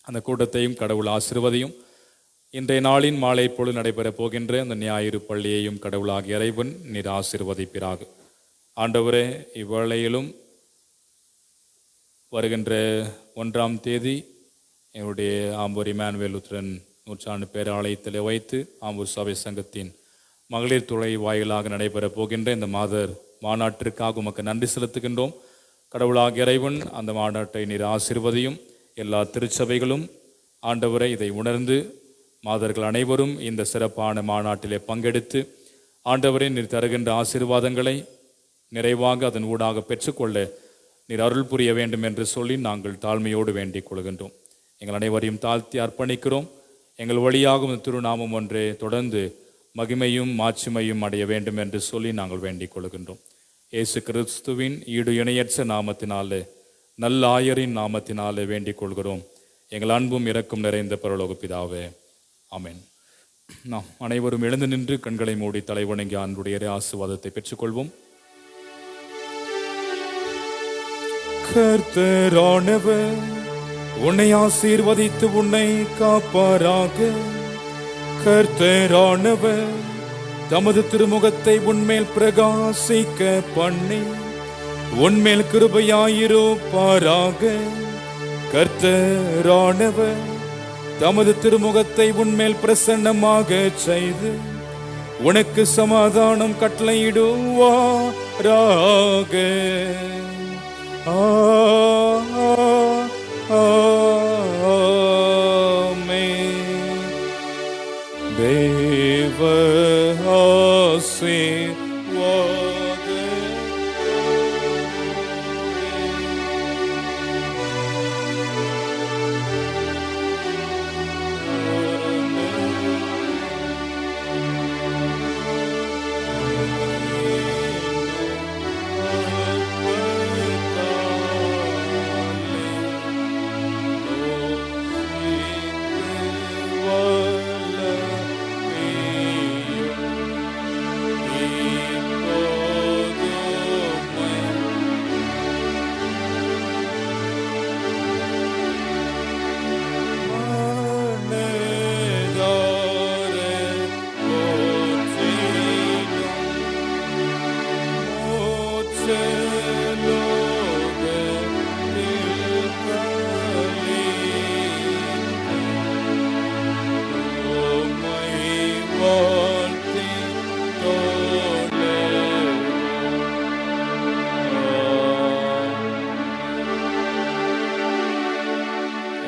Speaker 3: அந்த கூட்டத்தையும் கடவுள் ஆசீர்வதியும். இன்றைய நாளின் மாலை பொழுது நடைபெற போகின்ற அந்த ஞாயிறு பள்ளியையும் கடவுளாகிய இறைவன் நீர் ஆசீர்வதிப்பீராக. ஆண்டவரே, இவ்வேளையிலும் வருகின்ற 1ஆம் தேதி என்னுடைய ஆம்பூர் இமானுவேல் லுத்ரன் நூற்றாண்டு பேராலயத்தில் வைத்து ஆம்பூர் சபை சங்கத்தின் மகளிர் துறை வாயிலாக நடைபெற போகின்ற இந்த மாதர் மாநாட்டிற்காக உமக்கு நன்றி செலுத்துகின்றோம். கடவுளாகிய இறைவன் அந்த மாநாட்டை நீர் ஆசீர்வதியும். எல்லா திருச்சபைகளும் ஆண்டவரை இதை உணர்ந்து மாதர்கள் அனைவரும் இந்த சிறப்பான மாநாட்டிலே பங்கெடுத்து ஆண்டவரை நீர் தருகின்ற ஆசீர்வாதங்களை நிறைவாக அதன் ஊடாக பெற்றுக்கொள்ள நீர் அருள் புரிய வேண்டும் என்று சொல்லி நாங்கள் தாழ்மையோடு வேண்டிக் கொள்கின்றோம். எங்கள் அனைவரையும் தாழ்த்தி அர்ப்பணிக்கிறோம். எங்கள் வழியாகும் திருநாமம் ஒன்றே தொடர்ந்து மகிமையும் மாட்சிமையும் அடைய வேண்டும் என்று சொல்லி நாங்கள் வேண்டிக் கொள்கின்றோம். இயேசு கிறிஸ்துவின் ஈடு இணையற்ற நாமத்தினாலே, நல்ல ஆயரின் நாமத்தினாலே வேண்டிக் கொள்கிறோம். எங்கள் அன்பும் இரக்கும் நிறைந்த பரலோக பிதாவே, ஆமென். நாம் அனைவரும் எழுந்து நின்று கண்களை மூடி தலைவணங்கி ஆண்டுடைய ஆசீர்வாதத்தை பெற்றுக்கொள்வோம்.
Speaker 2: கர்த்தரானவர் உன்னை ஆசீர்வதித்து உன்னை காப்பாராக. கர்த்தரானவர் தமது திருமுகத்தை உன்மேல் பிரகாசிக்க பண்ணி உன்மேல் கிருபையாயிருப்பாராக. கர்த்தரானவர் தமது திருமுகத்தை உன்மேல் பிரசன்னமாக செய்து உனக்கு சமாதானம் கட்டளையிடுவாராக. ஆமென்.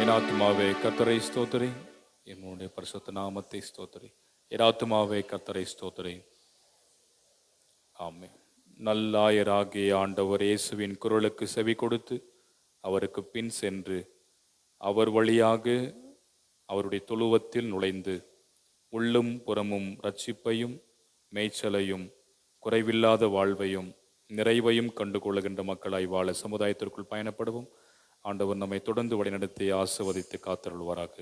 Speaker 3: என் ஆத்துமாவே கர்த்தரை ஸ்தோத்திரி, என்னுடைய பரிசுத்த நாமத்தை ஸ்தோத்திரி. என் ஆத்துமாவே கர்த்தரை ஸ்தோத்திரி. ஆமென். நல்லாயராகிய ஆண்டவர் இயேசுவின் குரலுக்கு செவி கொடுத்து அவருக்கு பின் சென்று அவர் வழியாக அவருடைய தொழுவத்தில் நுழைந்து உள்ளும் புறமும் ரட்சிப்பையும் மேய்ச்சலையும் குறைவில்லாத வாழ்வையும் நிறைவையும் கண்டு கொள்ளுகின்ற மக்களாய் வாழ சமுதாயத்திற்குள் பயணப்படுவோம். ஆண்டவர் நம்மை தொடர்ந்து வழிநடத்தி ஆசிர்வதித்து காத்தருள்வாராக.